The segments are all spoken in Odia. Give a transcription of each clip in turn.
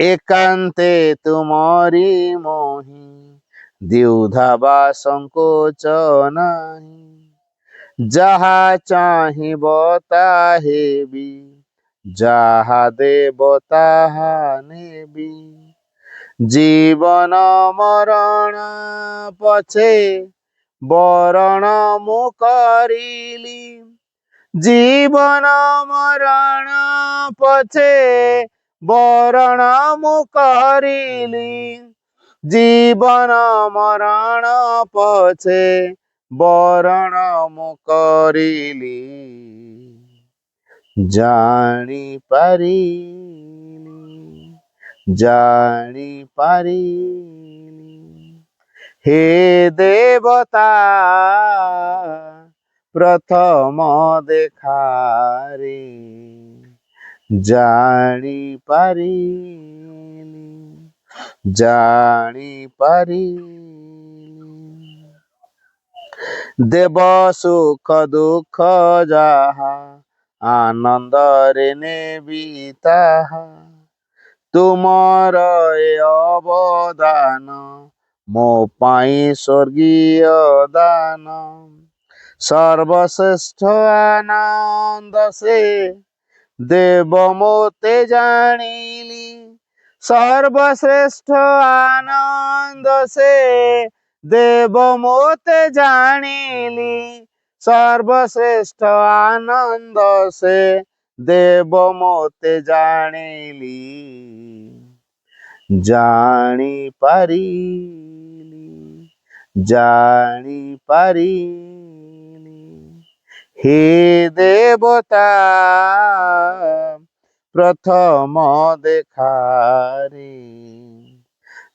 एकांते तुमरी मोहि द्विधा वा संकोच नाही। जहा चाहिब ताहेबी जहा देव ताहा नेबी। जीवन मरण पछे बरण मु करिली। जीवन मरण पछे बरण मु करिली। जीवन मरण पछे बरण मु करिली। जानी पारिली जानी पारिली। हे देवता प्रथम देखारे जानी पारिली जानी पारिली। देव सुख दुख जाहा आनंद रे नेबी ताहा। तुमर ए अवदान मो पाई स्वर्गीय दान। सर्वश्रेष्ठ आनंद से देव मोते जानिली। सर्वश्रेष्ठ आनंद से देव मोते जानिली। सर्वश्रेष्ठ आनंद से देव मोते जानिली। जानी पारिली जानी पारिली। हे देवता प्रथम देखारे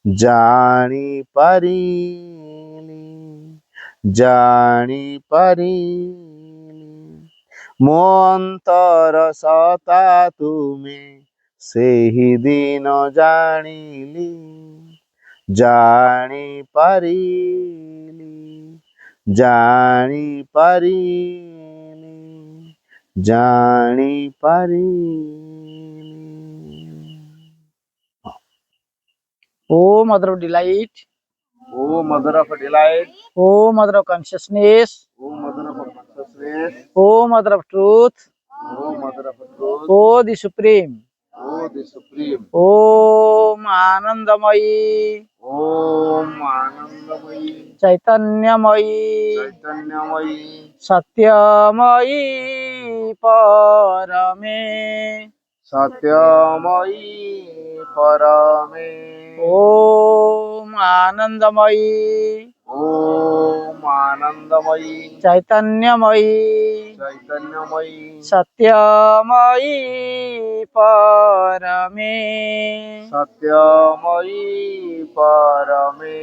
जानी पारिली जानी पारिली। मो अंतर सता तुमे सेहि दिन जानिली। जानी पारिली जानी पारिली जानी पारिली। O Mother of Delight, O Mother of Delight, O Mother of Consciousness, O Mother of Consciousness, O Mother of Truth, O Mother of Truth, O the Supreme, O the Supreme, Om Anandamayi, Om Anandamayi, Chaitanyamayi, Chaitanyamayi, Satyamayi Parame, Satyamayi Parame, Om Anandamayi, Om Anandamayi, Chaitanyamayi, Chaitanyamayi, Satyamayi Parame. Satyamayi Parame.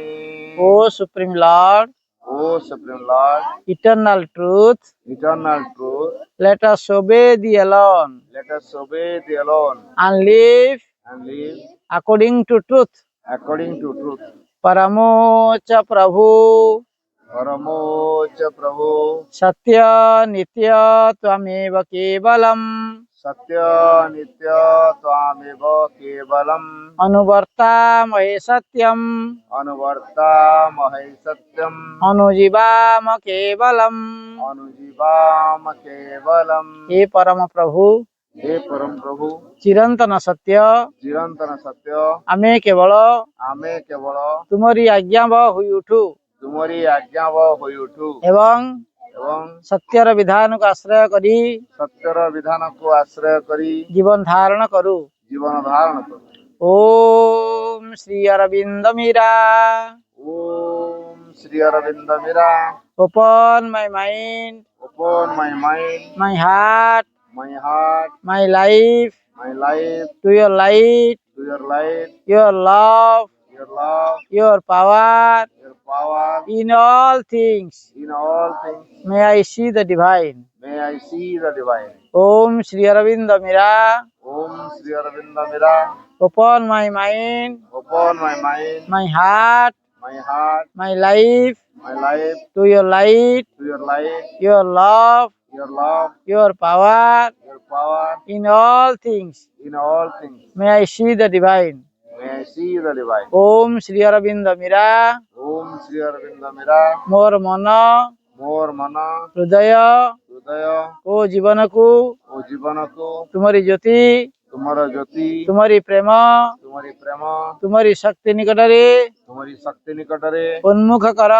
O Supreme Lord, O Supreme Lord, Eternal Truth, Eternal Truth, let us obey Thee alone let us obey Thee alone and live and live according to truth. according to truth. Paramocha Prabhu, Paramocha Prabhu, Satya Nitya Tvameva Kevalam, Satya Nitya Tvameva Kevalam, Anuvarta Mahe Satyam, Anuvarta Mahai Satyam, Anujivama Kevalam. Anujivam Kevalam. हे परम प्रभु, हे परम प्रभु, चिरंतन सत्य, चिरंतन सत्य, आमे केवल आमे केवल तुमरी आज्ञा होई उठू तुमरी आज्ञा होई उठू एवं एवं सत्यर विधान को आश्रय करी सत्यर विधान को आश्रय करी जीवन धारण करू। जीवन धारण करू। Om Shri Arvind Mira, Om Shri Arvind Mira, open my mind, open my mind, my heart, my life life to your light, to your light, your love, your your power power in all things. In all things. May I see the divine. May I see the divine. Om Shri Aravind Mira, Om Shri Arvind Mira, open my mind, open my mind, my heart, my life life to your light, to your light, your love, your love, your power your power in all things. In all things. May I see the divine. मैं शीतल बाई। ओम श्री अरविंद मीरा ओम श्री अरविंद मेरा मोर मन मोर मन हृदय हृदय ओ जीवन को ओ जीवन को तुम्हारी ज्योति तुम्हारा ज्योति तुम्हारी प्रेम तुम्हारी प्रेम तुम्हारी शक्ति निकटरे तुम्हारी शक्ति निकटरे उन्मुख कर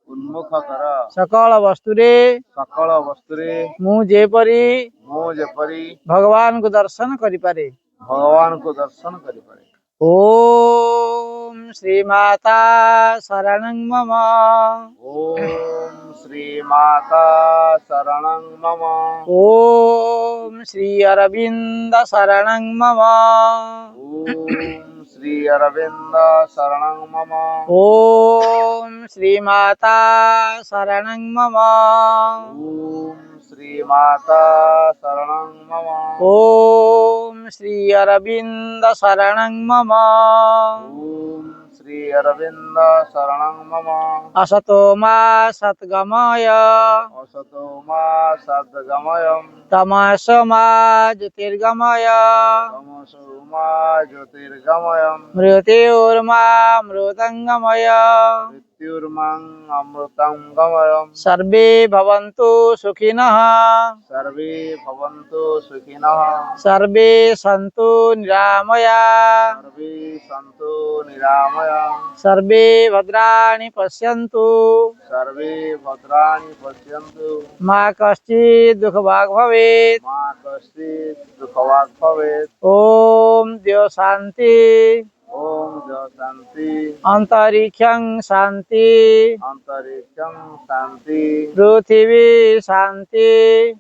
उन्मुख कर सकल वस्तुरे सकल वस्तुरे मु जेपरी मो जेपरी भगवान को दर्शन करिपारे। भगवान को दर्शन करिपारे। ओम श्री माता शरणं मम ओम श्री माता शरणं मम ओम श्री अरविंद शरणं मम ओम श्री अरविंद शरणं मम ओम श्री माता शरणं मम ओम श्री माता शरणं मम ओम श्री अरविंद शरणं मम ओम श्री अरविंद शरणं मम असतो मा सद्गमय असतो मा सद्गमयम् तमसो मा ज्योतिर्गमय तमसो मा ज्योतिर्गमयम् मृत्योर्मा मृतंगमय मृत्युर्मं अमृतं गमयम् सर्वे भवन्तु सुखिनः सर्वे भवन्तु सुखिनः सर्वे सन्तु निरामया सर्वे सन्तु निरामया सर्वे भद्राणि पश्यन्तु सर्वे भद्राणि पश्यन्तु मा कश्चित् दुःखभाग् भवेत्। मा कश्चित् दुःखभाग् भवेत्। ओम द्यो शांति ओम जय शांति अंतरिक्षं शांति अंतरिक्षं शांति पृथिवी शांति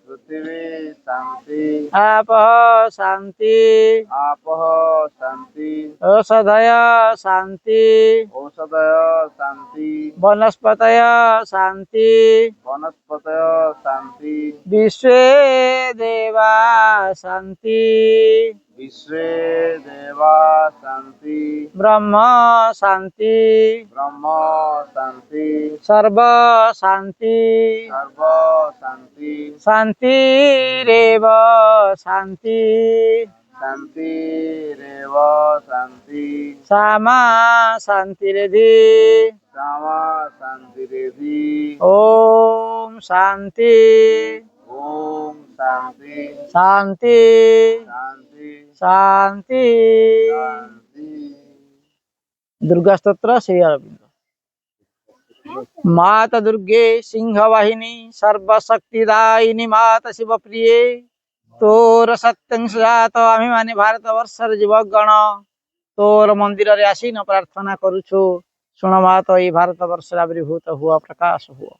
पृथ्वी शांति आपः शांति आपः शांति औषधय शांति औषधय शांति वनस्पतय शांति वनस्पतय शांति विश्वे देवा शांति विश्वे देवा शांति ब्रह्म शांति ब्रह्म शांति सर्व शांति सर्व शांति शांतिरेव शांति शांतिरेव शांति सामा शांतिरेधि सामा शांतिरेधि ओम शांति ओम शांति शांति शांति शांति। शांति। दुर्गा स्तोत्र श्री अरविंद। माता दुर्गे सिंहवाहिनी सर्वशक्तिदायिनी माता शिव प्रिये तोर सत्यं सुजात आमी माने भारत वर्षर युवक गण तोर मंदिर रे आसीन प्रार्थना करूछु शुण मात ई भारत वर्ष आविर्भूत हुआ प्रकाश हुआ।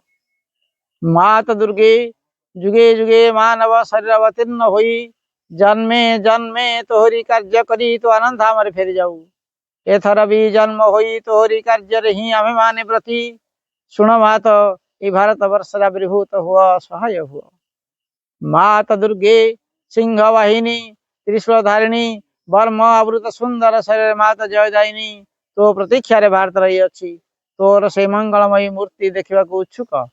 माता दुर्गे जुगे जुगे मानव शरीर अवतीर्ण होई जन्मे जन्मे तोहरी कार्य करी तो आनंद धाम फेरी जाऊ। एथर भी जन्म होई तोहरी कार्य रे ही आमे माने प्रति शुण मात ई भारत वर्ष आविर्भूत हुआ सहाय हुआ। माता दुर्गे सिंह वाहिनी त्रिशूल धारिणी वर्म आवृत सुंदर शरीर माता जयदायिनी तो प्रतीक्षा रे भारत रही अच्छी तोर से मंगलमयी मूर्ति देखा इच्छुक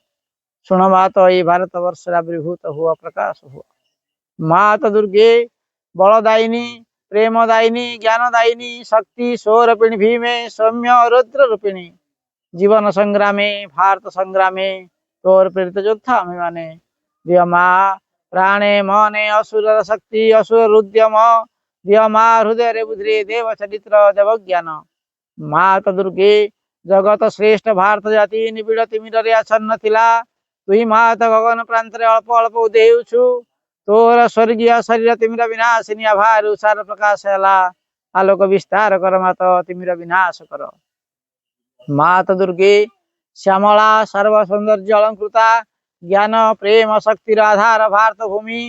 शुण मात ई भारत वर्ष आविर्भूत हुआ प्रकाश हुआ। माता दुर्गे बलदायिनी प्रेमदायिनी ज्ञानदायिनी शक्ति स्वरूपिणी भीमे सौम्य रुद्र रूपिणी जीवन संग्रामे भारत संग्रामे तोर प्रेरित योद्धा आमे माने दिय माँ प्राणे मने असुर शक्ति असुर उद्यम दिय माँ हृदय रे बुद्धि देव चरित्र देव ज्ञान। माता दुर्गे जगत श्रेष्ठ भारत जाति निबिड़ तिमिर रे आच्छन्न थिला तुही माता गगन प्रांत रे अल्प अल्प उदेउछु तोर स्वर्गीय शरीर तिमिर विनाशिनी आभार उषार प्रकाश ହେଲା आलोक विस्तार कर माता तिमिर विनाश कर। माता दुर्गे श्यामला सर्व सौंदर्य अलंकृता ज्ञान प्रेम शक्तिर आधार भारत भूमि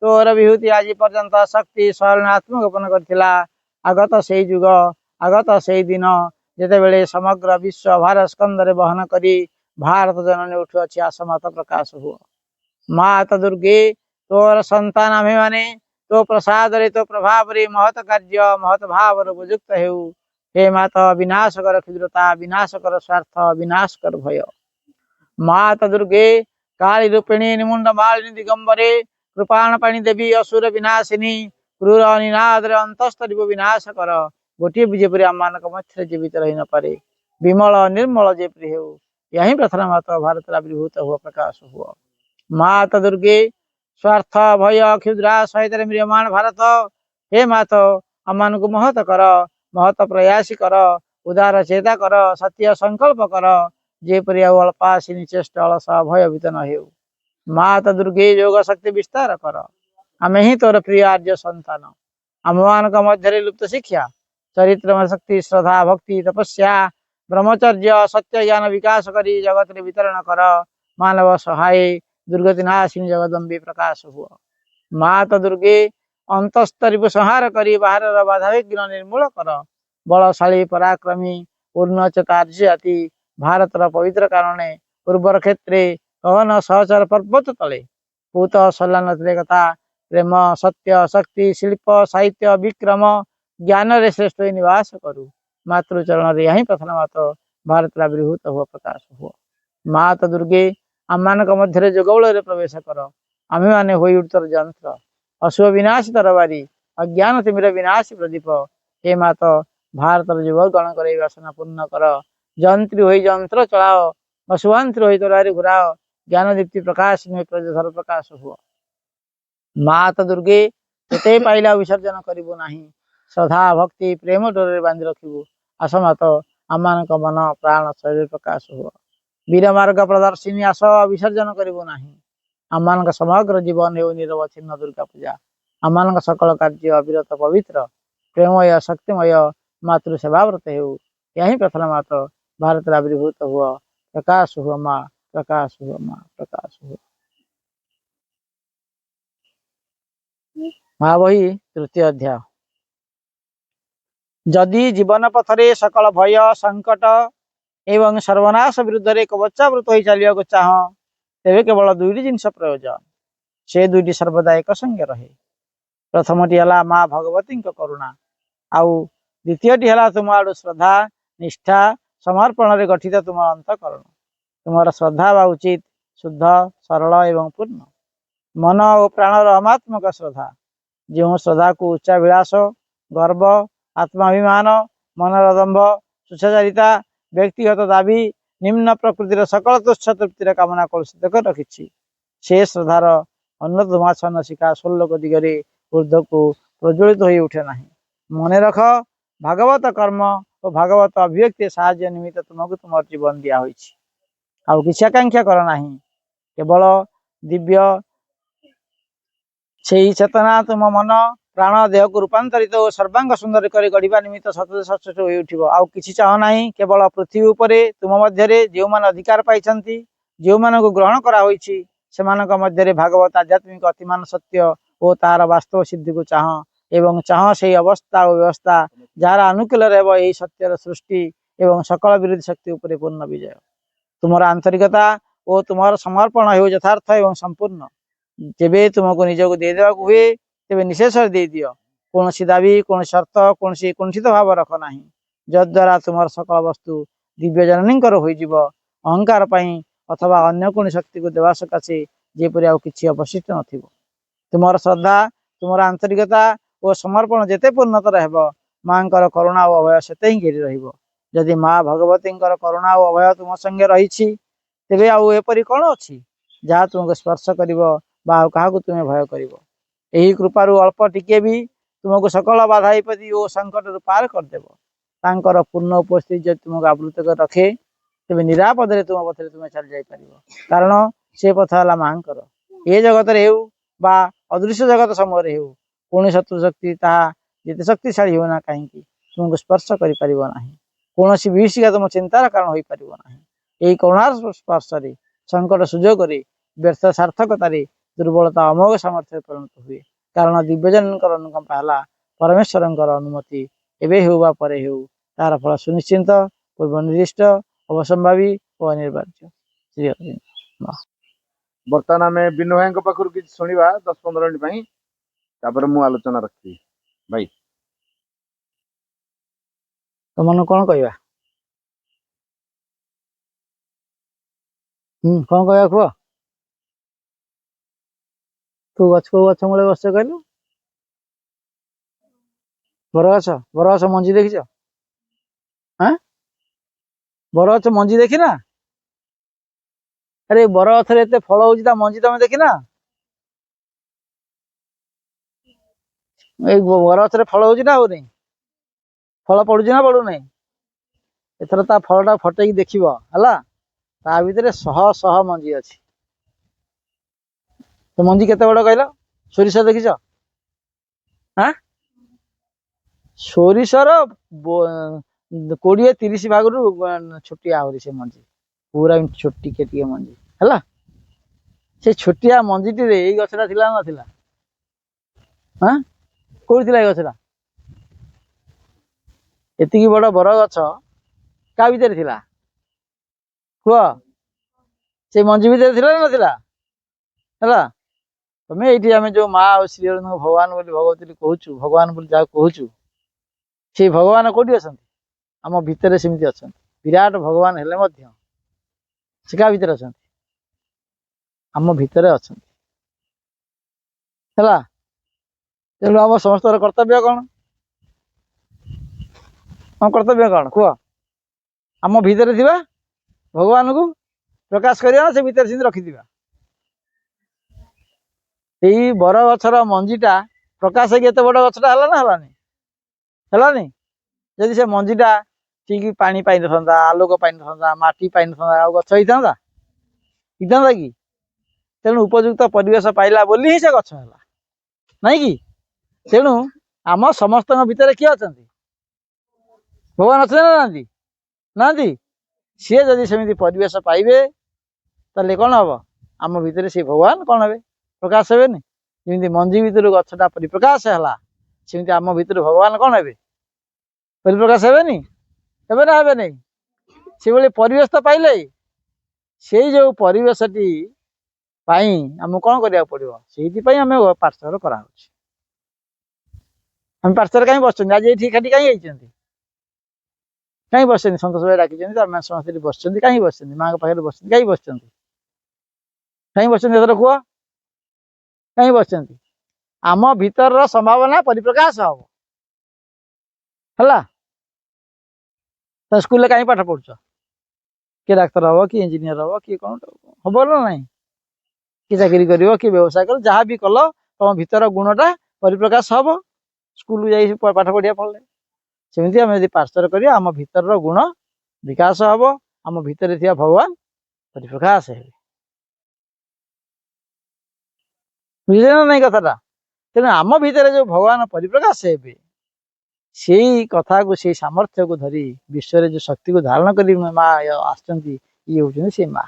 तोर विभूति आज पर्यंत शक्ति शरणात्मक गोपन करथिला आगत से युग आगत से दिन जेतेबेले समग्र विश्व भारत स्कंदरे बहन करी भारत जननी उठु अछि आसमत प्रकाश हुआ। माता दुर्गे तोर संतान आमे माने तो प्रसाद रे तो प्रभाव रे महत कार्य महत भाव रे उपयुक्त हेउ। हे माता विनाश कर क्षुद्रता विनाश कर स्वार्थ विनाश कर भय। माता दुर्गे काली रूपिणी निमुंड मालिनी दिगंबरे कृपाण पाणी देवी असुर विनाशिनी क्रूर निनाद रे अंतस्थ विनाश कर ଗୋଟିଏ ବି ଯେପରି ଆମମାନଙ୍କ ମଧ୍ୟରେ ଜୀବିତ ରହି ନପାରେ। ବିମଳ ନିର୍ମଳ ଯେପରି ହେଉ, ଏହା ହିଁ ପ୍ରାର୍ଥନା ମାତ ଭାରତରେ ଆବିର୍ଭୂତ ହୁଅ, ପ୍ରକାଶ ହୁଅ। ମାତ ଦୁର୍ଗେ ସ୍ୱାର୍ଥ ଭୟ କ୍ଷୁଦ୍ରା ସହିତରେ ମ୍ରିୟମାଣ ଭାରତ, ହେ ମାତ ଆମମାନଙ୍କୁ ମହତ କର, ମହତ ପ୍ରୟାସୀ କର, ଉଦାର ଚେତା କର, ସତ୍ୟ ସଂକଳ୍ପ କର, ଯେପରି ଆଉ ଅଳ୍ପାସି ନିଚେଷ୍ଟ ଅଳସ ଭୟଭୀତ ନ ହେଉ। ମାତ ଦୁର୍ଗେ ଯୋଗ ଶକ୍ତି ବିସ୍ତାର କର, ଆମେ ହିଁ ତୋର ପ୍ରିୟ ଆର୍ଯ୍ୟ ସନ୍ତାନ। ଆମମାନଙ୍କ ମଧ୍ୟରେ ଲୁପ୍ତ ଶିକ୍ଷା, ଚରିତ୍ର ଶକ୍ତି, ଶ୍ରଦ୍ଧା ଭକ୍ତି ତପସ୍ୟା ବ୍ରହ୍ମଚର୍ଯ୍ୟ ସତ୍ୟ ଜ୍ଞାନ ବିକାଶ କରି ଜଗତରେ ବିତରଣ କର। ମାନବ ସହାୟ ଦୁର୍ଗତି ନାଶିନୀ ଜଗଦମ୍ବେ ପ୍ରକାଶ ହୁଅ। ମାତ ଦୁର୍ଗେ ଅନ୍ତସ୍ତରୀକୁ ସଂହାର କରି ବାହାରର ବାଧାବିଘ୍ନ ନିର୍ମୂଳ କର। ବଳଶାଳୀ ପରାକ୍ରମୀ ପୂର୍ଣ୍ଣଚେତାର୍ଯ୍ୟାତି ଭାରତର ପବିତ୍ର କାରଣେ ଉର୍ବର କ୍ଷେତ୍ରେ କହନ ସହଚର ପର୍ବତ ତଳେ ପୂତ ସଲାନ କଥା ପ୍ରେମ ସତ୍ୟ ଶକ୍ତି ଶିଳ୍ପ ସାହିତ୍ୟ ବିକ୍ରମ ଜ୍ଞାନରେ ଶ୍ରେଷ୍ଠ ହୋଇ ନିବାସ କରୁ। ମାତୃଚରଣରେ ଏହା ହିଁ ପ୍ରାର୍ଥନା ମାତ ଭାରତରେ ଆବିର୍ଭୂତ ହୁଅ, ପ୍ରକାଶ ହୁଅ। ମାତ ଦୁର୍ଗେ ଆମମାନଙ୍କ ମଧ୍ୟରେ ଯୋଗବଳରେ ପ୍ରବେଶ କର, ଆମେମାନେ ହୋଇ ଉଠୁତର ଯନ୍ତ୍ର, ଅଶୁଭ ବିନାଶୀ ତରବାରୀ, ଅଜ୍ଞାନ ତିମିର ବିନାଶୀ ପ୍ରଦୀପ। ହେ ମାତ ଭାରତର ଯୁବଗଣଙ୍କର ଏହି ବାସନା ପୂର୍ଣ୍ଣ କର, ଯନ୍ତ୍ରୀ ହୋଇ ଯନ୍ତ୍ର ଚଳାଅ, ଅଶୁଭାନ୍ତ୍ରୀ ହୋଇ ତରବାରୀ ଘୁରାଅ, ଜ୍ଞାନ ଦୀପ୍ତି ପ୍ରକାଶ ଧର ପ୍ରକାଶ ହୁଅ। ମାତ ଦୁର୍ଗେ କେତେ ପାଇଲା ବିସର୍ଜନ କରିବୁ ନାହିଁ, ଶ୍ରଦ୍ଧା ଭକ୍ତି ପ୍ରେମ ଡୋରରେ ବାନ୍ଧି ରଖିବୁ। ଆସ ମାତ ଆମମାନଙ୍କ ମନ ପ୍ରାଣ ଶରୀର ପ୍ରକାଶ ହୁଅ। ବୀର ମାର୍ଗ ପ୍ରଦର୍ଶିନୀ ଆସ ବିସର୍ଜନ କରିବୁ ନାହିଁ। ଆମମାନଙ୍କ ସମଗ୍ର ଜୀବନ ହେଉ ନିରବ ଚିହ୍ନ ଦୁର୍ଗା ପୂଜା। ଆମମାନଙ୍କ ସକଳ କାର୍ଯ୍ୟ ଅବିରତ ପବିତ୍ର ପ୍ରେମୟ ଶକ୍ତିମୟ ମାତୃ ସେବାବ୍ରତ ହେଉ, ଏହା ହିଁ ପ୍ରାର୍ଥନା ମାତ ଭାରତରେ ଆବିର୍ଭୂତ ହୁଅ, ପ୍ରକାଶ ହୁଅ ମା, ପ୍ରକାଶ ହୁଅ ମା, ପ୍ରକାଶ ହୁଅ। ମା ବହି ତୃତୀୟ ଅଧ୍ୟାୟ। ଯଦି ଜୀବନ ପଥରେ ସକଳ ଭୟ ସଙ୍କଟ ଏବଂ ସର୍ବନାଶ ବିରୁଦ୍ଧରେ କବଚାବୃତ ହୋଇ ଚାଲିବାକୁ ଚାହଁ, ତେବେ କେବଳ ଦୁଇଟି ଜିନିଷ ପ୍ରୟୋଜନ। ସେ ଦୁଇଟି ସର୍ବଦା ଏକ ସଙ୍ଗେ ରହେ। ପ୍ରଥମଟି ହେଲା ମା ଭଗବତୀଙ୍କ କରୁଣା, ଆଉ ଦ୍ୱିତୀୟଟି ହେଲା ତୁମ ଆଡୁ ଶ୍ରଦ୍ଧା ନିଷ୍ଠା ସମର୍ପଣରେ ଗଠିତ ତୁମର ଅନ୍ତଃକରଣ। ତୁମର ଶ୍ରଦ୍ଧା ବା ଉଚିତ ଶୁଦ୍ଧ ସରଳ ଏବଂ ପୂର୍ଣ୍ଣ ମନ ଓ ପ୍ରାଣର ଅମାତ୍ମକ ଶ୍ରଦ୍ଧା, ଯେଉଁ ଶ୍ରଦ୍ଧାକୁ ଉଚ୍ଚାଭିଳାଷ ଗର୍ବ ଆତ୍ମାଭିମାନ ମନର ଦମ୍ଭ ସ୍ୱଚ୍ଛାଚାରିତା ବ୍ୟକ୍ତିଗତ ଦାବି ନିମ୍ନ ପ୍ରକୃତିର ସକଳ ତୁଚ୍ଛ ତୃପ୍ତିର କାମନା କଳୁଷିତ କରି ରଖିଛି, ସେ ଶ୍ରଦ୍ଧାର ଅନ୍ନଧୂମାଚ୍ଛନ୍ନ ଶିଖା ସ୍ୱର୍ଲୋକ ଦିଗରେ ଊର୍ଦ୍ଧ୍ୱକୁ ପ୍ରଜ୍ୱଳିତ ହୋଇ ଉଠେ ନାହିଁ। ମନେ ରଖ, ଭାଗବତ କର୍ମ ଓ ଭାଗବତ ଅଭିବ୍ୟକ୍ତି ସାହାଯ୍ୟ ନିମିତ୍ତ ତୁମକୁ ତୁମର ଜୀବନ ଦିଆ ହୋଇଛି। ଆଉ କିଛି ଆକାଂକ୍ଷା କର ନାହିଁ, କେବଳ ଦିବ୍ୟ ସେହି ଚେତନା ତୁମ ମନ ପ୍ରାଣ ଦେହକୁ ରୂପାନ୍ତରିତ ଓ ସର୍ବାଙ୍ଗ ସୁନ୍ଦର କରି ଗଢ଼ିବା ନିମିତ୍ତ ସତେଜ ସଚେତ ହୋଇ ଉଠିବ। ଆଉ କିଛି ଚାହ ନାହିଁ। କେବଳ ପୃଥିବୀ ଉପରେ ତୁମ ମଧ୍ୟରେ ଯେଉଁମାନେ ଅଧିକାର ପାଇଛନ୍ତି, ଯେଉଁମାନଙ୍କୁ ଗ୍ରହଣ କରାହୋଇଛି, ସେମାନଙ୍କ ମଧ୍ୟରେ ଭାଗବତ ଆଧ୍ୟାତ୍ମିକ ଅତିମାନ ସତ୍ୟ ଓ ତାହାର ବାସ୍ତବ ସିଦ୍ଧିକୁ ଚାହଁ ଏବଂ ଚାହଁ ସେହି ଅବସ୍ଥା ଓ ବ୍ୟବସ୍ଥା ଯାହାର ଅନୁକୂଳରେ ହେବ ଏହି ସତ୍ୟର ସୃଷ୍ଟି ଏବଂ ସକଳ ବିରୋଧୀ ଶକ୍ତି ଉପରେ ପୂର୍ଣ୍ଣ ବିଜୟ। ତୁମର ଆନ୍ତରିକତା ଓ ତୁମର ସମର୍ପଣ ହେଉ ଯଥାର୍ଥ ଏବଂ ସମ୍ପୂର୍ଣ୍ଣ। ଯେବେ ତୁମକୁ ନିଜକୁ ଦେଇଦେବାକୁ ହୁଏ, ତେବେ ନିଶେଷରେ ଦେଇଦିଅ। କୌଣସି ଦାବି କୌଣସି ସର୍ତ୍ତ କୌଣସି କୁଣ୍ଠିତ ଭାବ ରଖ ନାହିଁ, ଯଦ୍ୱାରା ତୁମର ସକଳ ବସ୍ତୁ ଦିବ୍ୟ ଜନନୀଙ୍କର ହୋଇଯିବ। ଅହଙ୍କାର ପାଇଁ ଅଥବା ଅନ୍ୟ କୌଣସି ଶକ୍ତିକୁ ଦେବା ସକାଶେ ଯେପରି ଆଉ କିଛି ଅବଶିଷ୍ଟ ନଥିବ। ତୁମର ଶ୍ରଦ୍ଧା ତୁମର ଆନ୍ତରିକତା ଓ ସମର୍ପଣ ଯେତେ ପୂର୍ଣ୍ଣତର ହେବ, ମାଙ୍କର କରୁଣା ଓ ଅଭୟ ସେତେ ହିଁ ଘେରି ରହିବ। ଯଦି ମା ଭଗବତୀଙ୍କର କରୁଣା ଓ ଅଭୟ ତୁମ ସଙ୍ଗେ ରହିଛି, ତେବେ ଆଉ ଏପରି କ'ଣ ଅଛି ଯାହା ତୁମକୁ ସ୍ପର୍ଶ କରିବ ବା ଆଉ କାହାକୁ ତୁମେ ଭୟ କରିବ? ଏହି କୃପାରୁ ଅଳ୍ପ ଟିକେ ବି ତୁମକୁ ସକଳ ବାଧା ବିପତ୍ତି ଓ ସଂକଟରୁ ପାର କରିଦେବ। ତାଙ୍କର ପୂର୍ଣ୍ଣ ଉପସ୍ଥିତି ଯଦି ତୁମକୁ ଆବୃତ କରି ରଖେ, ତେବେ ନିରାପଦରେ ତୁମ ପଥରେ ତୁମେ ଚାଲି ଯାଇପାରିବ, କାରଣ ସେ ପଥ ହେଲା ମାଙ୍କର। ଏ ଜଗତରେ ହେଉ ବା ଅଦୃଶ୍ୟ ଜଗତ ସମୟରେ ହେଉ, କୌଣସି ଶତ୍ରୁ ଶକ୍ତି ତାହା ଯେତେ ଶକ୍ତିଶାଳୀ ହେଉ ନା କାହିଁକି ତୁମକୁ ସ୍ପର୍ଶ କରିପାରିବ ନାହିଁ। କୌଣସି ବିଭୀଷିକା ତୁମ ଚିନ୍ତାର କାରଣ ହୋଇପାରିବ ନାହିଁ। ଏହି କରୁଣାର ସ୍ପର୍ଶରେ ସଂକଟ ସୁଯୋଗରେ ବ୍ୟର୍ଥ ସାର୍ଥକତାରେ ଦୁର୍ବଳତା ଅମୋଘ ସାମର୍ଥ୍ୟରେ ପରିଣତ ହୁଏ, କାରଣ ଦିବ୍ୟଜନଙ୍କର ଅନୁକମ୍ପା ହେଲା ପରମେଶ୍ୱରଙ୍କର ଅନୁମତି। ଏବେ ହେଉ ବା ପରେ ହେଉ, ତାହାର ଫଳ ସୁନିଶ୍ଚିନ୍ତ ପୂର୍ବ ନିର୍ଦ୍ଦିଷ୍ଟ ଅବସମ୍ଭାବୀ ଓ ଅନିବାର୍ଯ୍ୟ। ଶ୍ରୀ ଅରବିନ୍ଦ। ବର୍ତ୍ତମାନ ଆମେ ବିନୁ ଭାଇଙ୍କ ପାଖରୁ କିଛି ଶୁଣିବା 10-15 ମିନିଟ୍ ପାଇଁ, ତାପରେ ମୁଁ ଆଲୋଚନା ରଖିବି। ଭାଇ ତମମାନଙ୍କୁ କ'ଣ କହିବା? କ'ଣ କହିବା କୁହ? ତୁ କୋଉ ଗଛ ମୂଳେ ବସିଛ କହିଲୁ? ବରଗଛ ମଞ୍ଜି ଦେଖିଛ? ହଁ, ବରଗଛ ମଞ୍ଜି ଦେଖିନା? ଆରେ ବରଗଛରେ ଏତେ ଫଳ ହଉଛି ତା ମଞ୍ଜି ତମେ ଦେଖିନା? ଏଇ ବରଗଛରେ ଫଳ ହଉଛି ନା ହଉନି? ଫଳ ପଡୁଛି ନା ପଡୁନାହିଁ? ଏଥର ତା ଫଳ ଟା ଫଟେଇକି ଦେଖିବ ହେଲା। ତା ଭିତରେ ଶହ ଶହ ମଞ୍ଜି ଅଛି। ତ ମଞ୍ଜି କେତେ ବଡ କହିଲ? ସୋରିଷ ଦେଖିଛ? ଆଁ, ସୋରିଷର 20-30 ଭାଗରୁ ଛୋଟିଆ ଆହୁରି ସେ ମଞ୍ଜି, ପୁରା ଛୋଟିକେ ଟିକେ ମଞ୍ଜି ହେଲା। ସେ ଛୋଟିଆ ମଞ୍ଜିଟିରେ ଏଇ ଗଛଟା ଥିଲା ନା ନଥିଲା? ହଁ, କୋଉଠି ଥିଲା ଏଇ ଗଛଟା? ଏତିକି ବଡ ବର ଗଛ କା ଭିତରେ ଥିଲା କୁହ? ସେ ମଞ୍ଜି ଭିତରେ ଥିଲା ନା ନଥିଲା? ହେଲା। ତମେ ଏଇଠି ଆମେ ଯୋଉ ମା ଆଉ ଶ୍ରୀହରିଙ୍କୁ ଭଗବାନ ବୋଲି ଭଗବତୀ କହୁଛୁ, ଭଗବାନ ବୋଲି ଯାହାକୁ କହୁଛୁ, ସେଇ ଭଗବାନ କୋଉଠି ଅଛନ୍ତି? ଆମ ଭିତରେ ସେମିତି ଅଛନ୍ତି। ବିରାଟ ଭଗବାନ ହେଲେ ମଧ୍ୟ ସେ କାହା ଭିତରେ ଅଛନ୍ତି? ଆମ ଭିତରେ ଅଛନ୍ତି ହେଲା। ତେଣୁ ଆମ ସମସ୍ତଙ୍କର କର୍ତ୍ତବ୍ୟ କଣ? ଆମ କର୍ତ୍ତବ୍ୟ କଣ କୁହ? ଆମ ଭିତରେ ଥିବା ଭଗବାନଙ୍କୁ ପ୍ରକାଶ କରିବା ନା ସେ ଭିତରେ ସେମିତି ରଖିଥିବା? ଏଇ ବର ଗଛର ମଞ୍ଜି ଟା ପ୍ରକାଶ ହେଇକି ଏତେ ବଡ ଗଛଟା ହେଲା ନା ହେଲାନି? ହେଲାନି? ଯଦି ସେ ମଞ୍ଜିଟା ଠିକ ପାଣି ପାଇନଥାନ୍ତା, ଆଲୋକ ପାଇନଥାନ୍ତା, ମାଟି ପାଇନଥାନ୍ତା, ଆଉ ଗଛ ହେଇଥାନ୍ତା? ହେଇଥାନ୍ତା କି? ତେଣୁ ଉପଯୁକ୍ତ ପରିବେଶ ପାଇଲା ବୋଲି ହିଁ ସେ ଗଛ ହେଲା, ନାଇଁ କି? ତେଣୁ ଆମ ସମସ୍ତଙ୍କ ଭିତରେ କିଏ ଅଛନ୍ତି? ଭଗବାନ ଅଛନ୍ତି ନା ନାହାନ୍ତି? ନାହାନ୍ତି? ସିଏ ଯଦି ସେମିତି ପରିବେଶ ପାଇବେ ତାହେଲେ କଣ ହବ? ଆମ ଭିତରେ ସେ ଭଗବାନ କଣ ହେବେ? ପ୍ରକାଶ ହେବେନି? ଯେମିତି ମଞ୍ଜି ଭିତରୁ ଗଛଟା ପରିପ୍ରକାଶ ହେଲା, ସେମିତି ଆମ ଭିତରୁ ଭଗବାନ କଣ ହେବେ? ପରିପ୍ରକାଶ ହେବେନି? ହେବେ ନା ହେବେ ନାହିଁ? ସେଭଳି ପରିବେଶ ତ ପାଇଲେ, ସେଇ ଯୋଉ ପରିବେଶଟି ପାଇଁ ଆମକୁ କଣ କରିବାକୁ ପଡିବ? ସେଇଥିପାଇଁ ଆମେ ପାଠଶାଠ କରାହଉଛି। ଆମେ ପାଠଶାଳରେ କାହିଁ ବସୁଛନ୍ତି? ଆଜି ଏଇଠି ଖାଲି କାହିଁ ହେଇଛନ୍ତି? କାହିଁ ବସିଛନ୍ତି? ସନ୍ତୋଷ ଭାଇ ଡାକିଛନ୍ତି, ଆମେ ସମସ୍ତେ ବସିଛନ୍ତି। କାହିଁ ବସିଛନ୍ତି? ମାଙ୍କ ପାଖରେ ବସିଛନ୍ତି, କାହିଁ ବସିଛନ୍ତି? କାହିଁ ବସିଛନ୍ତି ଏଥର କୁହ? କାହିଁ ବସିଛନ୍ତି? ଆମ ଭିତରର ସମ୍ଭାବନା ପରିପ୍ରକାଶ ହବ ହେଲା। ତ ସ୍କୁଲରେ କାହିଁ ପାଠ ପଢୁଛ? କିଏ ଡାକ୍ତର ହବ, କିଏ ଇଞ୍ଜିନିୟର ହବ, କିଏ କଣ ହବ ନା ନାହିଁ? କିଏ ଚାକିରି କରିବ, କିଏ ବ୍ୟବସାୟ କର, ଯାହା ବି କଲ ତମ ଭିତର ଗୁଣଟା ପରିପ୍ରକାଶ ହବ ସ୍କୁଲକୁ ଯାଇ ପାଠ ପଢିବା ଫଳରେ। ସେମିତି ଆମେ ଯଦି ପାଠଶାଠ କରିବା, ଆମ ଭିତରର ଗୁଣ ବିକାଶ ହବ, ଆମ ଭିତରେ ଥିବା ଭଗବାନ ପରିପ୍ରକାଶ ହେବେ। ବୁଝିଲେ ନା ନାଇଁ କଥାଟା? ତେଣୁ ଆମ ଭିତରେ ଯୋଉ ଭଗବାନ ପରିପ୍ରକାଶ ହେବେ, ସେଇ କଥାକୁ, ସେଇ ସାମର୍ଥ୍ୟକୁ ଧରି ବିଶ୍ୱରେ ଯୋଉ ଶକ୍ତିକୁ ଧାରଣ କରି ମା ଆସିଛନ୍ତି, ଇଏ ହଉଛନ୍ତି ସେ ମା।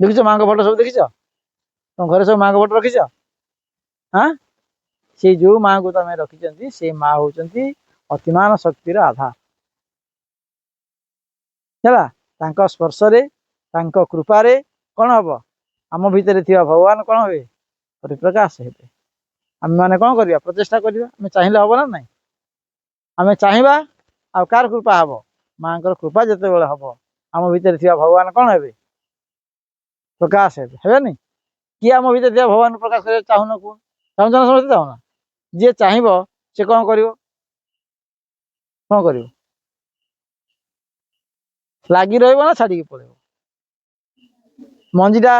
ଦେଖିଛ ମାଙ୍କ ଫଟୋ ସବୁ ଦେଖିଛ? ତମ ଘରେ ସବୁ ମାଙ୍କ ଫଟୋ ରଖିଛ? ହଁ, ସେଇ ଯୋଉ ମାଙ୍କୁ ତମେ ରଖିଛନ୍ତି, ସେଇ ମା ହଉଛନ୍ତି ଅତିମାନ ଶକ୍ତିର ଆଧାର ହେଲା। ତାଙ୍କ ସ୍ପର୍ଶରେ, ତାଙ୍କ କୃପାରେ କଣ ହବ? ଆମ ଭିତରେ ଥିବା ଭଗବାନ କଣ ହେବେ? ପରିପ୍ରକାଶ ହେବେ। ଆମେ ମାନେ କଣ କରିବା? ପ୍ରଚେଷ୍ଟା କରିବା। ଆମେ ଚାହିଁଲେ ହବ ନା ନାଇଁ? ଆମେ ଚାହିଁବା, ଆଉ କାହାର କୃପା ହବ? ମାଙ୍କର କୃପା ଯେତେବେଳେ ହବ, ଆମ ଭିତରେ ଥିବା ଭଗବାନ କଣ ହେବେ? ପ୍ରକାଶ ହେବେ, ହେବେନି? କିଏ ଆମ ଭିତରେ ଥିବା ଭଗବାନ ପ୍ରକାଶ କରିବାକୁ ଚାହୁଁନ କୁହ? ଚାହୁଁଛ ନା? ସମସ୍ତେ ଚାହୁଁନ? ଯିଏ ଚାହିଁବ ସେ କଣ କରିବ? କଣ କରିବ? ଲାଗି ରହିବ ନା ଛାଡିକି ପଳେଇବ? ମଞ୍ଜିଟା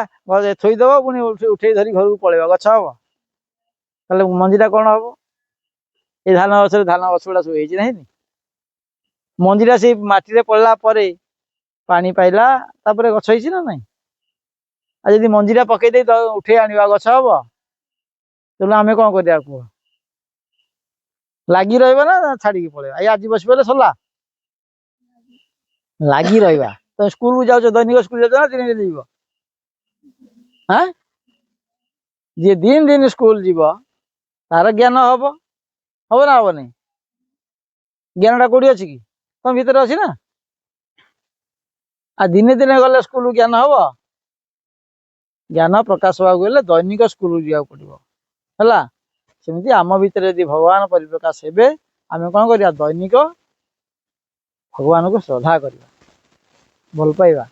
ଥୋଇଦବ, ପୁଣି ଉଠେଇ ଧରି ଘରକୁ ପଳେଇବ, ଗଛ ହବ? ତାହେଲେ ମଞ୍ଜିଟା କଣ ହବ? ଏଇ ଧାନ ଗଛରେ ଧାନ ଗଛ ଗୁଡା ସବୁ ହେଇଛି ନାହିଁ? ମଞ୍ଜିଟା ସେଇ ମାଟିରେ ପଡିଲା ପରେ ପାଣି ପାଇଲା, ତାପରେ ଗଛ ହେଇଛି ନା ନାଇଁ? ଆଉ ଯଦି ମଞ୍ଜିଟା ପକେଇ ଦେଇ ଉଠେଇ ଆଣିବା, ଗଛ ହବ? ତେଣୁ ଆମେ କଣ କରିବା କୁହ? ଲାଗି ରହିବା ନା ଛାଡିକି ପଳେଇବା? ଏଇ ଆଜି ବସି ପଇଲେ ସରିଲା? ଲାଗି ରହିବା। ତମେ ସ୍କୁଲକୁ ଯାଉଛ, ଦୈନିକ ସ୍କୁଲ ଯାଉଛ ନା ଦିନେ ଦିନେ ଯିବ? ହଁ, ଯିଏ ଦିନ ଦିନ ସ୍କୁଲ ଯିବ ତାର ଜ୍ଞାନ ହବ, ହବ ନା ହବନି? ଜ୍ଞାନଟା କୋଉଠି ଅଛି କି? ତମ ଭିତରେ ଅଛି ନା? ଆଉ ଦିନେ ଦିନେ ଗଲେ ସ୍କୁଲ ଜ୍ଞାନ ହବ? ଜ୍ଞାନ ପ୍ରକାଶ ହବାକୁ ହେଲେ ଦୈନିକ ସ୍କୁଲ ଯିବାକୁ ପଡିବ ହେଲା। ସେମିତି ଆମ ଭିତରେ ଯଦି ଭଗବାନ ପରିପ୍ରକାଶ ହେବେ, ଆମେ କଣ କରିବା? ଦୈନିକ ଭଗବାନଙ୍କୁ ଶ୍ରଦ୍ଧା କରିବା, ଭଲ ପାଇବା।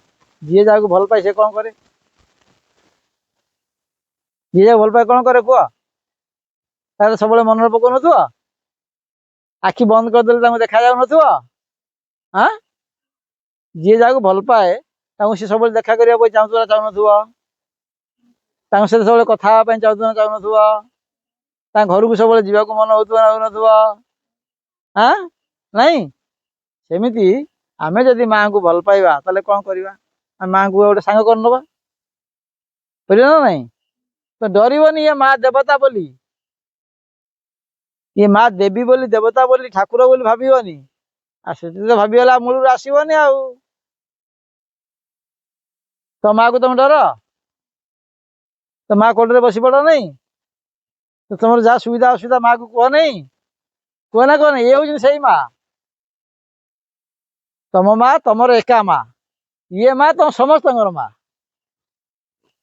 ଯିଏ ଯାହାକୁ ଭଲ ପାଏ ସେ କଣ କରେ? ଯିଏ ଯାହାକୁ ଭଲ ପାଏ କଣ କରେ କୁହ? ତାହେଲେ ସବୁବେଳେ ମନରେ ପକଉନଥିବ? ଆଖି ବନ୍ଦ କରିଦେଲେ ତାଙ୍କୁ ଦେଖାଯାଉନଥିବ। ହଁ, ଯିଏ ଯାହାକୁ ଭଲ ପାଏ ତାଙ୍କୁ ସେ ସବୁବେଳେ ଦେଖା କରିବା ପାଇଁ ଚାହୁଁଥିବ ଚାହୁଁନଥିବ, ତାଙ୍କ ସହିତ ସବୁବେଳେ କଥା ହେବା ପାଇଁ ଚାହୁଁଥିବ ଚାହୁଁନଥିବ, ତାଙ୍କ ଘରକୁ ସବୁବେଳେ ଯିବାକୁ ମନ ହଉଥିବ ନା ହଉନଥିବ। ହଁ, ନାଇଁ? ସେମିତି ଆମେ ଯଦି ମାଆଙ୍କୁ ଭଲ ପାଇବା ତାହେଲେ କଣ କରିବା? ଆମେ ମାଆଙ୍କୁ ଗୋଟେ ସାଙ୍ଗ କରିନେବା, ବୁଝିଲ ନା ନାଇଁ? ତ ଡରିବନି, ଇଏ ମା ଦେବତା ବୋଲି, ଇଏ ମା ଦେବୀ ବୋଲି, ଦେବତା ବୋଲି, ଠାକୁର ବୋଲି ଭାବିବନି। ଆଉ ସେଠି ତ ଭାବିଗଲା ମୂଳରୁ ଆସିବନି ଆଉ। ତ ମାଆକୁ ତମେ ଡର? ତ ମା କୋଳରେ ବସି ପଡ ନାଇଁ? ତ ତମର ଯାହା ସୁବିଧା ଅସୁବିଧା ମାଆକୁ କୁହ ନାଇଁ? କୁହ ନା କୁହ? ଇଏ ହଉଛି ସେଇ ମା। ତମ ମା ତମର ଏକା ମା, ଇଏ ମା ତମ ସମସ୍ତଙ୍କର ମା।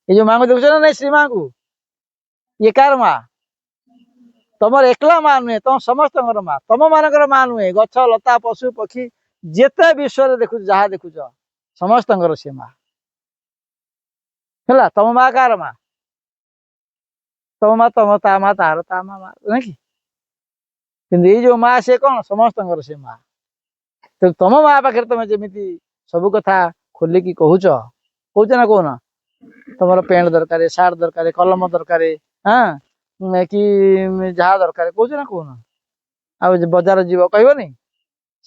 ଏଇ ଯୋଉ ମାଙ୍କୁ ଦେଖୁଛ ନା ନାଇଁ, ଶ୍ରୀ ମାଙ୍କୁ, ଇଏ କାର ମା? ତମର ଏକଲା ମା ନୁହେଁ, ତମ ସମସ୍ତଙ୍କର ମା। ତମ ମାନଙ୍କର ମା ନୁହେଁ, ଗଛ ଲତା ପଶୁ ପକ୍ଷୀ ଯେତେ ବିଶ୍ୱରେ ଦେଖୁଛ, ଯାହା ଦେଖୁଛ ସମସ୍ତଙ୍କର ସେ ମା। ହେଲା, ତମ ମା କାହାର ମା? ତମ ମା ତା ମା ତାର, ତା ମା ନାଇଁ କି? କିନ୍ତୁ ଏଇ ଯୋଉ ମା ସେ କଣ? ସମସ୍ତଙ୍କର ସେ ମା। ତମ ମା ପାଖରେ ତମେ ଯେମିତି ସବୁ କଥା ଖୋଲିକି କହୁଛ ନା କହୁନ? ତମର ପ୍ୟାଣ୍ଟ ଦରକାର, ସାର୍ଟ ଦରକାର, କଲମ ଦରକାର, ହଁ, କି ଯାହା ଦରକାର କହୁଛ ନା କହୁନ? ଆଉ ବଜାର ଯିବ କହିବନି?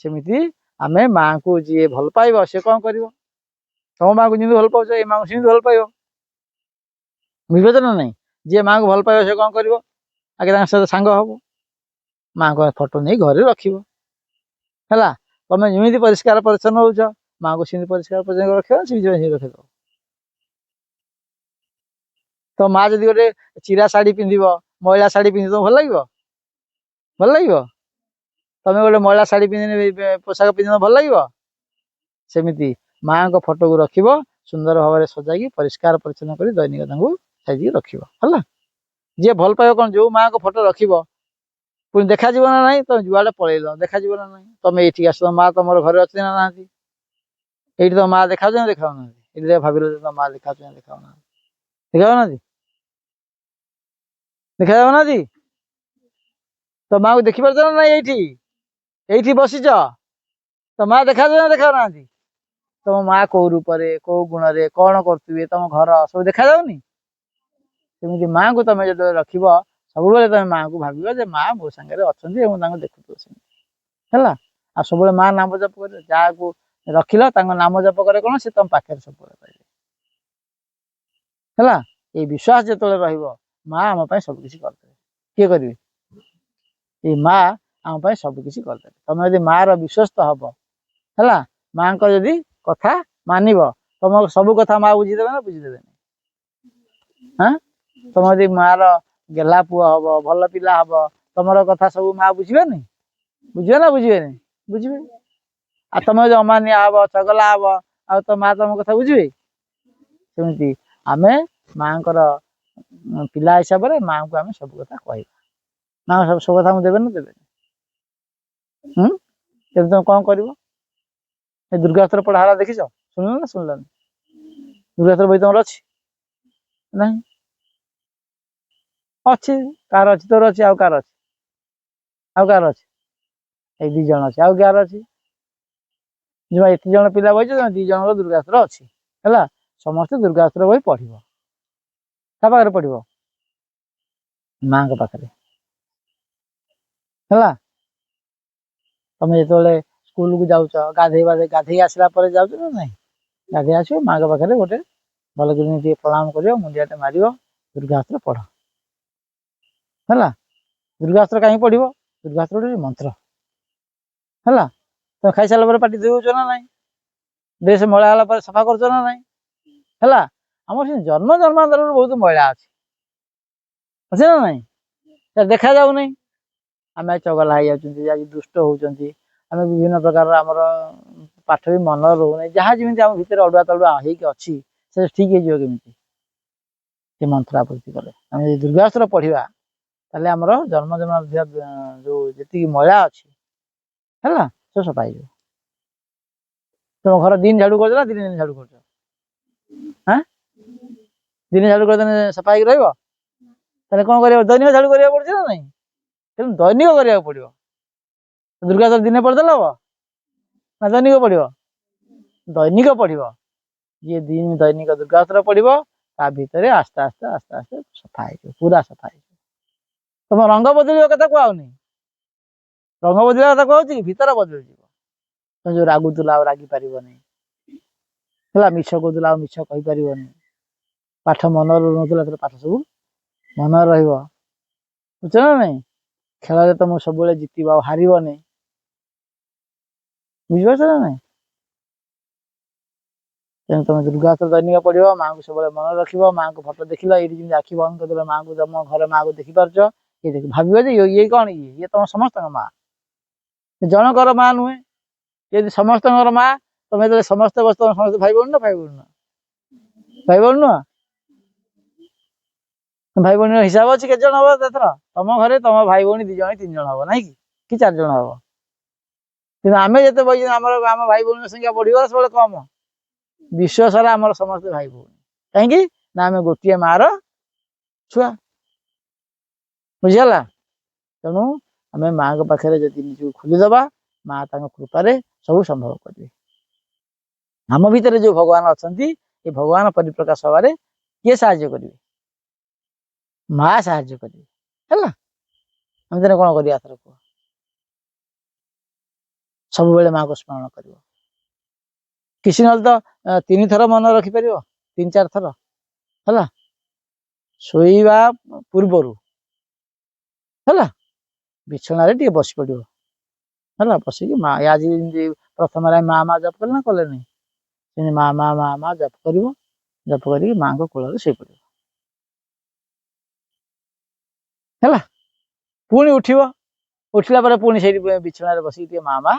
ସେମିତି ଆମେ ମାଙ୍କୁ ଯିଏ ଭଲ ପାଇବ ସେ କଣ କରିବ? ତମ ମାଙ୍କୁ ଯେମିତି ଭଲ ପାଉଛ ଏ ମାଙ୍କୁ ସେମିତି ଭଲ ପାଇବ, ବୁଝିପାରୁଛ ନା ନାଇଁ? ଯିଏ ମାଙ୍କୁ ଭଲ ପାଇବ ସେ କଣ କରିବ? ଆଗେ ତାଙ୍କ ସହିତ ସାଙ୍ଗ ହବ, ମାଙ୍କ ଫଟୋ ନେଇ ଘରେ ରଖିବ। ହେଲା, ତମେ ଯେମିତି ପରିଷ୍କାର ପରିଚ୍ଛନ୍ନ ହଉଛ ମାଙ୍କୁ ସେମିତି ପରିଷ୍କାର ପରିଚ୍ଛନ୍ନ ରଖିବ, ସେମିତି ରଖିଦବ। ତ ମା ଯଦି ଗୋଟେ ଚିରା ଶାଢୀ ପିନ୍ଧିବ, ମଇଳା ଶାଢୀ ପିନ୍ଧିବ, ଭଲ ଲାଗିବ? ଭଲ ଲାଗିବ? ତମେ ଗୋଟେ ମଇଳା ଶାଢୀ ପୋଷାକ ପିନ୍ଧିବ, ଭଲ ଲାଗିବ? ସେମିତି ମାଙ୍କ ଫଟୋକୁ ରଖିବ, ସୁନ୍ଦର ଭାବରେ ସଜାଇକି ପରିଷ୍କାର ପରିଚ୍ଛନ୍ନ କରି ଦୈନିକ ତାଙ୍କୁ ସାଇଜିକି ରଖିବ। ହେଲା, ଯିଏ ଭଲ ପାଇବ କଣ? ଯୋଉ ମାଙ୍କ ଫଟୋ ରଖିବ ପୁଣି ଦେଖାଯିବ ନା ନାହିଁ? ତମେ ଯୁଆଡେ ପଳେଇଲ ଦେଖାଯିବ ନା ନାହିଁ? ତମେ ଏଇଠିକି ଆସ, ମା ତମର ଘରେ ଅଛି ନା ନାହାନ୍ତି? ଏଇଠି ତମ ମା ଦେଖାଯାଉଛି ନା ଦେଖାଉନାହାନ୍ତି? ଏଇଠି ଭାବିଲ ଯେ ତମ ମା ଦେଖାଯାଉଛି ନା ଦେଖାଉନାହାନ୍ତି? ଦେଖାଯାଉନାହାନ୍ତି? ଦେଖାଯାଉନାହାନ୍ତି? ତ ମାକୁ ଦେଖିପାରୁଛ ନା ନାଇଁ? ଏଇଠି ବସିଛ, ତ ମା ଦେଖାଯାଉଛି ନା ଦେଖାଉନାହାନ୍ତି? ତମ ମା କୋଉ ରୂପରେ, କୋଉ ଗୁଣରେ, କଣ କରୁଥିବେ, ତମ ଘର ସବୁ ଦେଖାଯାଉନି? ସେମିତି ମାଙ୍କୁ ତମେ ଯେତେବେଳେ ରଖିବ, ସବୁବେଳେ ତମେ ମାଙ୍କୁ ଭାବିବ ଯେ ମା ମୋ ସାଙ୍ଗରେ ଅଛନ୍ତି ଏବଂ ତାଙ୍କୁ ଦେଖୁଥିବ ସେମିତି। ହେଲା, ଆଉ ସବୁବେଳେ ମା ନାମ ଜପ କରିବ। ଯାହାକୁ ରଖିଲ ତାଙ୍କ ନାମ ଜପ କରେ କଣ? ସେ ତମ ପାଖରେ ସବୁବେଳେ ରହିବେ। ହେଲା, ଏଇ ବିଶ୍ୱାସ ଯେତେବେଳେ ରହିବ, ମା ଆମ ପାଇଁ ସବୁ କିଛି କରିଦେବେ। କିଏ କରିବେ? ଏଇ ମା ଆମ ପାଇଁ ସବୁ କିଛି କରିଦେବେ। ତମେ ଯଦି ମାର ବିଶ୍ୱସ୍ତ ହବ, ହେଲା, ମାଙ୍କ ଯଦି କଥା ମାନିବ, ତମ ସବୁ କଥା ମା ବୁଝିଦେବେ ନା ବୁଝିଦେବେନି? ହଁ, ତମ ଯଦି ମାର ଗେହ୍ଲା ପୁଅ ହବ, ଭଲ ପିଲା ହବ, ତମର କଥା ସବୁ ମା ବୁଝିବେନି? ବୁଝିବେ ନା ବୁଝିବେନି? ବୁଝିବେ। ଆଉ ତମେ ଯଦି ଅମାନିଆ ହବ, ଚଗଲା ହବ, ଆଉ ତ ମା ତମ କଥା ବୁଝିବେ? ସେମିତି ଆମେ ମାଙ୍କର ପିଲା ହିସାବରେ ମାଙ୍କୁ ଆମେ ସବୁ କଥା କହିବା। ମା ସବୁ କଥା ଆମକୁ ଦେବେ ନା ଦେବେନି? ତେଣୁ ତମେ କଣ କରିବ? ଏ ଦୁର୍ଗାସ୍ତ୍ର ପଢା ହେଲା ଦେଖିଛ? ଶୁଣିଲ ନା ଶୁଣିଲନି? ଦୁର୍ଗାସ୍ତ୍ର ବହି ତମର ଅଛି? ନାହିଁ? ଅଛି, କାହାର ଅଛି? ତୋର ଅଛି? ଆଉ କାହାର ଅଛି? ଆଉ କାହାର ଅଛି? ଏଇ 2 ଜଣ ଅଛି, ଆଉ କାହାର ଅଛି? ଯୋଉ ଏତେ ଜଣ ପିଲା ବହିଛ, 2 ଜଣଙ୍କର ଦୁର୍ଗାସ୍ତ୍ର ଅଛି। ହେଲା, ସମସ୍ତେ ଦୁର୍ଗାସ୍ତ୍ର ବହି ପଢିବ। କାହା ପାଖରେ ପଢିବ? ମାଙ୍କ ପାଖରେ। ହେଲା, ତମେ ଯେତେବେଳେ ସ୍କୁଲକୁ ଯାଉଛ, ଗାଧେଇ ଆସିଲା ପରେ ଯାଉଛ ନା ନାଇଁ? ଗାଧେଇ ଆସିବ, ମାଙ୍କ ପାଖରେ ଗୋଟେ ଭଲ କିରି ଟିକେ ପ୍ରଣାମ କରିବ, ମୁଣ୍ଡିଆଟେ ମାରିବ, ଦୁର୍ଗାସ୍ତ୍ର ପଢ। ହେଲା, ଦୁର୍ଗାସ୍ତ୍ର କାହିଁକି ପଢିବ? ଦୁର୍ଗାସ୍ତ୍ର ଗୋଟେ ମନ୍ତ୍ର। ହେଲା, ତମେ ଖାଇସାରିଲା ପରେ ପାଟି ଧୋଉଛ ନା ନାଇଁ? ଡ୍ରେସ ମଇଳା ହେଲା ପରେ ସଫା କରୁଛ ନା ନାଇଁ? ହେଲା, ଆମର ସେ ଜନ୍ମାନ୍ତରରୁ ବହୁତ ମଇଳା ଅଛି ନା ନାଇଁ? ଦେଖାଯାଉନି। ଆମେ ଚଗଲା ହେଇଯାଉଛନ୍ତି, ଆଜି ଦୁଷ୍ଟ ହଉଛନ୍ତି, ଆମେ ବିଭିନ୍ନ ପ୍ରକାର ଆମର ପାଠ ବି ମନ ରହୁନାହିଁ, ଯାହା ଯେମିତି ଆମ ଭିତରେ ଅଡୁଆ ତଡୁଆ ହେଇକି ଅଛି, ସେ ଠିକ ହେଇଯିବ କେମିତି? ସେ ମନ୍ତ୍ର ଆବୃତ୍ତି କଲେ। ଆମେ ଯଦି ଦୁର୍ଗାସ୍ତ୍ର ପଢିବା ତାହେଲେ ଆମର ଜନ୍ମ ଯୋଉ ଯେତିକି ମଇଳା ଅଛି, ହେଲା, ସେ ସଫା ହେଇଯିବ। ତମ ଘର ଦିନ ଝାଡୁ କରୁଛ ନା ଦିନେ ଝାଡୁ କରୁଛ? ଦିନେ ଝାଡୁ କରିଦେଲେ ସଫା ହେଇକି ରହିବ? ତାହେଲେ କଣ କରିବାକୁ? ଦୈନିକ ଝାଡୁ କରିବାକୁ ପଡୁଛି ନା ନାଇଁ? ତେଣୁ ଦୈନିକ କରିବାକୁ ପଡିବ। ଦୁର୍ଗାସ୍ତ୍ର ଦିନେ ପଢିଦେଲେ ହବ ନା ଦୈନିକ ପଢିବ? ଦୈନିକ ପଢିବ। ଯିଏ ଦୈନିକ ଦୁର୍ଗାସ୍ତ୍ର ପଢିବ ତା ଭିତରେ ଆସ୍ତେ ଆସ୍ତେ ଆସ୍ତେ ଆସ୍ତେ ସଫା ହେଇଯିବ, ପୁରା ସଫା ହେଇଯିବ। ତମ ରଙ୍ଗ ବଦଳିବା କଥା କୁହାଉନି, ରଙ୍ଗ ବଦଳିବା କଥା କୁହାଉଛି କି ଭିତର ବଦଳିଯିବ। ତମେ ଯୋଉ ରାଗୁଥିଲ ଆଉ ରାଗି ପାରିବନି ହେଲା, ମିଛ କହୁଥିଲ ଆଉ ମିଛ କହିପାରିବନି, ପାଠ ମନରେ ରହୁନଥିଲା ପାଠ ସବୁ ମନରେ ରହିବ, ବୁଝୁଛ ନା ନାଇଁ? ଖେଳରେ ତମକୁ ସବୁବେଳେ ଜିତିବ ଆଉ ହାରିବନି, ବୁଝିପାରୁଛ ନା ନାଇଁ? ତେଣୁ ତମେ ଦୁର୍ଗାସ୍ତ୍ର ଦୈନିକ ପଢିବ, ମାଆଙ୍କୁ ସବୁବେଳେ ମନେ ରଖିବ। ମାଆଙ୍କୁ ଫଟୋ ଦେଖିଲ, ଏଇଠି ଯେମିତି ଆଖି ବନ୍ଦ କରିଦେଲ ମାଆଙ୍କୁ, ତମ ଘରେ ମାଆକୁ ଦେଖିପାରୁଛ, ଇଏ ଦେଖି ଭାବିବ ଯେ ଇଏ କଣ, ଇଏ ତମ ସମସ୍ତଙ୍କ ମା, ଜଣଙ୍କର ମା ନୁହେଁ। ଯଦି ସମସ୍ତଙ୍କର ମା, ତମେ ଯେତେବେଳେ ସମସ୍ତେ ବସ ସମସ୍ତେ ଭାଇ ଭଉଣୀ ନା ଭାଇ ଭଉଣୀ ନୁହଁ? ଭାଇ ଭଉଣୀ ନୁହଁ? ଭାଇ ଭଉଣୀର ହିସାବ ଅଛି କେତେ ଜଣ ହବ ଏଥର? ତମ ଘରେ ତମ ଭାଇ ଭଉଣୀ 2 ଜଣ 3 ଜଣ ହବ, ନାଇଁ କି 4 ଜଣ ହବ। କିନ୍ତୁ ଆମେ ଯେତେ ବହି ଆମର ଆମ ଭାଇ ଭଉଣୀଙ୍କ ସଂଖ୍ୟା ବଢିଗଲା, ସବୁବେଳେ କମ। ବିଶ୍ୱ ସାରା ଆମର ସମସ୍ତେ ଭାଇ ଭଉଣୀ, କାହିଁକି ନା ଆମେ ଗୋଟିଏ ମାର ଛୁଆ, ବୁଝିଗଲା? ତେଣୁ ଆମେ ମାଙ୍କ ପାଖରେ ଯଦି ନିଜକୁ ଖୋଲିଦବା, ମା ତାଙ୍କ କୃପାରେ ସବୁ ସମ୍ଭବ କରିବେ। ଆମ ଭିତରେ ଯୋଉ ଭଗବାନ ଅଛନ୍ତି, ଏ ଭଗବାନ ପରିପ୍ରକାଶ ହବାରେ କିଏ ସାହାଯ୍ୟ କରିବେ? ମା ସାହାଯ୍ୟ କରିବେ, ହେଲା? ଆମେ କଣ କରିବା ଏଥର କୁହ? ସବୁବେଳେ ମାଙ୍କୁ ସ୍ମରଣ କରିବ। କିଛି ନହେଲେ ତ 3 ଥର ମନେ ରଖିପାରିବ, 3-4 ଥର, ହେଲା? ଶୋଇବା ପୂର୍ବରୁ, ହେଲା, ବିଛଣାରେ ଟିକେ ବସି ପଡିବ, ହେଲା? ବସିକି ମା, ଆଜି ଯେମିତି ପ୍ରଥମରେ ମା ମା ଜପ କଲେ ନା କଲେନି, ସେମିତି ମା ମା ମା ମା ଜପ କରିବ। ଜପ କରିକି ମାଙ୍କ କୋଳରେ ଶୋଇପଡିବ, ହେଲା? ପୁଣି ଉଠିବ, ଉଠିଲା ପରେ ପୁଣି ସେଇଠି ବିଛଣାରେ ବସିକି ଟିକେ ମା ମା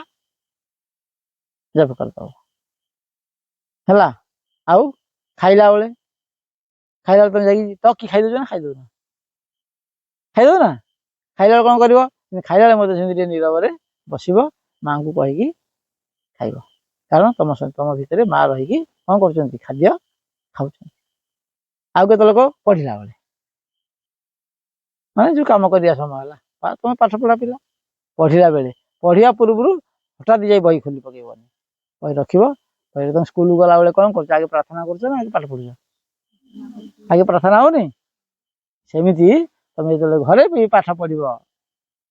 ଜପ କରିଦବ, ହେଲା? ଆଉ ଖାଇଲା ବେଳେ ତମେ ଯାଇକି ତ କି ଖାଇଦଉଛ ନା ଖାଇଦଉନ? ଖାଇଦବ ନା? ଖାଇଲା ବେଳେ କଣ କରିବ? ଖାଇଲା ବେଳେ ମଧ୍ୟ ସେମିତି ଟିକେ ନୀରବରେ ବସିବ, ମାଙ୍କୁ କହିକି ଖାଇବ। କାରଣ ତମ ଭିତରେ ମା ରହିକି କଣ କରୁଛନ୍ତି? ଖାଦ୍ୟ ଖାଉଛନ୍ତି। ଆଉ କେତେ ଲୋକ ପଢିଲା ବେଳେ, ମାନେ ଯୋଉ କାମ କରିବା ସମୟ ହେଲା, ତମେ ପାଠ ପଢା ପିଲା, ପଢିଲା ବେଳେ, ପଢିବା ପୂର୍ବରୁ ହଠାତ୍ ଯାଇ ବହି ଖୋଲି ପକେଇବନି, ବହି ରଖିବ। ବହିରେ ତମେ ସ୍କୁଲ ଗଲାବେଳେ କଣ କରୁଛ? ଆଗେ ପ୍ରାର୍ଥନା କରୁଛ ନା ଆଗେ ପାଠ ପଢୁଛ? ଆଗେ ପ୍ରାର୍ଥନା ହଉନି? ସେମିତି ତମେ ଯେତେବେଳେ ଘରେ ବି ପାଠ ପଢିବ,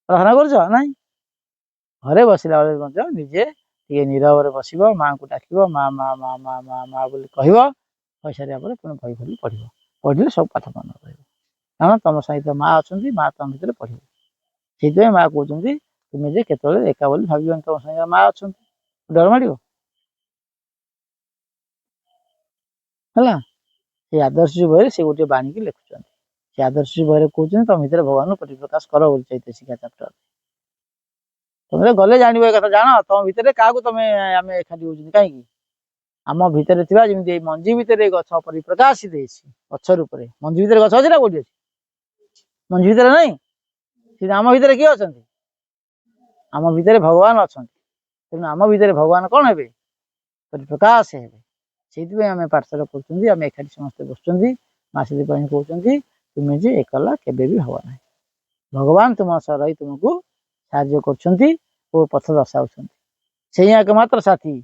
ପ୍ରାର୍ଥନା କରୁଛ ନାଇଁ? ଘରେ ବସିଲା ବେଳେ ମଧ୍ୟ ନିଜେ ଟିକେ ନୀରବରେ ବସିବ, ମାଙ୍କୁ ଡାକିବ, ମା ମା ମା ମା ମା ମା ବୋଲି କହିବ। କହିସାରିବା ପରେ ପୁଣି ବହି ଖୋଲି ପଢିବ। ପଢିଲେ ସବୁ ପାଠ ମନେ ରହିବ, କାରଣ ତମ ସହିତ ମା ଅଛନ୍ତି, ମା ତମ ଭିତରେ ପଢିବ। ସେଇଥିପାଇଁ ମା କହୁଛନ୍ତି ତୁମେ ଯେ କେତେବେଳେ ଏକା ବୋଲି ଭାବିବନି, ତମ ସାଙ୍ଗରେ ମା ଅଛନ୍ତି, ଡର ମାଡିବ, ହେଲା? ସେଇ ଆଦର୍ଶ ବହିରେ ସେ ଗୋଟେ ବାଣୀକି ଲେଖୁଛନ୍ତି। ସେ ଆଦର୍ଶ ବହିରେ କହୁଛନ୍ତି ତମ ଭିତରେ ଭଗବାନଙ୍କୁ ପରିପ୍ରକାଶ କର ବୋଲି, ଚୈତ୍ୟ ଶିକ୍ଷା ଚାପ୍ଟର। ତମେ ଗଲେ ଜାଣିବ ଏ କଥା, ଜାଣ ତମ ଭିତରେ କାହାକୁ ଆମେ ଏକାଠି ହଉଛନ୍ତି କାହିଁକି? ଆମ ଭିତରେ ଥିବା, ଯେମିତି ଏଇ ମଞ୍ଜି ଭିତରେ ଗଛ ପରିପ୍ରକାଶିତ ହେଇଛି ଗଛ ରୂପରେ। ମଞ୍ଜି ଭିତରେ ଗଛ ଅଛି ନା କୋଉଠି ଅଛି? ମଞ୍ଜି ଭିତରେ ନାହିଁ। କିନ୍ତୁ ଆମ ଭିତରେ କିଏ ଅଛନ୍ତି? ଆମ ଭିତରେ ଭଗବାନ ଅଛନ୍ତି। ତେଣୁ ଆମ ଭିତରେ ଭଗବାନ କଣ ହେବେ? ପରିପ୍ରକାଶ ହେବେ। ସେଇଥିପାଇଁ ଆମେ ପାଠଶାଠ କରୁଛନ୍ତି, ଆମେ ଏକାଠି ସମସ୍ତେ ବସୁଛନ୍ତି। ମା ସେଥିପାଇଁ କହୁଛନ୍ତି ତୁମେ ଯେ ଏକଲା କେବେ ବି ହବ ନାହିଁ। ଭଗବାନ ତୁମ ସହ ରହି ତୁମକୁ ସାହାଯ୍ୟ କରୁଛନ୍ତି ଓ ପଥ ଦର୍ଶାଉଛନ୍ତି। ସେଇ ଏକମାତ୍ର ସାଥୀ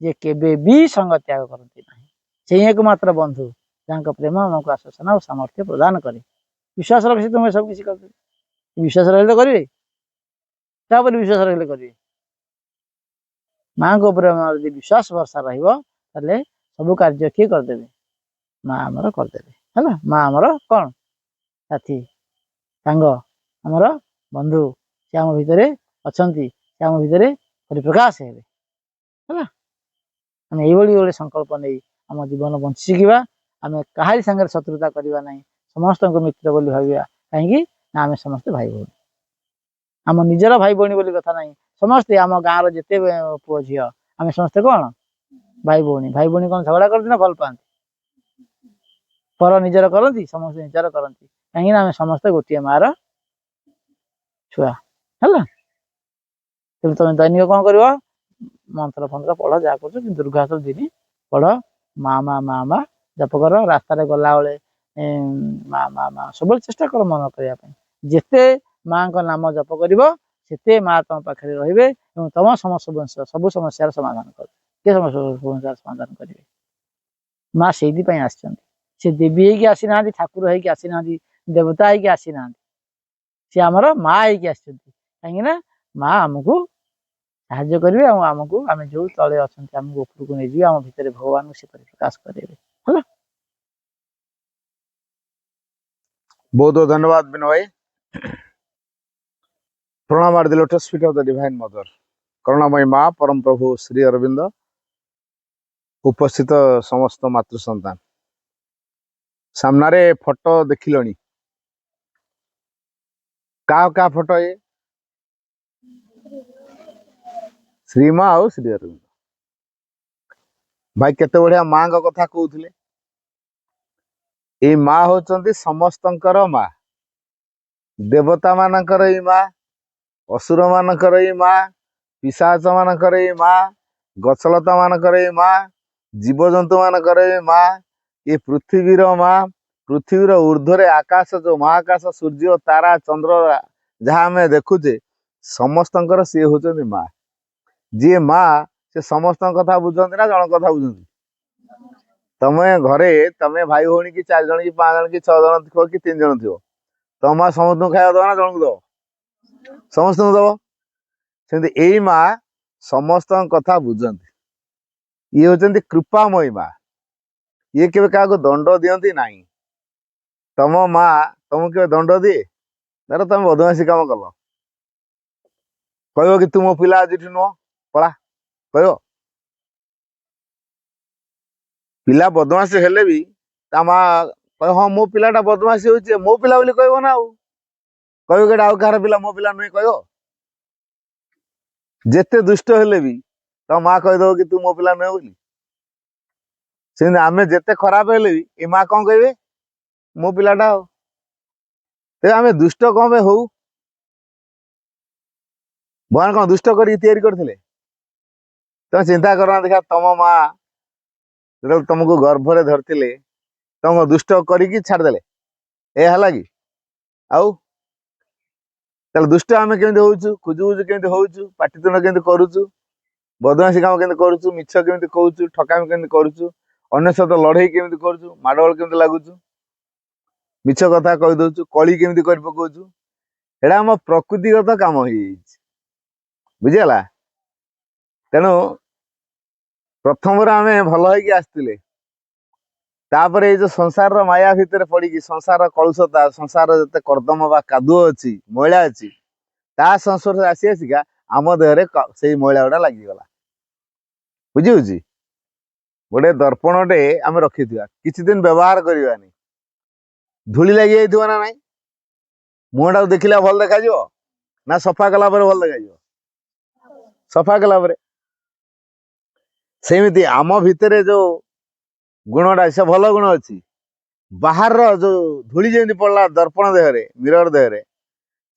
ଯେ କେବେ ବି ସଙ୍ଗ ତ୍ୟାଗ କରନ୍ତି ନାହିଁ। ସେଇ ଏକମାତ୍ର ବନ୍ଧୁ ଯାହାଙ୍କ ପ୍ରେମ ଆମକୁ ଆଶ୍ୱାସନା ଓ ସାମର୍ଥ୍ୟ ପ୍ରଦାନ କରେ। ବିଶ୍ୱାସ ରଖି ତୁମେ ସବୁ କିଛି କରିଦେବେ। ବିଶ୍ୱାସ ରହିଲେ ତ କରିବେ। ତାପରେ ବିଶ୍ୱାସ ରହିଲେ କରିବେ। ମାଙ୍କ ଉପରେ ଆମର ଯଦି ବିଶ୍ୱାସ ଭରସା ରହିବ, ତାହେଲେ ସବୁ କାର୍ଯ୍ୟ କିଏ କରିଦେବେ? ମା ଆମର କରିଦେବେ, ହେଲା? ମା ଆମର କଣ? ସାଥୀ, ସାଙ୍ଗ, ଆମର ବନ୍ଧୁ। ସେ ଆମ ଭିତରେ ଅଛନ୍ତି, ସେ ଆମ ଭିତରେ ପରିପ୍ରକାଶ ହେବେ, ହେଲା? ଆମେ ଏଇଭଳି ଗୋଟେ ସଂକଳ୍ପ ନେଇ ଆମ ଜୀବନ ବଞ୍ଚି ଶିଖିବା। ଆମେ କାହାରି ସାଙ୍ଗରେ ଶତ୍ରୁତା କରିବା ନାହିଁ, ସମସ୍ତଙ୍କୁ ମିତ୍ର ବୋଲି ଭାବିବା। କାହିଁକି ନା ଆମେ ସମସ୍ତେ ଭାଇ ଭଉଣୀ। ଆମ ନିଜର ଭାଇ ଭଉଣୀ ବୋଲି କଥା ନାହିଁ, ସମସ୍ତେ ଆମ ଗାଁର ଯେତେ ପୁଅ ଝିଅ ଆମେ ସମସ୍ତେ କଣ? ଭାଇ ଭଉଣୀ। ଭାଇ ଭଉଣୀ କଣ ଝଗଡା କରନ୍ତି ନା ଭଲ ପାଆନ୍ତି? ପର ନିଜର କରନ୍ତି, ସମସ୍ତେ ନିଜର କରନ୍ତି। କାହିଁକି ନା ଆମେ ସମସ୍ତେ ଗୋଟିଏ ମାର ଛୁଆ, ହେଲା? ତେଣୁ ତମେ ଦୈନିକ କଣ କରିବ? ମନ୍ତ୍ର ଫନ୍ତ୍ର ପଢ, ଯାହା କରୁଛ, କିନ୍ତୁ ଦୁର୍ଗାସ୍ତ୍ର ଦିନି ପଢ। ମା ମା ମା ମା ଜପ କର। ରାସ୍ତାରେ ଗଲାବେଳେ ମା ମା ମା ସବୁବେଳେ ଚେଷ୍ଟା କର ମନ କରିବା ପାଇଁ। ଯେତେ ମାଙ୍କ ନାମ ଜପ କରିବ ସେତେ ମା ତମ ପାଖରେ ରହିବେ ଏବଂ ତମ ସମସ୍ତ ସବୁ ସମସ୍ୟାର ସମାଧାନ କରିବେ। କିଏ ସମସ୍ୟାର ସମାଧାନ କରିବେ? ମା ସେଇଥିପାଇଁ ଆସିଛନ୍ତି। ସେ ଦେବୀ ହେଇକି ଆସିନାହାନ୍ତି, ଠାକୁର ହେଇକି ଆସିନାହାନ୍ତି, ଦେବତା ହେଇକି ଆସିନାହାନ୍ତି। ସେ ଆମର ମା ହେଇକି ଆସିଛନ୍ତି। କାହିଁକି ନା ମା ଆମକୁ ସାହାଯ୍ୟ କରିବେ ଆଉ ଆମକୁ ଆମେ ଯୋଉ ତଳେ ଅଛନ୍ତି ଆମକୁ ଉପରକୁ ନେଇଯିବେ। ଆମ ଭିତରେ ଭଗବାନଙ୍କୁ ସେ ପରିପ୍ରକାଶ କରିବେ। ହେଲା। बहुत बहुत धन्यवाद विनय भाई। प्रणाम are the lotus feet of the divine mother, करुणामयी माँ परम प्रभु श्री अरविंद, उपस्थित समस्त मातृ संतान सामने फोटो देखिलनी का फोटो ये श्रीमा आउ श्री अरविंद भाई केते बढ़िया माँ का कथा कहते। ये माँ होचंती समस्तंकर माँ, देवता मानकर ये माँ, असुर मानकर ये माँ, पिशाच मानकर ये माँ, गछलता मानकर ये माँ, जीवजंतु मानकर ये माँ, ये पृथ्वीर माँ, पृथ्वीर ऊर्ध्वरे आकाश जो महाकाश सूर्य तारा चंद्र जहाँ आम देखुचे समस्तंकर सी होचंती माँ। जी माँ से समस्त कथा बुझंती ना जन कथा बुझंती? तमे घरे तमे भाई भौणी की 4 जन की 5 जन की 6 जन थो कि 3 जन थो, तम माँ समस्त खाया दब ना जन को दब? समस्त दब। सेमती यही माँ समस्त कथा बुझंती। ये होचंती कृपामयी माँ। ये केवे क्या दंड दियंती नहीं। तम माँ तुमको केवे दंड दिए? धर तुम बदमाशी काम कल, कह कि तू मो पिला आज नुह पड़ा, कह पिला बदमाशी हेले भी ता माँ कह हाँ मो पिलाटा बदमाशी होचे मो पिला बोली कहबो ना, कह कि आउ कहार पिला मो पिला नुहे, कह जेते दुष्ट हेले भी तो माँ कहीदब कि तू मो पिला नुहे बोली। से आम जेते खराब हेले भी ये माँ कौन कहे मो पिलाटा हो। तेज आम दुष्ट कौन पे हो? भगवान कौन दुष्ट करते? तुम चिंता करना देखा तुम माँ जो तुमको गर्भरे धरते तुम दुष्ट करी छाड़देले ए है कि आउ ताले दुष्ट आम केमी होचु, खुजुबुजु केमी होचु, पाटितुंड केमी करुचु, बदमाशी काम केमी करुचु, मिछ केमी कहूचु, ठकामी केमी करुचु, अन्य सहित लड़ई केमी करुचु, माडगोल केमी लागुचु, मिछ कथा कही दउचु, कली केमी कर पकाउचु, एडा हम प्रकृतिगत काम हो बुझीगला। तेणु प्रथम आम भल होगी आसते तापर ये जो संसार माया भितर पड़ी संसार कलुषता संसार जिते कर्दम बा कादुओ अच्छी मैला अच्छी ता संस्पर्श आसी आसिका आम देहरे से मैला गुड़ा लगिगला। बुझी गोटे दर्पणटे आम रखी किसी दिन व्यवहार करवानी, धूली लगी जाइथिबो ना नाई, मुहटा देखला भल देखा ना सफा कला भल देखा? सफा कला सेमती आम भितर जो गुणटा से भल गुण अच्छी, बाहर जो धूली जमी पड़ला दर्पण देहरे मिरर देहरे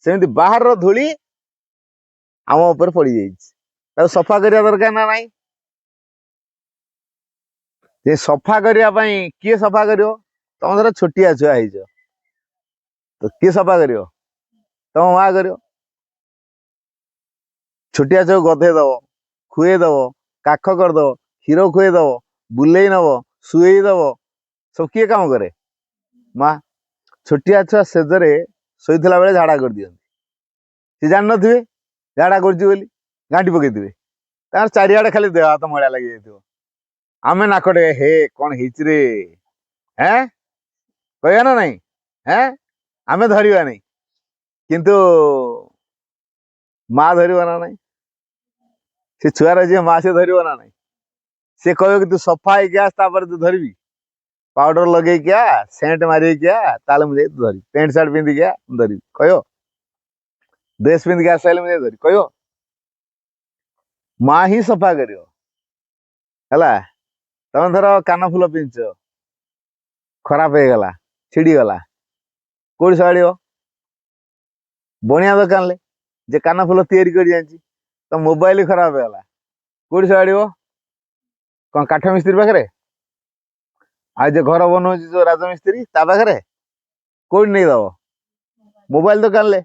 सेमती बाहर धूली आम उपर पड़ जाइए, सफा करने दरकार ना नाई? जे सफा करने किए सफा कर? तुम धर छोटिया छुआ हो तो किए सफा कर? तुम माँ कर। छोटिया छुआ गधेदब, खुएदब, काख करदब, क्षीर खुएदब, बुले नब, शुएदब, सब किए काम करे? माँ। छोटिया छुआ सेजरे शोला बेले झाड़ा कर दियंती, सी जान नथिबे झाड़ा करछि बोली गांटी पकईदे तार चारिआडे खाली देह हाथ मैला लगी जाइथिबो। आमे नाकटे हे कौन हिच रे हैं कहया ना नहीं हैं आमे धरिबा नहीं, किंतु माँ धरिबा ना नहीं, से छुआर जी माँ से धरिबा ना नहीं, से कह कि तू सफा है क्या तू धरबी, पाउडर लगे क्या सेंट मारे क्या ताले मुझे तू धरी, पेंट शर्ट पिंधि क्या धरी कह, ड्रेस पिंधि क्या आसाइले मुझे धरी कह, माँ ही सफा करियो है। तुम धर कान फुल पिंच खराब हो गला छिड़ी गला कौड़ी साड़ बनिया दुकान ले जे कान फुल तैयारी कर जानी तो मोबाइल खराब हो गला कौड़ी साड़ कौन काठ मिस्त्री पाखे आज जो घर बनऊ जो राजमिस्त्री ता पाखे कौड़ी नहीं दब मोबाइल दुकान ले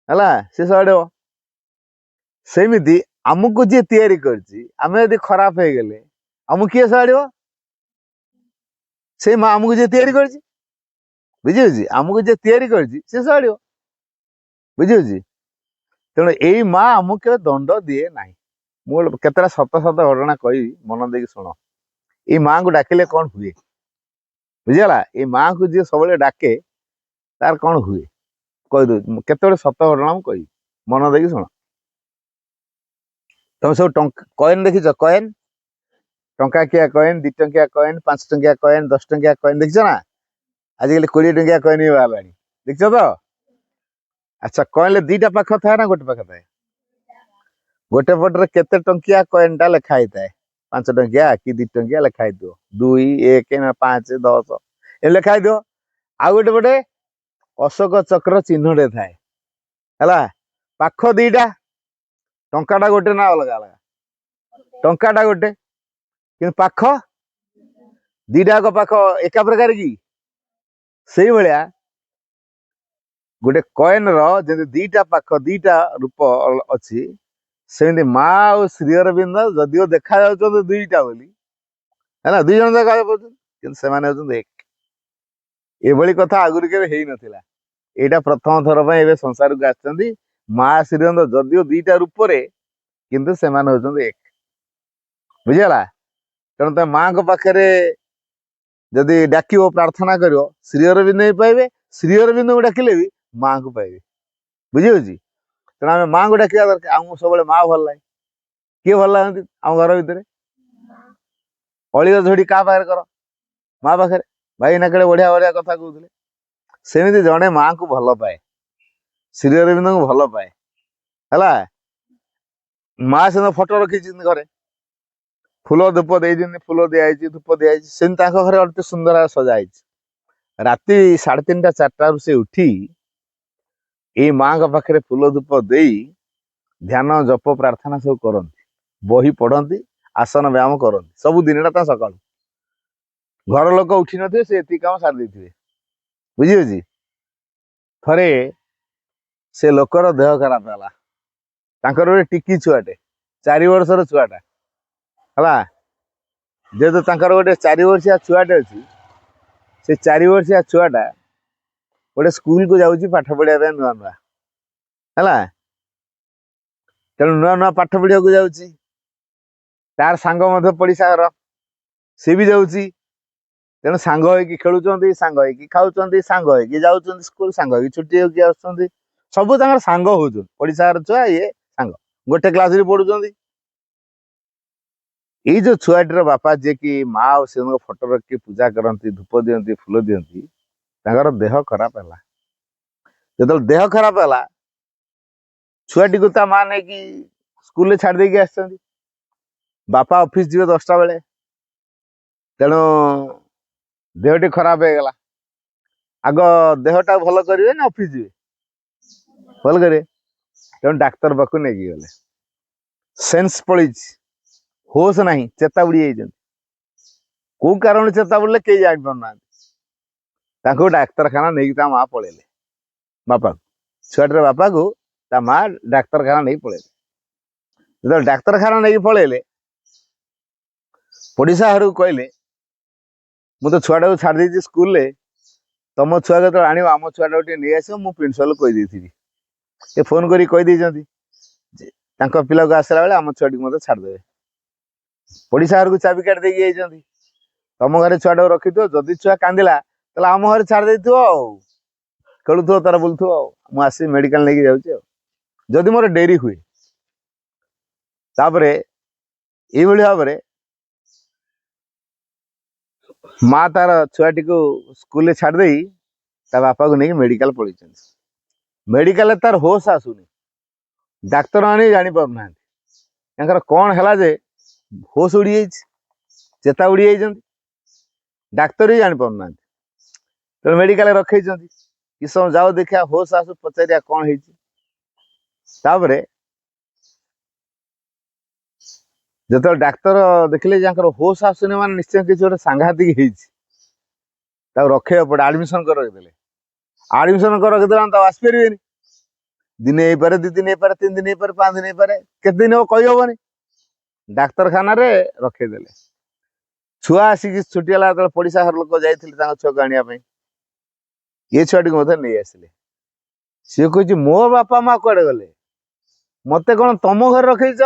है सी साड़ ସେମିତି ଆମକୁ ଯିଏ ତିଆରି କରିଛି ଆମେ ଯଦି ଖରାପ ହେଇଗଲେ ଆମକୁ କିଏ ସଜାଡ଼ିବ? ସେଇ ମା ଆମକୁ ଯିଏ ତିଆରି କରିଛି, ବୁଝିହଉଛି? ଆମକୁ ଯିଏ ତିଆରି କରିଛି ସେ ସଜାଡ଼ିବ, ବୁଝିହଉଛି? ତେଣୁ ଏଇ ମା ଆମକୁ କେବେ ଦଣ୍ଡ ଦିଏ ନାହିଁ। ମୁଁ କେତେଟା ସତ ସତ ଘଟଣା କହିବି, ମନ ଦେଇକି ଶୁଣ। ଏଇ ମାଙ୍କୁ ଡାକିଲେ କଣ ହୁଏ ବୁଝିଗଲା? ଏଇ ମାଙ୍କୁ ଯିଏ ସବୁବେଳେ ଡାକେ ତାର କଣ ହୁଏ କହିଦଉଛି। କେତେବେଳେ ସତ ଘଟଣା ମୁଁ କହିବି, ମନ ଦେଇକି ଶୁଣ। ତମେ ସବୁ କଏନ ଦେଖିଛ? କଏନ, ଟଙ୍କାକିଆ କଏନ, 2 ଟଙ୍କିଆ କଏନ, 5 ଟଙ୍କିଆ କଏନ, 10 ଟଙ୍କିଆ କଏନ ଦେଖିଛ ନା? ଆଜିକାଲି 20 ଟଙ୍କିଆ କଏନ ବି ବାହାରିଲାଣି, ଦେଖିଛ ତ? ଆଚ୍ଛା, କଏନରେ 2ଟା ପାଖ ଥାଏ ନା ଗୋଟେ ପାଖ ଥାଏ? ଗୋଟେ ପଟରେ କେତେ ଟଙ୍କିଆ କଏନ ଟା ଲେଖା ହେଇଥାଏ, 5 ଟଙ୍କିଆ କି 2 ଟଙ୍କିଆ ଲେଖା ହେଇଥିବ, 2, 1 ନା 5, 10 ଏ ଲେଖା ହେଇଥିବ। ଆଉ ଗୋଟେ ପଟେ ଅଶୋକ ଚକ୍ର ଚିହ୍ନଟେ ଥାଏ, ହେଲା? ପାଖ 2ଟା, ଟଙ୍କାଟା ଗୋଟେ ନା ଅଲଗା ଅଲଗା? ଟଙ୍କାଟା ଗୋଟେ, କିନ୍ତୁ ପାଖ 2ଟାଙ୍କ ପାଖ ଏକା ପ୍ରକାର କି? ସେଇଭଳିଆ ଗୋଟେ କଏନର ଯେମିତି 2ଟା ପାଖ 2ଟା ରୂପ ଅଛି, ସେମିତି ମା ଆଉ ଶ୍ରୀ ଅରବିନ୍ଦ ଯଦିଓ ଦେଖା ଯାଉଛନ୍ତି 2ଟା ବୋଲି, ହେଲା, 2 ଜଣ ଦେଖା ଯାଉଛନ୍ତି, କିନ୍ତୁ ସେମାନେ ହଉଛନ୍ତି ଏକ। ଏଭଳି କଥା ଆଗରୁ କେବେ ହେଇନଥିଲା। ଏଇଟା ପ୍ରଥମ ଥର ପାଇଁ ଏବେ ସଂସାରକୁ ଆସିଛନ୍ତି ମା ଶ୍ରୀଅରବିନ୍ଦ, ଯଦିଓ 2ଟା ରୂପରେ, କିନ୍ତୁ ସେମାନେ ହଉଛନ୍ତି ଏକ, ବୁଝିଗଲା? ତେଣୁ ତମେ ମାଙ୍କ ପାଖରେ ଯଦି ଡାକିବ, ପ୍ରାର୍ଥନା କରିବ, ଶ୍ରୀ ଅରବିନ୍ଦ ହିଁ ପାଇବେ। ଶ୍ରୀ ଅରବିନ୍ଦଙ୍କୁ ଡାକିଲେ ବି ମାଙ୍କୁ ପାଇବେ, ବୁଝିହଉଛି? ତେଣୁ ଆମେ ମାଙ୍କୁ ଡାକିବା ଦରକାର। ଆମକୁ ସବୁବେଳେ ମା ଭଲ ଲାଗେ। କିଏ ଭଲ ଲାଗନ୍ତି ଆମ ଘର ଭିତରେ? ଅଳିଅ ଝୋଡି କାହା ପାଖରେ କର? ମା ପାଖରେ। ଭାଇ ଏଇନା କେଡ଼େ ବଢିଆ ବଢିଆ କଥା କହୁଥିଲେ। ସେମିତି ଜଣେ ମାଙ୍କୁ ଭଲ ପାଏ, ଶ୍ରୀ ଅରବିନ୍ଦଙ୍କୁ ଭଲ ପାଏ, ହେଲା? ମା ସେଦିନ ଫଟୋ ରଖିଛନ୍ତି ଘରେ, ଫୁଲ ଧୂପ ଦେଇଛନ୍ତି, ଫୁଲ ଦିଆଯାଇଛି, ଧୂପ ଦିଆଯାଇଛି, ସେମିତି ତାଙ୍କ ଘରେ ଅତି ସୁନ୍ଦର ସଜା ହେଇଛି। ରାତି 3:30 4ଟାରୁ ସେ ଉଠି ଏଇ ମାଙ୍କ ପାଖରେ ଫୁଲ ଧୂପ ଦେଇ ଧ୍ୟାନ ଜପ ପ୍ରାର୍ଥନା ସବୁ କରନ୍ତି, ବହି ପଢନ୍ତି, ଆସନ ବ୍ୟାୟାମ କରନ୍ତି, ସବୁ ଦିନଟା ତା ସକାଳୁ। ଘର ଲୋକ ଉଠି ନଥିବେ, ସେ ଏତିକି କାମ ସାରି ଦେଇଥିବେ, ବୁଝିହଉଛି? ଥରେ ସେ ଲୋକର ଦେହ ଖରାପ ହେଲା। ତାଙ୍କର ଗୋଟେ ଟିକି ଛୁଆଟେ, 4 ବର୍ଷର ଛୁଆଟା, ହେଲା? ଯେହେତୁ ତାଙ୍କର ଗୋଟେ 4 ବର୍ଷିଆ ଛୁଆଟେ ଅଛି, ସେ 4 ବର୍ଷିଆ ଛୁଆଟା ଗୋଟେ ସ୍କୁଲକୁ ଯାଉଛି ପାଠ ପଢିବା ପାଇଁ, ନୂଆ ନୂଆ, ହେଲା? ତେଣୁ ନୂଆ ନୂଆ ପାଠ ପଢିବାକୁ ଯାଉଛି। ତାର ସାଙ୍ଗ ମଧ୍ୟ ପଡିଶା ଘର, ସେ ବି ଯାଉଛି। ତେଣୁ ସାଙ୍ଗ ହେଇକି ଖେଳୁଛନ୍ତି, ସାଙ୍ଗ ହେଇକି ଖାଉଛନ୍ତି, ସାଙ୍ଗ ହେଇକି ଯାଉଛନ୍ତି ସ୍କୁଲ, ସାଙ୍ଗ ହେଇକି ଛୁଟି ହେଇକି ଆସୁଛନ୍ତି। ସବୁ ତାଙ୍କର ସାଙ୍ଗ ହଉଛନ୍ତି, ପଡିଶା ଘର ଛୁଆ, ଇଏ ସାଙ୍ଗ, ଗୋଟେ କ୍ଲାସରେ ପଢୁଛନ୍ତି। ଏଇ ଯୋଉ ଛୁଆଟିର ବାପା, ଯିଏକି ମା ଆଉ ସେଙ୍କ ଫଟୋ ରଖି ପୂଜା କରନ୍ତି, ଧୂପ ଦିଅନ୍ତି, ଫୁଲ ଦିଅନ୍ତି, ତାଙ୍କର ଦେହ ଖରାପ ହେଲା। ଯେତେବେଳେ ଦେହ ଖରାପ ହେଲା, ଛୁଆଟିକୁ ତା ମା ନେଇକି ସ୍କୁଲରେ ଛାଡି ଦେଇକି ଆସିଛନ୍ତି। ବାପା ଅଫିସ ଯିବେ 10ଟା ବେଳେ, ତେଣୁ ଦେହଟି ଖରାପ ହେଇଗଲା। ଆଗ ଦେହଟାକୁ ଭଲ କରିବେ ନା ଅଫିସ ଯିବେ? ଭଲ କରିବେ। ତେଣୁ ଡାକ୍ତର ପାଖକୁ ନେଇକି ଗଲେ। ସେନ୍ସ ପଳେଇଛି, ହୋସ ନାହିଁ, ଚେତା ବୁଡି ଯାଇଛନ୍ତି। କୋଉ କାରଣରୁ ଚେତା ବୁଡିଲେ କେହି ଜାଣିପାରୁନାହାନ୍ତି। ତାଙ୍କୁ ଡାକ୍ତରଖାନା ନେଇକି ତା ମା ପଳେଇଲେ, ବାପାକୁ, ଛୁଆଟିର ବାପାକୁ ତା ମା ଡାକ୍ତରଖାନା ନେଇକି ପଳେଇଲେ। ଯେତେବେଳେ ଡାକ୍ତରଖାନା ନେଇକି ପଳେଇଲେ, ପଡିଶା ଘରକୁ କହିଲେ, ମୁଁ ତ ଛୁଆଟାକୁ ଛାଡି ଦେଇଛି ସ୍କୁଲରେ, ତମ ଛୁଆ ଯେତେବେଳେ ଆଣିବ ଆମ ଛୁଆଟାକୁ ଟିକେ ନେଇ ଆସିବ, ମୁଁ ପ୍ରିନ୍ସିପାଲ କହିଦେଇଥିବି। ସେ ଫୋନ କରି କହିଦେଇଛନ୍ତି ତାଙ୍କ ପିଲାକୁ ଆସିଲା ବେଳେ ଆମ ଛୁଆଟିକୁ ମତେ ଛାଡିଦେବେ। ପଡିଶା ଘରକୁ ଚାବି କାଢି ଦେଇକି ଯାଇଛନ୍ତି। ତମ ଘରେ ଛୁଆଟାକୁ ରଖିଥିବ, ଯଦି ଛୁଆ କାନ୍ଦିଲା ତାହେଲେ ଆମ ଘରେ ଛାଡି ଦେଇଥିବ, ଆଉ ଖେଳୁଥିବ, ତାର ବୁଲୁଥିବ, ଆଉ ମୁଁ ଆସିବି ମେଡିକାଲ ନେଇକି ଯାଉଛି, ଆଉ ଯଦି ମୋର ଡେରି ହୁଏ। ତାପରେ ଏଇଭଳି ଭାବରେ ମା ତାର ଛୁଆଟିକୁ ସ୍କୁଲରେ ଛାଡିଦେଇ ତା ବାପାକୁ ନେଇକି ମେଡିକାଲ ପଳେଇଛନ୍ତି। ମେଡିକାଲରେ ତାର ହୋସ ଆସୁନି, ଡାକ୍ତର ମାନେ ଜାଣିପାରୁନାହାନ୍ତି ତାଙ୍କର କଣ ହେଲା, ଯେ ହୋସ ଉଡି ଯାଇଛି, ଚେତା ଉଡି ଯାଇଛନ୍ତି, ଡାକ୍ତର ବି ଜାଣିପାରୁନାହାନ୍ତି। ତେଣୁ ମେଡିକାଲରେ ରଖେଇଛନ୍ତି। କିଛି ସମୟ ଯାଉ, ଦେଖିବା ହୋସ ଆସୁ, ପଚାରିବା କଣ ହେଇଛି। ତାପରେ ଯେତେବେଳେ ଡାକ୍ତର ଦେଖିଲେ ଯେ ତାଙ୍କର ହୋସ ଆସୁନି, ମାନେ ନିଶ୍ଚୟ କିଛି ଗୋଟେ ସାଂଘାତିକ ହେଇଛି, ତାକୁ ରଖେଇବାକୁ ପଡେ, ଆଡମିସନ କରି ରଖିଦେଲେ। ଆଡମିସନ କରି ରଖିଦେଲେ ତାକୁ ଆସିପାରିବେନି, ଦିନେ ହେଇପାରେ, 2 ଦିନ ହେଇପାରେ, 3 ଦିନ ହେଇପାରେ, 5 ଦିନ ହେଇପାରେ, କେତେ ଦିନ ହବ କହିହବନି। ଡାକ୍ତରଖାନାରେ ରଖେଇଦେଲେ। ଛୁଆ ଆସିକି ଛୁଟି ହେଲା ଯେତେବେଳେ ପଡିଶା ଘର ଲୋକ ଯାଇଥିଲେ ତାଙ୍କ ଛୁଆକୁ ଆଣିବା ପାଇଁ, ଏ ଛୁଆଟିକୁ ମଧ୍ୟ ନେଇ ଆସିଲେ। ସିଏ କହୁଛି ମୋ ବାପା ମା କୁଆଡେ ଗଲେ, ମତେ କଣ ତମ ଘରେ ରଖେଇଛ,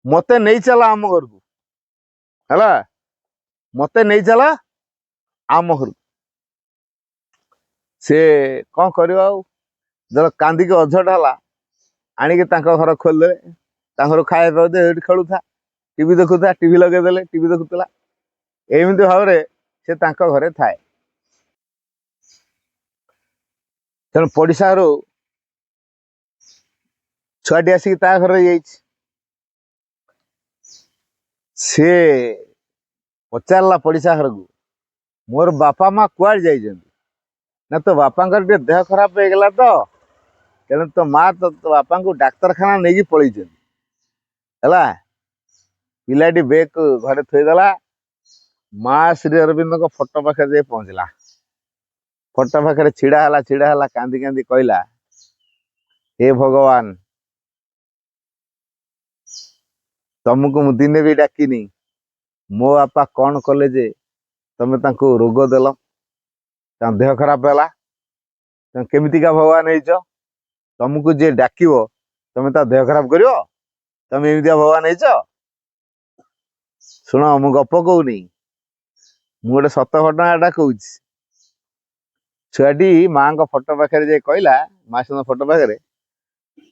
ମତେ ନେଇ ଚାଲ ଆମ ଘରକୁ, ହେଲା, ମତେ ନେଇ ଚାଲ ଆମ ଘରକୁ। ସେ କଣ କରିବ ଆଉ, ଯେତେବେଳେ କାନ୍ଦିକି ଅଝଟ ହେଲା, ଆଣିକି ତାଙ୍କ ଘର ଖୋଲିଦେଲେ। ତାଙ୍କ ଘର ଖାଇବା ପିଇବା ଦେ, ଏଠି ଖେଳୁଥା, ଟିଭି ଦେଖୁଥା, ଟିଭି ଲଗେଇଦେଲେ, ଟିଭି ଦେଖୁଥିଲା। ଏମିତି ଭାବରେ ସେ ତାଙ୍କ ଘରେ ଥାଏ। ତେଣୁ ପଡିଶା ଘରୁ ଛୁଆଟି ଆସିକି ତା ଘରେ ଯାଇଛି। ସିଏ ପଚାରିଲା ପଡିଶା ଘରକୁ, ମୋର ବାପା ମା କୁଆଡେ ଯାଇଛନ୍ତି? ନା ତୋ ବାପାଙ୍କର ଟିକେ ଦେହ ଖରାପ ହେଇଗଲା ତ, ତେଣୁ ତୋ ମା ତୋ ବାପାଙ୍କୁ ଡାକ୍ତରଖାନା ନେଇକି ପଳେଇଛନ୍ତି, ହେଲା। ପିଲାଟି ବେଗକୁ ଘରେ ଥୋଇଦେଲା। ମା ଶ୍ରୀ ଅରବିନ୍ଦଙ୍କ ଫଟୋ ପାଖରେ ଯାଇ ପହଞ୍ଚିଲା। ଫଟୋ ପାଖରେ ଛିଡା ହେଲା, କାନ୍ଦି କାନ୍ଦି କହିଲା, ହେ ଭଗବାନ, ତମକୁ ମୁଁ ଦିନେ ବି ଡାକିନି, ମୋ ବାପା କଣ କଲେ ଯେ ତମେ ତାଙ୍କୁ ରୋଗ ଦେଲ, ତାଙ୍କ ଦେହ ଖରାପ ହେଲା, ତମେ କେମିତିକା ଭଗବାନ ହେଇଛ? ତମକୁ ଯିଏ ଡାକିବ ତମେ ତା ଦେହ ଖରାପ କରିବ? ତମେ ଏମିତିଆ ଭଗବାନ ହେଇଛ? ଶୁଣ, ମୁଁ ଗପ କହୁନି, ମୁଁ ଗୋଟେ ସତ ଘଟଣାଟା କହୁଛି। ଛୁଆଟି ମାଙ୍କ ଫଟୋ ପାଖରେ ଯାଇ କହିଲା, ମାଙ୍କ ଫଟୋ ପାଖରେ,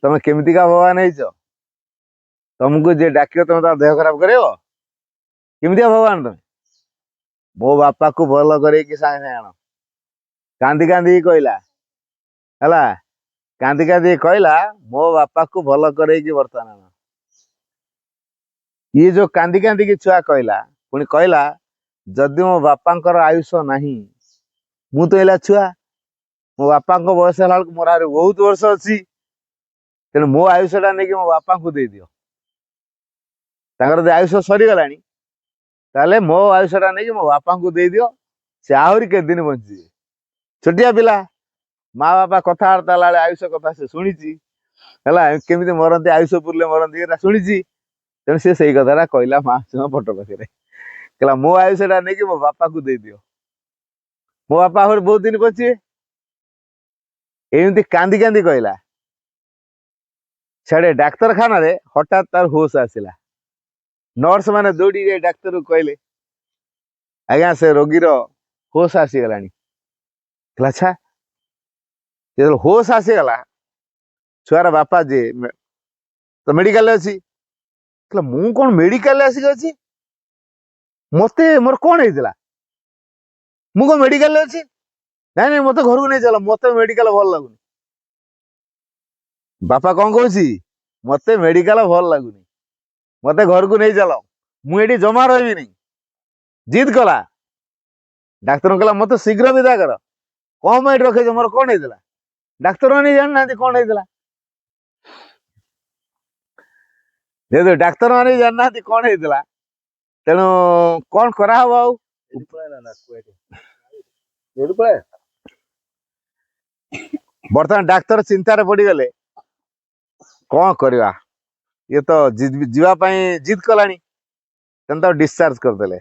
ତମେ କେମିତିକା ଭଗବାନ ହେଇଛ? ତମକୁ ଯିଏ ଡାକିବ ତମେ ତା ଦେହ ଖରାପ କରିବ? କେମିତିଆ ଭଗବାନ ତମେ? ମୋ ବାପାକୁ ଭଲ କରେଇକି ସାଙ୍ଗେ ସାଙ୍ଗେ ଆଣ। କାନ୍ଦି କାନ୍ଦି କହିଲା, ହେଲା, କାନ୍ଦି କାନ୍ଦି କହିଲା, ମୋ ବାପାକୁ ଭଲ କରେଇକି ବର୍ତ୍ତମାନ ଆଣ। ଇଏ ଯୋଉ କାନ୍ଦି କାନ୍ଦିକି ଛୁଆ କହିଲା, ପୁଣି କହିଲା, ଯଦି ମୋ ବାପାଙ୍କର ଆୟୁଷ ନାହିଁ, ମୁଁ ତ ହେଲା ଛୁଆ, ମୋ ବାପାଙ୍କ ବୟସ ହେଲା ବେଳକୁ ମୋର ଆହୁରି ବହୁତ ବର୍ଷ ଅଛି, ତେଣୁ ମୋ ଆୟୁଷଟା ନେଇକି ମୋ ବାପାଙ୍କୁ ଦେଇଦିଅ। ତାଙ୍କର ଯଦି ଆୟୁଷ ସରିଗଲାଣି, ତାହେଲେ ମୋ ଆୟୁଷଟା ନେଇକି ମୋ ବାପାଙ୍କୁ ଦେଇଦିଅ, ସେ ଆହୁରି କେତେ ଦିନ ବଞ୍ଚିବେ। ଛୋଟିଆ ପିଲା, ମା ବାପା କଥାବାର୍ତ୍ତା ହେଲା ବେଳେ ଆୟୁଷ କଥା ସେ ଶୁଣିଛି, ହେଲା, କେମିତି ମରନ୍ତି, ଆୟୁଷ ପୁରିଲେ ମରନ୍ତି, ଏଟା ଶୁଣିଛି। ତେଣୁ ସେ ସେଇ କଥାଟା କହିଲା ମାଙ୍କ ଫଟୋ ପାଖରେ, କହିଲା ମୋ ଆୟୁଷଟା ନେଇକି ମୋ ବାପାକୁ ଦେଇଦିଅ, ମୋ ବାପା ଆହୁରି ବହୁତ ଦିନ ବଞ୍ଚିବେ। ଏମିତି କାନ୍ଦି କାନ୍ଦି କହିଲା। ସିଆଡେ ଡାକ୍ତରଖାନାରେ ହଠାତ୍ ତାର ହୋସ ଆସିଲା। ନର୍ସ ମାନେ ଦୌଡ଼ି ଯାଇ ଡାକ୍ତରକୁ କହିଲେ, ଆଜ୍ଞା ସେ ରୋଗୀର ହୋସ ଆସିଗଲାଣି। ଆଚ୍ଛା, ଯେତେବେଳେ ହୋସ ଆସିଗଲା, ଛୁଆର ବାପା ଯିଏ ତ ମେଡିକାଲରେ ଅଛି, କହିଲା ମୁଁ କଣ ମେଡିକାଲରେ ଆସିକି ଅଛି, ମୋର କଣ ହେଇଥିଲା, ମୁଁ କଣ ମେଡିକାଲରେ ଅଛି? ନାଇଁ ନାଇଁ, ମତେ ଘରକୁ ନେଇ ଚାଲ, ମତେ ମେଡିକାଲ ଭଲ ଲାଗୁନି। ବାପା କଣ କହୁଛି, ମତେ ମେଡିକାଲ ଭଲ ଲାଗୁନି, ମତେ ଘରକୁ ନେଇ ଚାଲ, ମୁଁ ଏଠି ଜମା ରହିବିନି। ଜିଦ୍ କଲା। ଡାକ୍ତର କହିଲା, ମତେ ଶୀଘ୍ର ବିଦା କର, କଣ ପାଇଁ ଏଠି ରଖେଇଛ, ମୋର କଣ ହେଇଥିଲା? ଡାକ୍ତର ମାନେ ଜାଣିନାହାନ୍ତି କଣ ହେଇଥିଲା। ଯେହେତୁ ଡାକ୍ତର ମାନେ ଜାଣିନାହାନ୍ତି କଣ ହେଇଥିଲା, ତେଣୁ କଣ କରାହବ ଆଉ? ବର୍ତ୍ତମାନ ଡାକ୍ତର ଚିନ୍ତାରେ ପଡିଗଲେ, କଣ କରିବା, ଇଏ ତ ଯିବା ପାଇଁ ଜିଦ୍ କଲାଣି, ତେଣୁ ତାକୁ ଡିସଚାର୍ଜ କରିଦେଲେ।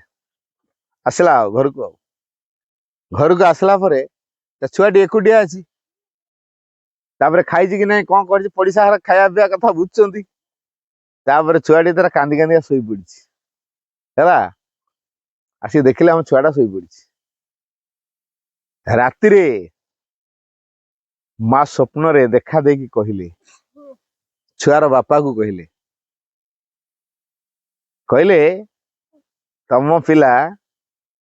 ଆସିଲା ଆଉ ଘରକୁ ଆସିଲା ପରେ ତା ଛୁଆଟି ଏକୁଟିଆ ଅଛି। ତାପରେ ଖାଇଛି କି ନାଇଁ, କଣ କରିଛି, ପଡିଶା ଘର ଖାଇବା ପିଇବା କଥା ବୁଝୁଛନ୍ତି। ତାପରେ ଛୁଆଟି ତାର କାନ୍ଦି କାନ୍ଦିକା ଶୋଇ ପଡିଛି, ହେଲା। ଆସିକି ଦେଖିଲେ ଆମ ଛୁଆଟା ଶୋଇ ପଡିଛି। ରାତିରେ ମା ସ୍ୱପ୍ନରେ ଦେଖା ଦେଇକି କହିଲେ, ଛୁଆର ବାପାକୁ କହିଲେ ତମ ପିଲା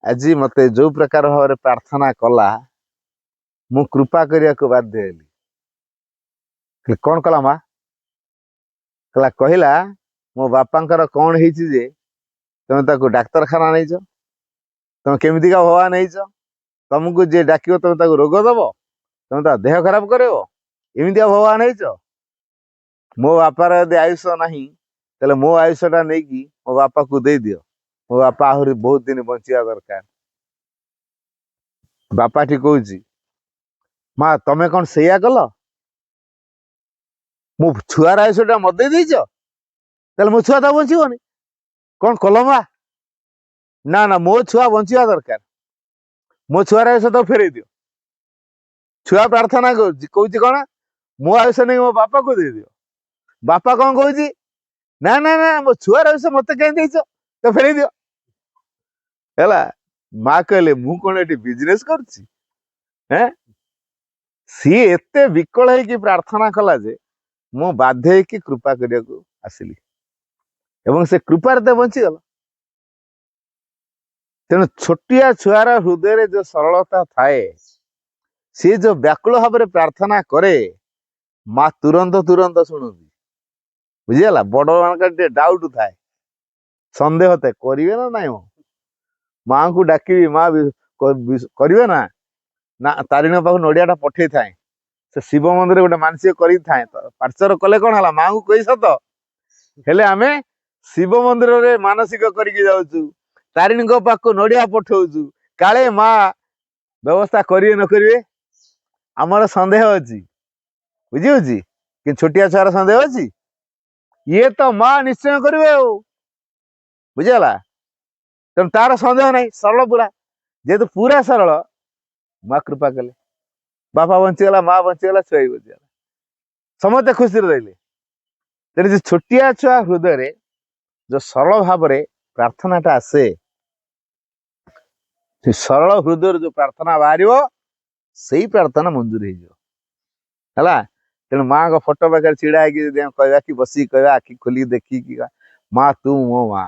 ଆଜି ମତେ ଯୋଉ ପ୍ରକାର ଭାବରେ ପ୍ରାର୍ଥନା କଲା, ମୁଁ କୃପା କରିବାକୁ ବାଧ୍ୟ ହେଲି। କଣ କଲା ମା? କହିଲା ମୋ ବାପାଙ୍କର କଣ ହେଇଛି ଯେ ତମେ ତାକୁ ଡାକ୍ତରଖାନା ନେଇଛ, ତମେ କେମିତିକା ଭଗବାନ ହେଇଛ, ତମକୁ ଯିଏ ଡାକିବ ତମେ ତାକୁ ରୋଗ ଦବ, ତମେ ତା ଦେହ ଖରାପ କରିବ, ଏମିତିଆ ଭଗବାନ ହେଇଛ? ମୋ ବାପାର ଯଦି ଆୟୁଷ ନାହିଁ, ତାହେଲେ ମୋ ଆୟୁଷଟା ନେଇକି ମୋ ବାପାକୁ ଦେଇଦିଅ, ମୋ ବାପା ଆହୁରି ବହୁତ ଦିନ ବଞ୍ଚିବା ଦରକାର। ବାପାଟି କହୁଛି, ମା ତମେ କଣ ସେଇଆ କଲ? ମୋ ଛୁଆର ଆୟୁଷଟା ମତେ ଦେଇଛ, ତାହେଲେ ମୋ ଛୁଆ ତ ବଞ୍ଚିବନି। କଣ କଲମା? ନା ନା, ମୋ ଛୁଆ ବଞ୍ଚିବା ଦରକାର। ମୋ ଛୁଆର ଆୟୁଷ ତ ଫେରେଇ ଦିଅ। ଛୁଆ ପ୍ରାର୍ଥନା କରୁଛି, କହୁଛି କଣ? ମୋ ଆୟୁଷ ନେଇ ମୋ ବାପାକୁ ଦେଇଦିଅ। ବାପା କଣ କହୁଛି? ନା ନା ନା, ମୋ ଛୁଆର ଆୟୁଷ ମତେ କାହିଁ ଦେଇଛ, ତ ଫେରେଇ ଦିଅ। ହେଲା, ମା କହିଲେ ମୁଁ କଣ ଏଠି ବିଜନେସ କରୁଛି? ହେଁ, ସିଏ ଏତେ ବିକଳ ହେଇକି ପ୍ରାର୍ଥନା କଲା ଯେ ମୁଁ ବାଧ୍ୟ ହେଇକି କୃପା କରିବାକୁ ଆସିଲି, ଏବଂ ସେ କୃପାରେ ତ ବଞ୍ଚିଗଲା। ତେଣୁ ଛୋଟିଆ ଛୁଆର ହୃଦୟରେ ଯୋଉ ସରଳତା ଥାଏ, ସିଏ ଯୋଉ ବ୍ୟାକୁଳ ଭାବରେ ପ୍ରାର୍ଥନା କରେ, ମା ତୁରନ୍ତ ତୁରନ୍ତ ଶୁଣନ୍ତି। ବୁଝିଗଲା? ବଡ ମାନଙ୍କର ଟିକେ ଡାଉଟ ଥାଏ, ସନ୍ଦେହ ଥାଏ, କରିବେ ନା ନାଇଁ? ମାଙ୍କୁ ଡାକିବି, ମା କରିବେ ନା? ନା, ତାରିଣୀ ପାଖକୁ ନଡିଆଟା ପଠେଇଥାଏ। ସେ ଶିବ ମନ୍ଦିରରେ ଗୋଟେ ମାନସିକ କରିଥାଏ, ପାର୍ଶ୍ଵର କଲେ କଣ ହେଲା? ମାଙ୍କୁ କହି ସତ, ହେଲେ ଆମେ ଶିବ ମନ୍ଦିରରେ ମାନସିକ କରିକି ଯାଉଛୁ, ତାରିଣୀଙ୍କ ପାଖକୁ ନଡିଆ ପଠଉଛୁ, କାଳେ ମା ବ୍ୟବସ୍ଥା କରିବେ ନ କରିବେ, ଆମର ସନ୍ଦେହ ଅଛି। ବୁଝିହଉଛି? କିନ୍ତୁ ଛୋଟିଆ ଛୁଆର ସନ୍ଦେହ ଅଛି? ଇଏ ତ ମା ନିଶ୍ଚୟ କରିବେ ଆଉ। ବୁଝିଗଲା? ତେଣୁ ତାର ସନ୍ଦେହ ନାହିଁ, ସରଳ ପୁରା। ଯେହେତୁ ପୁରା ସରଳ, ମା କୃପା କଲେ, ବାପା ବଞ୍ଚିଗଲା, ମା ବଞ୍ଚିଗଲା, ଛୁଆ ବି ବଞ୍ଚିଗଲା, ସମସ୍ତେ ଖୁସିରେ ରହିଲେ। ତେଣୁ ଯେ ଛୋଟିଆ ଛୁଆ ହୃଦୟରେ ଯୋଉ ସରଳ ଭାବରେ ପ୍ରାର୍ଥନାଟା ଆସେ, ସେ ସରଳ ହୃଦୟରୁ ଯୋଉ ପ୍ରାର୍ଥନା ବାହାରିବ, ସେଇ ପ୍ରାର୍ଥନା ମଞ୍ଜୁର ହେଇଯିବ। ହେଲା? ତେଣୁ ମାଙ୍କ ଫଟୋ ପାଖରେ ଛିଡା ହେଇକି ଯଦି ଆମେ କହିବା, କି ବସିକି କହିବା, ଆଖି ଖୋଲିକି ଦେଖିକି, ମା ତୁ ମୋ ମା,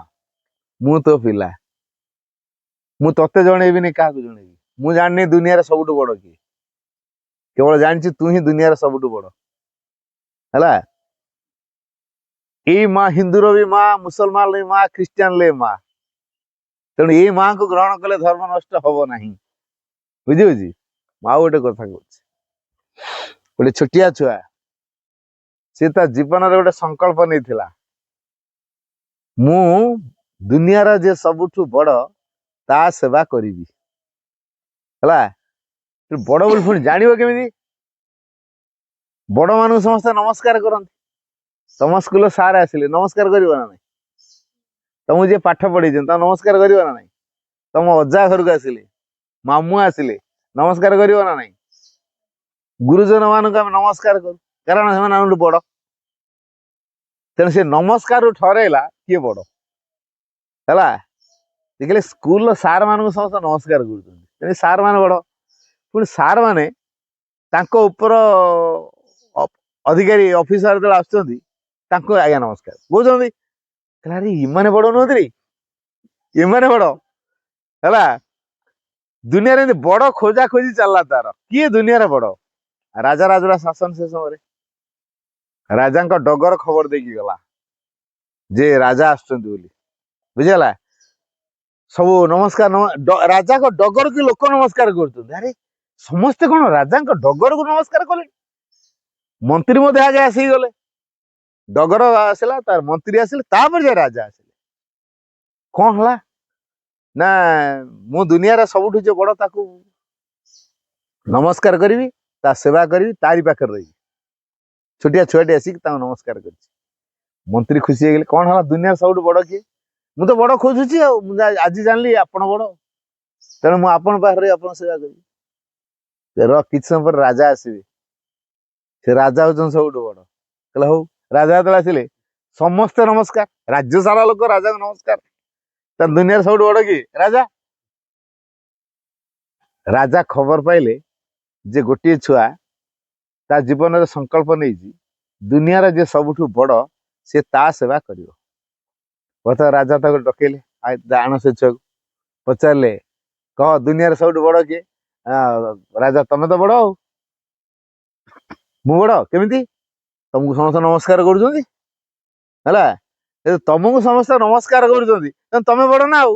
ମୁଁ ତୋ ପିଲା, ମୁଁ ତତେ ଜଣେଇବିନି, କାହାକୁ ଜଣେଇବି? ମୁଁ ଜାଣିନି ଦୁନିଆରେ ସବୁଠୁ ବଡ କିଏ, କେବଳ ଜାଣିଛି ତୁ ହିଁ ଦୁନିଆର ସବୁଠୁ ବଡ। ହେଲା? ଏଇ ମା ହିନ୍ଦୁର ବି ମା, ମୁସଲମାନ ବି ମା, ଖ୍ରୀଷ୍ଟିଆନ ବି ମା। ତେଣୁ ଏଇ ମାଙ୍କୁ ଗ୍ରହଣ କଲେ ଧର୍ମ ନଷ୍ଟ ହବ ନାହିଁ। ବୁଝିବୁଝି? ମୁଁ ଆଉ ଗୋଟେ କଥା କହୁଛି। ଗୋଟେ ଛୋଟିଆ ଛୁଆ, ସେ ତା ଜୀବନରେ ଗୋଟେ ସଂକଳ୍ପ ନେଇଥିଲା, ମୁଁ ଦୁନିଆର ଯେ ସବୁଠୁ ବଡ ତା ସେବା କରିବି। ହେଲା? ବଡ ବୋଲି ପୁଣି ଜାଣିବ କେମିତି? ବଡ ମାନଙ୍କୁ ସମସ୍ତେ ନମସ୍କାର କରନ୍ତି। ତମ ସ୍କୁଲ ସାର୍ ଆସିଲେ ନମସ୍କାର କରିବ ନା ନାଇଁ? ତମକୁ ଯିଏ ପାଠ ପଢେଇଛନ୍ତି ତାଙ୍କୁ ନମସ୍କାର କରିବ ନା ନାଇଁ? ତମ ଅଜା ଘରକୁ ଆସିଲେ, ମାମୁଁ ଆସିଲେ, ନମସ୍କାର କରିବ ନା ନାଇଁ? ଗୁରୁଜନ ମାନଙ୍କୁ ଆମେ ନମସ୍କାର କରୁ, କାରଣ ସେମାନେ ଆମଠୁ ବଡ। ତେଣୁ ସେ ନମସ୍କାରରୁ ଠରେଇଲା କିଏ ବଡ। ହେଲା? ଦେଖିଲେ ସ୍କୁଲର ସାର୍ ମାନଙ୍କୁ ସମସ୍ତେ ନମସ୍କାର କରୁଛନ୍ତି, ତେଣୁ ସାର୍ ମାନେ ବଡ। ପୁଣି ସାର୍ ମାନେ ତାଙ୍କ ଉପର ଅଧିକାରୀ ଅଫିସର ଯେତେବେଳେ ଆସୁଛନ୍ତି, ତାଙ୍କୁ ଆଜ୍ଞା ନମସ୍କାର କହୁଛନ୍ତି। ଆରେ ଇମାନେ ବଡ ନୁହନ୍ତି, ଏମାନେ ବଡ। ହେଲା? ଦୁନିଆରେ ଏମିତି ବଡ ଖୋଜା ଖୋଜି ଚାଲିଲା ତାର, କିଏ ଦୁନିଆରେ ବଡ? ରାଜା ରାଜୁଡ଼ା ଶାସନ ସେ ସମୟରେ ରାଜାଙ୍କ ଡଗର ଖବର ଦେଇକି ଗଲା ଯେ ରାଜା ଆସୁଛନ୍ତି ବୋଲି। ବୁଝିଗଲା? ସବୁ ନମସ୍କାର, ରାଜାଙ୍କ ଡଗରକୁ ଲୋକ ନମସ୍କାର କରୁଛନ୍ତି। ଆରେ ସମସ୍ତେ କଣ ରାଜାଙ୍କ ଡଗରକୁ ନମସ୍କାର କଲେ? ମନ୍ତ୍ରୀ ମଧ୍ୟ ଆଗେ ଆସିକି ଗଲେ, ଡଗର ଆସିଲା, ତାର ମନ୍ତ୍ରୀ ଆସିଲେ, ତାପରେ ଯେ ରାଜା ଆସିଲେ। କଣ ହେଲା ନା, ମୁଁ ଦୁନିଆର ସବୁଠୁ ଯେ ବଡ ତାକୁ ନମସ୍କାର କରିବି, ତା ସେବା କରିବି, ତାରି ପାଖରେ ରହିବି। ଛୋଟିଆ ଛୁଆଟି ଆସିକି ତାଙ୍କୁ ନମସ୍କାର କରିଛି। ମନ୍ତ୍ରୀ ଖୁସି ହେଇଗଲେ, କଣ ହେଲା, ଦୁନିଆର ସବୁଠୁ ବଡ କିଏ? ମୁଁ ତ ବଡ ଖୋଜୁଛି ଆଉ, ମୁଁ ଆଜି ଜାଣିଲି ଆପଣ ବଡ, ତେଣୁ ମୁଁ ଆପଣଙ୍କ ପାଖରେ ରହି ଆପଣଙ୍କ ସେବା କରିବି। କିଛି ସମୟ ପରେ ରାଜା ଆସିବେ, ସେ ରାଜା ହଉଛନ୍ତି ସବୁଠୁ ବଡ। କହିଲେ ହଉ। ରାଜା ଯେତେବେଳେ ଆସିଲେ ସମସ୍ତେ ନମସ୍କାର, ରାଜ୍ୟ ସାରା ଲୋକ ରାଜାଙ୍କୁ ନମସ୍କାର। ତା ଦୁନିଆରେ ସବୁଠୁ ବଡ କିଏ? ରାଜା। ରାଜା ଖବର ପାଇଲେ ଯେ ଗୋଟିଏ ଛୁଆ ତା ଜୀବନରେ ସଂକଳ୍ପ ନେଇଛି, ଦୁନିଆର ଯେ ସବୁଠୁ ବଡ ସେ ତା ସେବା କରିବ। ବର୍ତ୍ତମାନ ରାଜା ତାକୁ ଡକେଇଲେ, ଆଣ ସେ ଛୁଆକୁ, ପଚାରିଲେ, କହ ଦୁନିଆରେ ସବୁଠୁ ବଡ କିଏ? ରାଜା, ତମେ ତ ବଡ। ଆଉ ମୁଁ ବଡ କେମିତି? ତମକୁ ସମସ୍ତେ ନମସ୍କାର କରୁଛନ୍ତି। ହେଲା? ତମକୁ ସମସ୍ତେ ନମସ୍କାର କରୁଛନ୍ତି, ତମେ ବଡ ନା ଆଉ।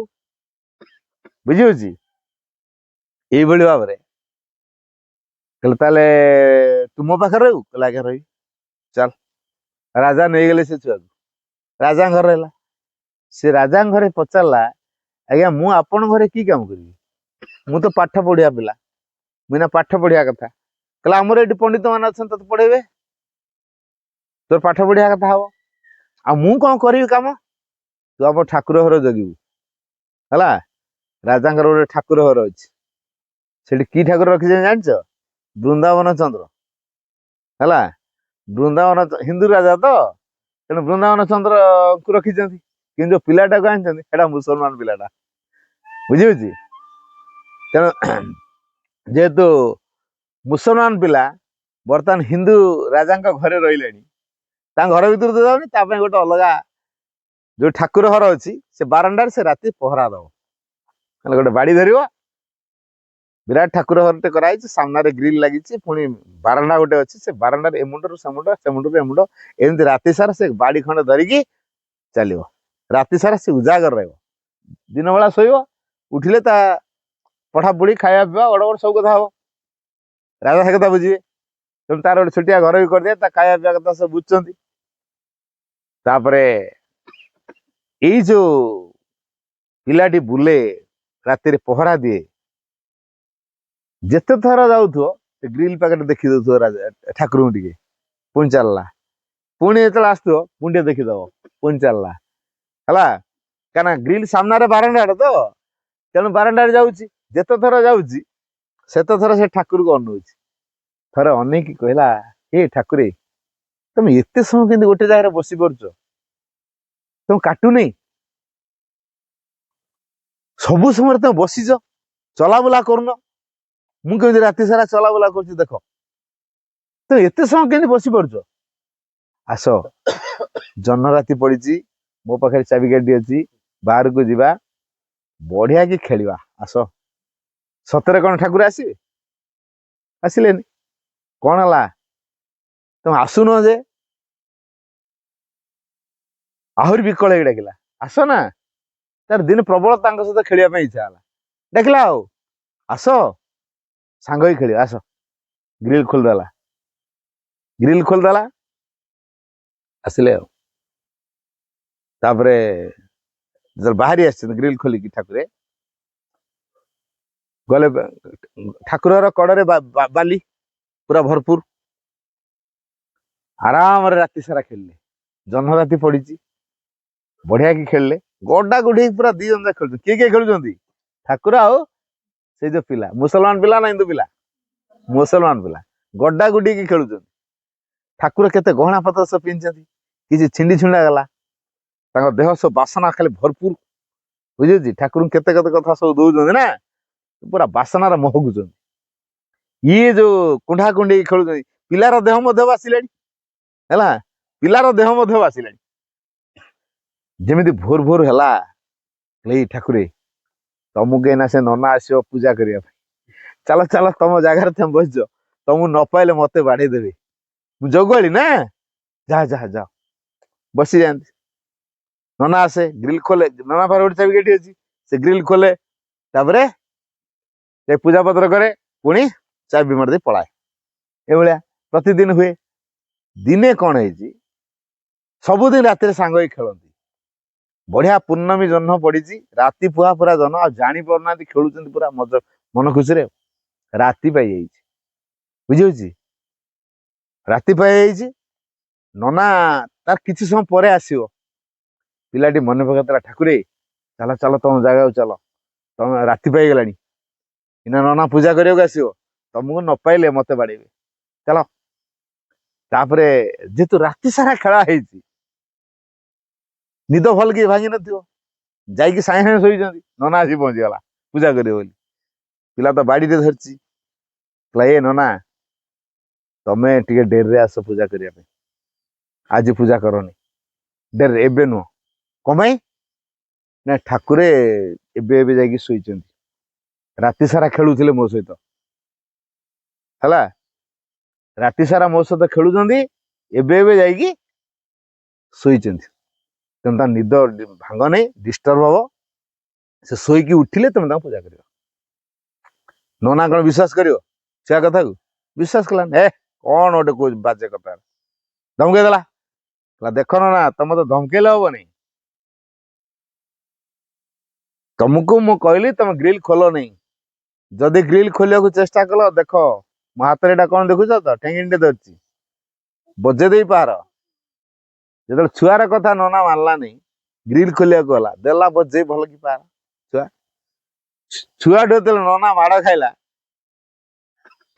ବୁଝିହଉଛି? ଏଇଭଳି ଭାବରେ କହିଲେ, ତାହେଲେ ତୁ ମୋ ପାଖରେ ରହିବୁ? କହିଲେ ଆଜ୍ଞା ରହିବି। ଚାଲ। ରାଜା ନେଇଗଲେ ସେ ଛୁଆକୁ, ରାଜାଙ୍କ ଘରେ ରହିଲା। ସେ ରାଜାଙ୍କ ଘରେ ପଚାରିଲା, ଆଜ୍ଞା ମୁଁ ଆପଣଙ୍କ ଘରେ କି କାମ କରିବି? ମୁଁ ତ ପାଠ ପଢିବା ପିଲା, ମୁଁ ନା ପାଠ ପଢିବା କଥା। କହିଲା, ଆମର ଏଠି ପଣ୍ଡିତ ମାନେ ଅଛନ୍ତି, ତତେ ପଢେଇବେ। ତୋର ପାଠ ପଢିବା କଥା ହବ। ଆଉ ମୁଁ କଣ କରିବି କାମ? ତୁ ଆମ ଠାକୁର ଘର ଜଗିବୁ ହେଲା। ରାଜାଙ୍କର ଗୋଟେ ଠାକୁର ଘର ଅଛି, ସେଠି କି ଠାକୁର ରଖିଛନ୍ତି ଜାଣିଛ? ବୃନ୍ଦାବନ ଚନ୍ଦ୍ର ହେଲା। ହିନ୍ଦୁ ରାଜା ତ, ତେଣୁ ବୃନ୍ଦାବନ ଚନ୍ଦ୍ରକୁ ରଖିଛନ୍ତି। କିନ୍ତୁ ଯୋଉ ପିଲାଟାକୁ ଆଣିଛନ୍ତି ସେଟା ମୁସଲମାନ ପିଲାଟା, ବୁଝିହଉଛି। ତେଣୁ ଯେହେତୁ ମୁସଲମାନ ପିଲା ବର୍ତ୍ତମାନ ହିନ୍ଦୁ ରାଜାଙ୍କ ଘରେ ରହିଲେଣି, ତାଙ୍କ ଘର ଭିତରୁ ତ ଯାଉନି, ତା ପାଇଁ ଗୋଟେ ଅଲଗା ଯୋଉ ଠାକୁର ଘର ଅଛି ସେ ବାରଣ୍ଡାରେ ସେ ରାତି ପହରା ଦବ। ହେଲେ ଗୋଟେ ବାଡି ଧରିବ, ବିରାଟ ଠାକୁର ଘରଟେ କରାହେଇଛି, ସାମ୍ନାରେ ଗ୍ରିଲ ଲାଗିଛି, ପୁଣି ବାରଣ୍ଡା ଗୋଟେ ଅଛି, ସେ ବାରଣ୍ଡାରେ ଏ ମୁଣ୍ଡରୁ ସେ ମୁଣ୍ଡ, ସେ ମୁଣ୍ଡରୁ ଏ ମୁଣ୍ଡ, ଏମିତି ରାତି ସାରା ସେ ବାଡି ଖଣ୍ଡେ ଧରିକି ଚାଲିବ। ରାତି ସାରା ସେ ଉଜାଗର ରହିବ। ଦିନ ବେଳା ଶୋଇବ, ଉଠିଲେ ତା ପଢାପଢି, ଖାଇବା ପିଇବା, ବଡ ବଡ ସବୁ କଥା ହବ। ରାଜା ସେ କଥା ବୁଝିବେ, ତେଣୁ ତାର ଗୋଟେ ଛୋଟିଆ ଘର ବି କରିଦିଏ, ତା ଖାଇବା ପିଇବା କଥା ସବୁ ବୁଝୁଛନ୍ତି। ତାପରେ ଏଇ ଯୋଉ ପିଲାଟି ବୁଲେ, ରାତିରେ ପହରା ଦିଏ, ଯେତେ ଥର ଯାଉଥିବ ସେ ଗ୍ରିଲ ପାଖରେ ଦେଖି ଦଉଥିବ ରାଜା ଠାକୁରଙ୍କୁ ଟିକେ, ପୁଣି ଚାଲିଲା। ପୁଣି ଯେତେବେଳେ ଆସୁଥିବ ପୁଣି ଟିକେ ଦେଖିଦବ, ପୁଣି ଚାଲିଲା ହେଲା। କାହିଁକିନା ଗ୍ରିଲ ସାମ୍ନାରେ ବାରଣ୍ଡାଟା ତ, ତେଣୁ ବାରଣ୍ଡାରେ ଯାଉଛି। ଯେତେ ଥର ଯାଉଛି ସେତେ ଥର ସେ ଠାକୁରକୁ ଅନଉଛି। ଥରେ ଅନେଇକି କହିଲା, ଏ ଠାକୁରେ, ତମେ ଏତେ ସମୟ କେମିତି ଗୋଟେ ଜାଗାରେ ବସି ପାରୁଛ? ତମେ କାଟୁନି? ସବୁ ସମୟରେ ତମେ ବସିଛ, ଚଲାବୁଲା କରୁନ? ମୁଁ କେମିତି ରାତି ସାରା ଚଲାବୁଲା କରୁଛି ଦେଖ। ତମେ ଏତେ ସମୟ କେମିତି ବସି ପାରୁଛ? ଆସ, ଜହ୍ନ ରାତି ପଡିଛି, ମୋ ପାଖରେ ଚାବିକାଠି ଅଛି, ବାହାରକୁ ଯିବା, ବଢିଆ କି ଖେଳିବା, ଆସ। ସତରେ କଣ ଠାକୁର ଆସିବେ? ଆସିଲେନି। କଣ ହେଲା? ତମେ ଆସୁନ ଯେ? ଆହୁରି ବିକଳ ହେଇକି ଡାକିଲା, ଆସ ନା। ତାର ଦିନ ପ୍ରବଳ ତାଙ୍କ ସହିତ ଖେଳିବା ପାଇଁ ଇଚ୍ଛା ହେଲା, ଡାକିଲା, ଆଉ ଆସ, ସାଙ୍ଗ ହେଇ ଖେଳିବା, ଆସ। ଗ୍ରିଲ ଖୋଲିଦେଲା, ଗ୍ରିଲ ଖୋଲିଦେଲା, ଆସିଲେ ଆଉ। ତାପରେ ଯେତେବେଳେ ବାହାରି ଆସିଛନ୍ତି ଗ୍ରିଲ ଖୋଲିକି, ଠାକୁରେ ଗଲେ, ଠାକୁରର କଡରେ ବାଲି ପୁରା ଭରପୁର, ଆରାମରେ ରାତି ସାରା ଖେଳିଲେ। ଜହ୍ନ ରାତି ପଡିଛି, ବଢିଆ କି ଖେଳିଲେ, ଗଡା ଗୁଡି ପୁରା ଦି ଜଣ ଯାକ ଖେଳୁଛନ୍ତି। କିଏ କିଏ ଖେଳୁଛନ୍ତି? ଠାକୁର ଆଉ ସେଇ ଯୋଉ ପିଲା, ମୁସଲମାନ ପିଲା ନା ହିନ୍ଦୁ ପିଲା? ମୁସଲମାନ ପିଲା ଗଡା ଗୁଡିକି ଖେଳୁଛନ୍ତି। ଠାକୁର କେତେ ଗହଣା ପତ୍ର ସବୁ ପିନ୍ଧିଛନ୍ତି, କିଛି ଛିଣ୍ଡି ଛିଣ୍ଡା ଗଲା, ତାଙ୍କ ଦେହ ସବୁ ବାସନା ଖାଲି ଭରପୁର, ବୁଝୁଛି। ଠାକୁରଙ୍କୁ କେତେ କେତେ କଥା ସବୁ ଦଉଛନ୍ତି ନା, ପୁରା ବାସନାରେ ମହକୁଛନ୍ତି। ଇଏ ଯୋଉ କୁଣ୍ଢା କୁଣ୍ଡି ଖେଳୁଛନ୍ତି, ପିଲାର ଦେହ ମଧ୍ୟ ବାସିଲାଣି ହେଲା, ପିଲାର ଦେହ ମଧ୍ୟ ବାସିଲାଣି। ଯେମିତି ଭୋର ଭୋର ହେଲା, ଏଇ ଠାକୁରେ, ତମକୁ ଏଇନା ସେ ନନା ଆସିବ ପୂଜା କରିବା ପାଇଁ, ଚାଲ ଚାଲ, ତମ ଜାଗାରେ ତମେ ବସିଛ, ତମକୁ ନ ପାଇଲେ ମତେ ବାଡେଇ ଦେବେ, ମୁଁ ଜଗୁଆଳି ନା, ଯାହା ଯାହା ଯାଅ। ବସି ଯାଆନ୍ତି। ନନା ଆସେ, ଗ୍ରିଲ ଖୋଲେ, ନନା ପାଖରେ ଗୋଟେ ଚାବିକାଠି ଅଛି, ସେ ଗ୍ରିଲ ଖୋଲେ, ତାପରେ ସେ ପୂଜା ପତ୍ର କରେ, ପୁଣି ଚାବି ମାରି ଦେଇ ପଳାଏ। ଏଭଳିଆ ପ୍ରତିଦିନ ହୁଏ। ଦିନେ କଣ ହେଇଛି, ସବୁଦିନ ରାତିରେ ସାଙ୍ଗ ହେଇ ଖେଳନ୍ତି। ବଢିଆ ପୂର୍ଣ୍ଣମୀ ଜହ୍ନ ପଡିଛି, ରାତି ପୁହା ପୁରା ଜହ୍ନ, ଆଉ ଜାଣି ପାରୁନାହାନ୍ତି, ଖେଳୁଛନ୍ତି ପୁରା ମନ ଖୁସିରେ। ରାତି ପାଇଯାଇଛି, ବୁଝିହଉଛି। ରାତି ପାଇଯାଇଛି, ନନା ତାର କିଛି ସମୟ ପରେ ଆସିବ। ପିଲାଟି ମନେ ପକାଉଥିଲା, ଠାକୁରେ, ଚାଲ ଚାଲ, ତମ ଜାଗାକୁ ଚାଲ, ତମେ ରାତି ପାଇଗଲାଣି, ଏଇନା ନନା ପୂଜା କରିବାକୁ ଆସିବ, ତମକୁ ନ ପାଇଲେ ମତେ ବାଡେଇବେ, ଚାଲ। ତାପରେ ଯେହେତୁ ରାତି ସାରା ଖେଳା ହେଇଛି, ନିଦ ଭଲ କି ଭାଙ୍ଗି ନଥିବ, ଯାଇକି ସାଙ୍ଗେ ସାଙ୍ଗେ ଶୋଇଛନ୍ତି। ନନା ଆସି ପହଞ୍ଚିଗଲା ପୂଜା କରିବ ବୋଲି। ପିଲା ତ ବାଡିରେ ଧରିଛି, କହିଲା, ଏ ନନା, ତମେ ଟିକେ ଡେରିରେ ଆସ ପୂଜା କରିବା ପାଇଁ, ଆଜି ପୂଜା କରନି, ଡେରିରେ, ଏବେ ନୁହଁ। କଣ ପାଇଁ? ନା ଠାକୁରେ ଏବେ ଏବେ ଯାଇକି ଶୋଇଛନ୍ତି, ରାତି ସାରା ଖେଳୁଥିଲେ ମୋ ସହିତ ହେଲା, ରାତି ସାରା ମୋ ସହିତ ଖେଳୁଛନ୍ତି, ଏବେ ଏବେ ଯାଇକି ଶୋଇଛନ୍ତି, ତେଣୁ ତା ନିଦ ଭାଙ୍ଗ ନେଇ, ଡିଷ୍ଟର୍ବ ହବ, ସେ ଶୋଇକି ଉଠିଲେ ତମେ ତାଙ୍କୁ ପୂଜା କରିବ। ନନା କଣ ବିଶ୍ୱାସ କରିବ ସେ କଥାକୁ? ବିଶ୍ୱାସ କଲାନି। କଣ ଗୋଟେ କହୁଛି ବାଜେ କଥା, ଧମକେଇ ଦେଲା। ଦେଖ ନନା, ତମେ ତ ଧମକେଇଲେ ହବନି, ତମକୁ ମୁଁ କହିଲି ତମେ ଗ୍ରିଲ ଖୋଲ ନାହିଁ, ଯଦି ଗ୍ରିଲ ଖୋଲିବାକୁ ଚେଷ୍ଟା କଲ, ଦେଖ ମୋ ହାତରେ ଏଇଟା କଣ ଦେଖୁଛ ତ, ଠେଙ୍ଗିଟେ ଧରିଛି, ବଜେଇ ଦେଇ ପାର, ଯେତେବେଳେ ଛୁଆର କଥା ନନା ମାନିଲାନି ଗ୍ରିଲ ଖୋଲିବାକୁ ଗଲା ଦେଲା ବଜେଇ ଭଲ କି ପାର ଛୁଆ ଛୁଆଠୁ ଯେତେବେଳେ ନନା ମାଡ଼ ଖାଇଲା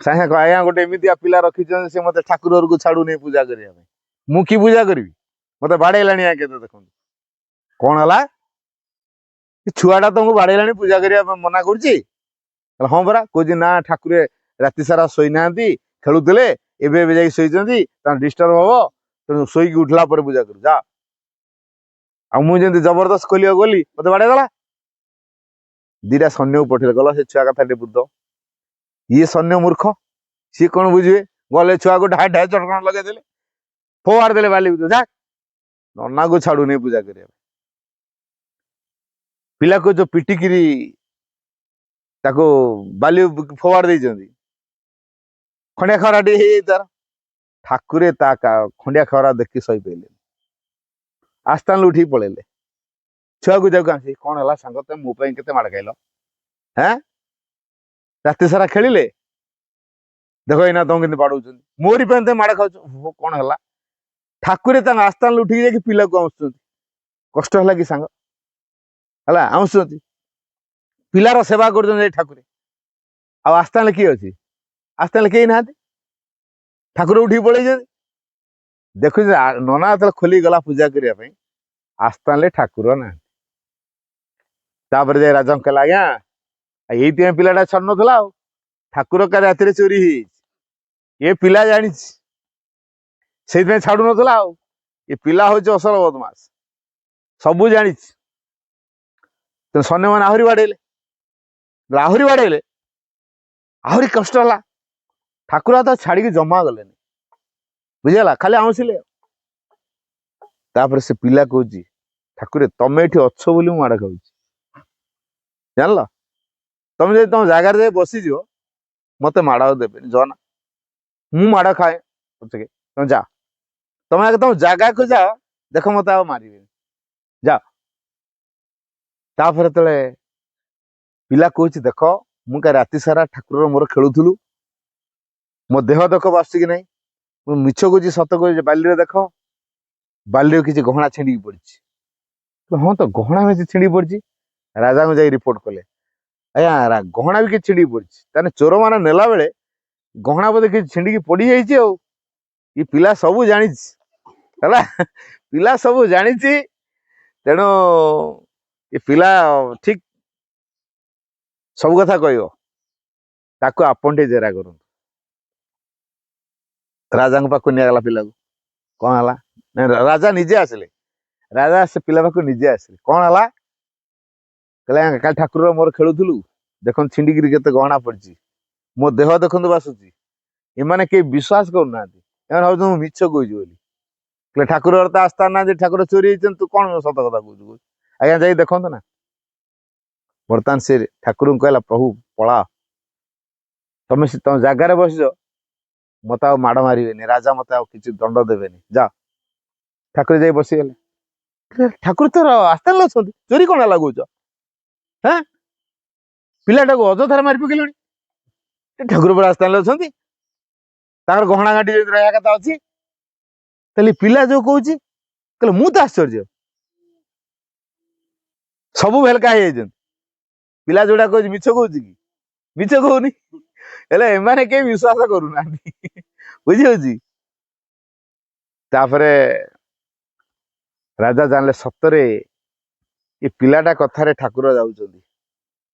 ସାଙ୍ଗେ ସାଙ୍ଗେ ଆଜ୍ଞା ଗୋଟେ ଏମିତିଆ ପିଲା ରଖିଛନ୍ତି ସେ ମତେ ଠାକୁର ଘରକୁ ଛାଡୁନି ପୂଜା କରିବା ପାଇଁ ମୁଁ କି ପୂଜା କରିବି ମତେ ବାଡେଇଲାଣି ଆଜ୍ଞା କେତେ ଦେଖନ୍ତୁ କଣ ହେଲା ଛୁଆଟା ତମକୁ ବାଡେଇଲାଣି ପୂଜା କରିବା ପାଇଁ ମନା କରୁଛି ହଁ ପରା କହୁଛି ନା ଠାକୁରେ ରାତି ସାରା ଶୋଇନାହାନ୍ତି ଖେଳୁଥିଲେ ଏବେ ଏବେ ଯାଇକି ଶୋଇଛନ୍ତି ତାଙ୍କୁ ଡିଷ୍ଟର୍ବ ହବ ତେଣୁ ଶୋଇକି ଉଠିଲା ପରେ ପୂଜା କରୁ ଯା ଆଉ ମୁଁ ଯେମିତି ଜବରଦସ୍ତ ଖୋଲିବାକୁ ଗଲି ମତେ ବାଡେଇ ଦେଲା ଦିଟା ସୈନ୍ୟକୁ ପଠେଇଲେ ଗଲ ସେ ଛୁଆ କଥା ଟିକେ ବୁଝ ଇଏ ସୈନ୍ୟ ମୂର୍ଖ ସିଏ କଣ ବୁଝିବେ ଗଲେ ଛୁଆକୁ ଢାଏ ଢାଏ ଚଟକଣା ଲଗେଇଦେଲେ ଫୋପାଡ଼ି ଦେଲେ ବାଲି ଯା ନନାକୁ ଛାଡୁନି ପୂଜା କରିବା ପିଲାକୁ ଯୋଉ ପିଟିକିରି ତାକୁ ବାଲି ଫୋପାଡ଼ି ଦେଇଛନ୍ତି ଖଣ୍ଡିଆ ଖରା ଟିକେ ହେଇଯାଇ ତାର ଠାକୁରେ ତା ଖଣ୍ଡିଆ ଖରା ଦେଖି ସହିପାରିଲେ ଆସ୍ଥାନରୁ ଉଠିକି ପଳେଇଲେ ଛୁଆକୁ ଯାକୁ ଆସି କଣ ହେଲା ସାଙ୍ଗ ତମେ ମୋ ପାଇଁ କେତେ ମାଡ ଖାଇଲ ହେଁ ରାତି ସାରା ଖେଳିଲେ ଦେଖ ଏଇନା ତମ କେମିତି ବାଡଉଛନ୍ତି ମୋରି ପାଇଁ ତମେ ମାଡ ଖାଉଛ କଣ ହେଲା ଠାକୁରେ ତାଙ୍କ ଆସ୍ଥାନରୁ ଉଠିକି ଯାଇକି ପିଲାକୁ ଆଉଁସୁଛନ୍ତି କଷ୍ଟ ହେଲା କି ସାଙ୍ଗ ହେଲା ଆଉଁସୁଛନ୍ତି ପିଲାର ସେବା କରୁଛନ୍ତି ଏଇ ଠାକୁରେ ଆଉ ଆସ୍ଥାନରେ କିଏ ଅଛି ଆସ୍ଥାନରେ କେହି ନାହାନ୍ତି ଠାକୁର ଉଠିକି ପଳେଇଛନ୍ତି ଦେଖୁଛନ୍ତି ନନା ଯେତେବେଳେ ଖୋଲି ଗଲା ପୂଜା କରିବା ପାଇଁ ଆସ୍ଥାନରେ ଠାକୁର ନାହାନ୍ତି ତାପରେ ଯାଇ ରାଜାଙ୍କୁ କହିଲା ଆଜ୍ଞା ଏଇଥିପାଇଁ ପିଲାଟା ଛାଡୁ ନଥିଲା ଆଉ ଠାକୁର କାଲି ରାତିରେ ଚୋରି ହେଇଯାଇଛି ଏ ପିଲା ଜାଣିଛି ସେଇଥିପାଇଁ ଛାଡୁ ନଥିଲା ଆଉ ଏ ପିଲା ହଉଛି ଅସଲ ବଦମାସ ସବୁ ଜାଣିଛି ତେଣୁ ସୈନ୍ୟମାନେ ଆହୁରି ବାଡେଇଲେ ଆହୁରି କଷ୍ଟ ହେଲା ଠାକୁର ତ ଛାଡିକି ଜମା ଗଲେନି ବୁଝିଗଲା ଖାଲି ଆଉଁସିଲେ ତାପରେ ସେ ପିଲା କହୁଛି ଠାକୁରେ ତମେ ଏଠି ଅଛ ବୋଲି ମୁଁ ମାଡ ଖାଉଛି ଜାଣିଲ ତମେ ଯଦି ତମ ଜାଗାରେ ଯାଇ ବସିଯିବ ମତେ ମାଡ ଆଉ ଦେବେନି ଜନା ମୁଁ ମାଡ ଖାଏ ତମେ ଯା ତମେ ଆଗ ତମ ଜାଗାକୁ ଯାଅ ଦେଖ ମତେ ଆଉ ମାରିବେନି ଯାଅ ତାପରେ ଯେତେବେଳେ ପିଲା କହୁଛି ଦେଖ ମୁଁ କାଲି ରାତି ସାରା ଠାକୁରର ମୋର ଖେଳୁଥିଲୁ ମୋ ଦେହ ଦେଖ ବାସୁଛି କି ନାହିଁ ମୁଁ ମିଛ କହୁଛି ସତ କହୁଛି ବାଲିରେ ଦେଖ ବାଲିରେ କିଛି ଗହଣା ଛିଣ୍ଡିକି ପଡିଛି ହଁ ତ ଗହଣା ବେଶୀ ଛିଣ୍ଡି ପଡିଛି ରାଜାଙ୍କୁ ଯାଇ ରିପୋର୍ଟ କଲେ ଆଜ୍ଞା ଗହଣା ବି କିଛି ଛିଣ୍ଡିକି ପଡିଛି ତାହେଲେ ଚୋର ମାନେ ନେଲା ବେଳେ ଗହଣା ବୋଧେ କିଛି ଛିଣ୍ଡିକି ପଡିଯାଇଛି ଆଉ ଏ ପିଲା ସବୁ ଜାଣିଛି ହେଲା ପିଲା ସବୁ ଜାଣିଛି ତେଣୁ ଏ ପିଲା ଠିକ ସବୁ କଥା କହିବ ତାକୁ ଆପଣ ଟିକେ ଜେରା କରନ୍ତୁ ରାଜାଙ୍କ ପାଖକୁ ନିଆଗଲା ପିଲାକୁ କଣ ହେଲା ରାଜା ନିଜେ ଆସିଲେ ରାଜା ସେ ପିଲା ପାଖକୁ ନିଜେ ଆସିଲେ କଣ ହେଲା କହିଲେ କାଲି ଠାକୁର ମୋର ଖେଳୁଥିଲୁ ଦେଖନ୍ତୁ ଛିଣ୍ଡିକିରି କେତେ ଗହଣା ପଡିଛି ମୋ ଦେହ ଦେଖନ୍ତୁ ବାସୁଛି ଏମାନେ କେହି ବିଶ୍ୱାସ କରୁନାହାନ୍ତି ଏମାନେ ଭାବୁଛନ୍ତି ମୁଁ ମିଛ କହୁଛି ବୋଲି କହିଲେ ଠାକୁରର ତ ଆସ୍ଥା ନାହାନ୍ତି ଠାକୁର ଚୋରି ହେଇଛନ୍ତି ତୁ କଣ ସତ କଥା କହୁଛୁ ଆଜ୍ଞା ଯାଇ ଦେଖନ୍ତୁ ନା ବର୍ତ୍ତମାନ ସେ ଠାକୁରଙ୍କୁ କହିଲା ପ୍ରଭୁ ପଳା ତମେ ତମ ଜାଗାରେ ବସିଛ ମତେ ଆଉ ମାଡ ମାରିବେନି ରାଜା ମତେ ଆଉ କିଛି ଦଣ୍ଡ ଦେବେନି ଯା ଠାକୁର ଯାଇ ବସିଗଲେ ଠାକୁର ତୋର ଆସ୍ଥାନରେ ଅଛନ୍ତି ଚୋରି କଣ ଲାଗୁଛ ହେଁ ପିଲାଟାକୁ ଅଯଥାରେ ମାରି ପକେଇଲେଣି ଠାକୁର ପରା ଆସ୍ଥାନରେ ଅଛନ୍ତି ତାଙ୍କର ଗହଣା ଘାଟି ଯଦି ରହିବା କଥା ଅଛି ତାହେଲେ ପିଲା ଯୋଉ କହୁଛି କହିଲେ ମୁଁ ତ ଆଶ୍ଚର୍ଯ୍ୟ ସବୁ ଭେଲକା ହେଇଯାଇଛନ୍ତି ପିଲା ଯୋଉଟା କହୁଛି ମିଛ କହୁଛି କି ମିଛ କହୁନି ହେଲେ ଏମାନେ କେହି ବିଶ୍ୱାସ କରୁନାହାନ୍ତି ବୁଝିହଉଛି ତାପରେ ରାଜା ଜାଣିଲେ ସତରେ ଏ ପିଲାଟା କଥାରେ ଠାକୁର ଯାଉଛନ୍ତି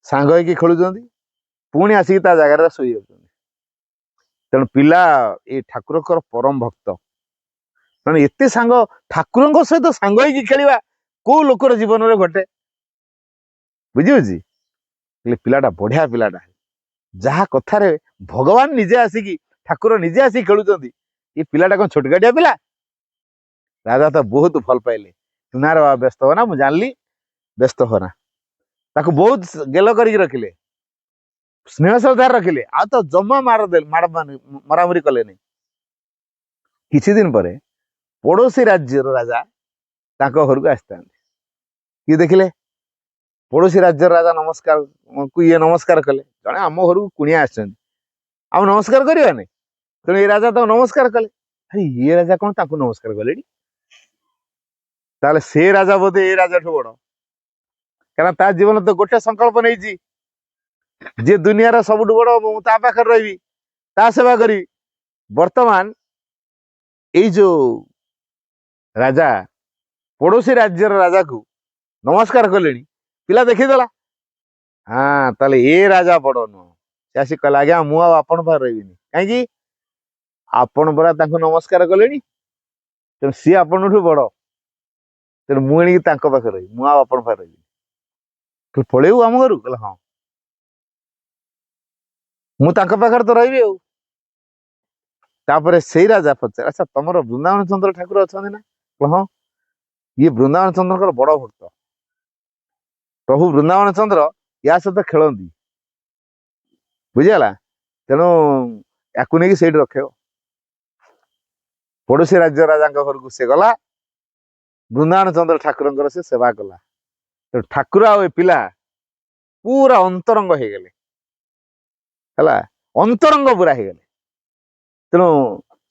ସାଙ୍ଗ ହେଇକି ଖେଳୁଛନ୍ତି ପୁଣି ଆସିକି ତା ଜାଗାରେ ଶୋଇଯାଉଛନ୍ତି ତେଣୁ ପିଲା ଏଇ ଠାକୁରଙ୍କର ପରମ ଭକ୍ତ ମାନେ ଏତେ ସାଙ୍ଗ ଠାକୁରଙ୍କ ସହିତ ସାଙ୍ଗ ହେଇକି ଖେଳିବା କୋଉ ଲୋକର ଜୀବନରେ ଘଟେ ବୁଝିହଉଛି ହେଲେ ପିଲାଟା ବଢିଆ ପିଲାଟା ଯାହା କଥାରେ ଭଗବାନ ନିଜେ ଆସିକି ଠାକୁର ନିଜେ ଆସିକି ଖେଳୁଛନ୍ତି ଏ ପିଲାଟା କଣ ଛୋଟକାଟିଆ ପିଲା ରାଜା ତ ବହୁତ ଭଲ ପାଇଲେ ତୁନାର ବ୍ୟସ୍ତ ହବ ନା ମୁଁ ଜାଣିଲି ବ୍ୟସ୍ତ ହନା ତାକୁ ବହୁତ ଗେଲ କରିକି ରଖିଲେ ସ୍ନେହ ଶ୍ରଦ୍ଧାରେ ରଖିଲେ ଆଉ ତ ଜମା ମରାମରି କଲେନି କିଛି ଦିନ ପରେ ପଡୋଶୀ ରାଜ୍ୟର ରାଜା ତାଙ୍କ ଘରକୁ ଆସିଥାନ୍ତି କିଏ ଦେଖିଲେ ପଡୋଶୀ ରାଜ୍ୟର ରାଜା ନମସ୍କାର ଇଏ ନମସ୍କାର କଲେ ଜଣେ ଆମ ଘରକୁ କୁଣିଆ ଆସିଛନ୍ତି ଆଉ ନମସ୍କାର କରିବାନି ତେଣୁ ଏ ରାଜା ତାଙ୍କୁ ନମସ୍କାର କଲେ ଇଏ ରାଜା କଣ ତାଙ୍କୁ ନମସ୍କାର କଲେଣି ତାହେଲେ ସେ ରାଜା ବୋଧେ ଏ ରାଜାଠୁ ବଡ, କାରଣ ତା ଜୀବନ ତ ଗୋଟେ ସଂକଳ୍ପ ନେଇଛି, ଯିଏ ଦୁନିଆର ସବୁଠୁ ବଡ ମୁଁ ତା ପାଖରେ ରହିବି, ତା ସେବା କରିବି। ବର୍ତ୍ତମାନ ଏଇ ଯୋଉ ରାଜା ପଡୋଶୀ ରାଜ୍ୟର ରାଜାକୁ ନମସ୍କାର କଲେଣି, ପିଲା ଦେଖିଦେଲା, ହଁ ତାହେଲେ ଏ ରାଜା ବଡ ନୁହଁ। ସେ ଆସି କହିଲା, ଆଜ୍ଞା ମୁଁ ଆଉ ଆପଣ ପାଖରେ ରହିବିନି। କାହିଁକି? ଆପଣ ପରା ତାଙ୍କୁ ନମସ୍କାର କଲେଣି, ତେଣୁ ସିଏ ଆପଣଙ୍କଠୁ ବଡ, ତେଣୁ ମୁଁ ଏଣିକି ତାଙ୍କ ପାଖରେ ରହିବି, ମୁଁ ଆଉ ଆପଣଙ୍କ ପାଖରେ ରହିବିନି। ତୁ ପଳେଇବୁ ଆମ ଘରୁ? କହିଲା ହଁ, ମୁଁ ତାଙ୍କ ପାଖରେ ତ ରହିବି ଆଉ। ତାପରେ ସେଇ ରାଜା ପଚାରେ, ଆଚ୍ଛା ତମର ବୃନ୍ଦାବନ ଚନ୍ଦ୍ର ଠାକୁର ଅଛନ୍ତି ନା? କହିଲା ହଁ, ଇଏ ବୃନ୍ଦାବନ ଚନ୍ଦ୍ରଙ୍କର ବଡ ଭକ୍ତ। ପ୍ରଭୁ ବୃନ୍ଦାବନ ଚନ୍ଦ୍ର ୟା ସହିତ ଖେଳନ୍ତି, ବୁଝିଗଲା। ତେଣୁ ୟାକୁ ନେଇକି ସେଇଠି ରଖେଇବ। ପଡୋଶୀ ରାଜ୍ୟ ରାଜାଙ୍କ ଘରକୁ ସେ ଗଲା, ବୃନ୍ଦାବନ ଚନ୍ଦ୍ର ଠାକୁରଙ୍କର ସେ ସେବା କଲା। ତେଣୁ ଠାକୁର ଆଉ ଏ ପିଲା ପୁରା ଅନ୍ତରଙ୍ଗ ହେଇଗଲେ, ହେଲା, ଅନ୍ତରଙ୍ଗ ପୁରା ହେଇଗଲେ। ତେଣୁ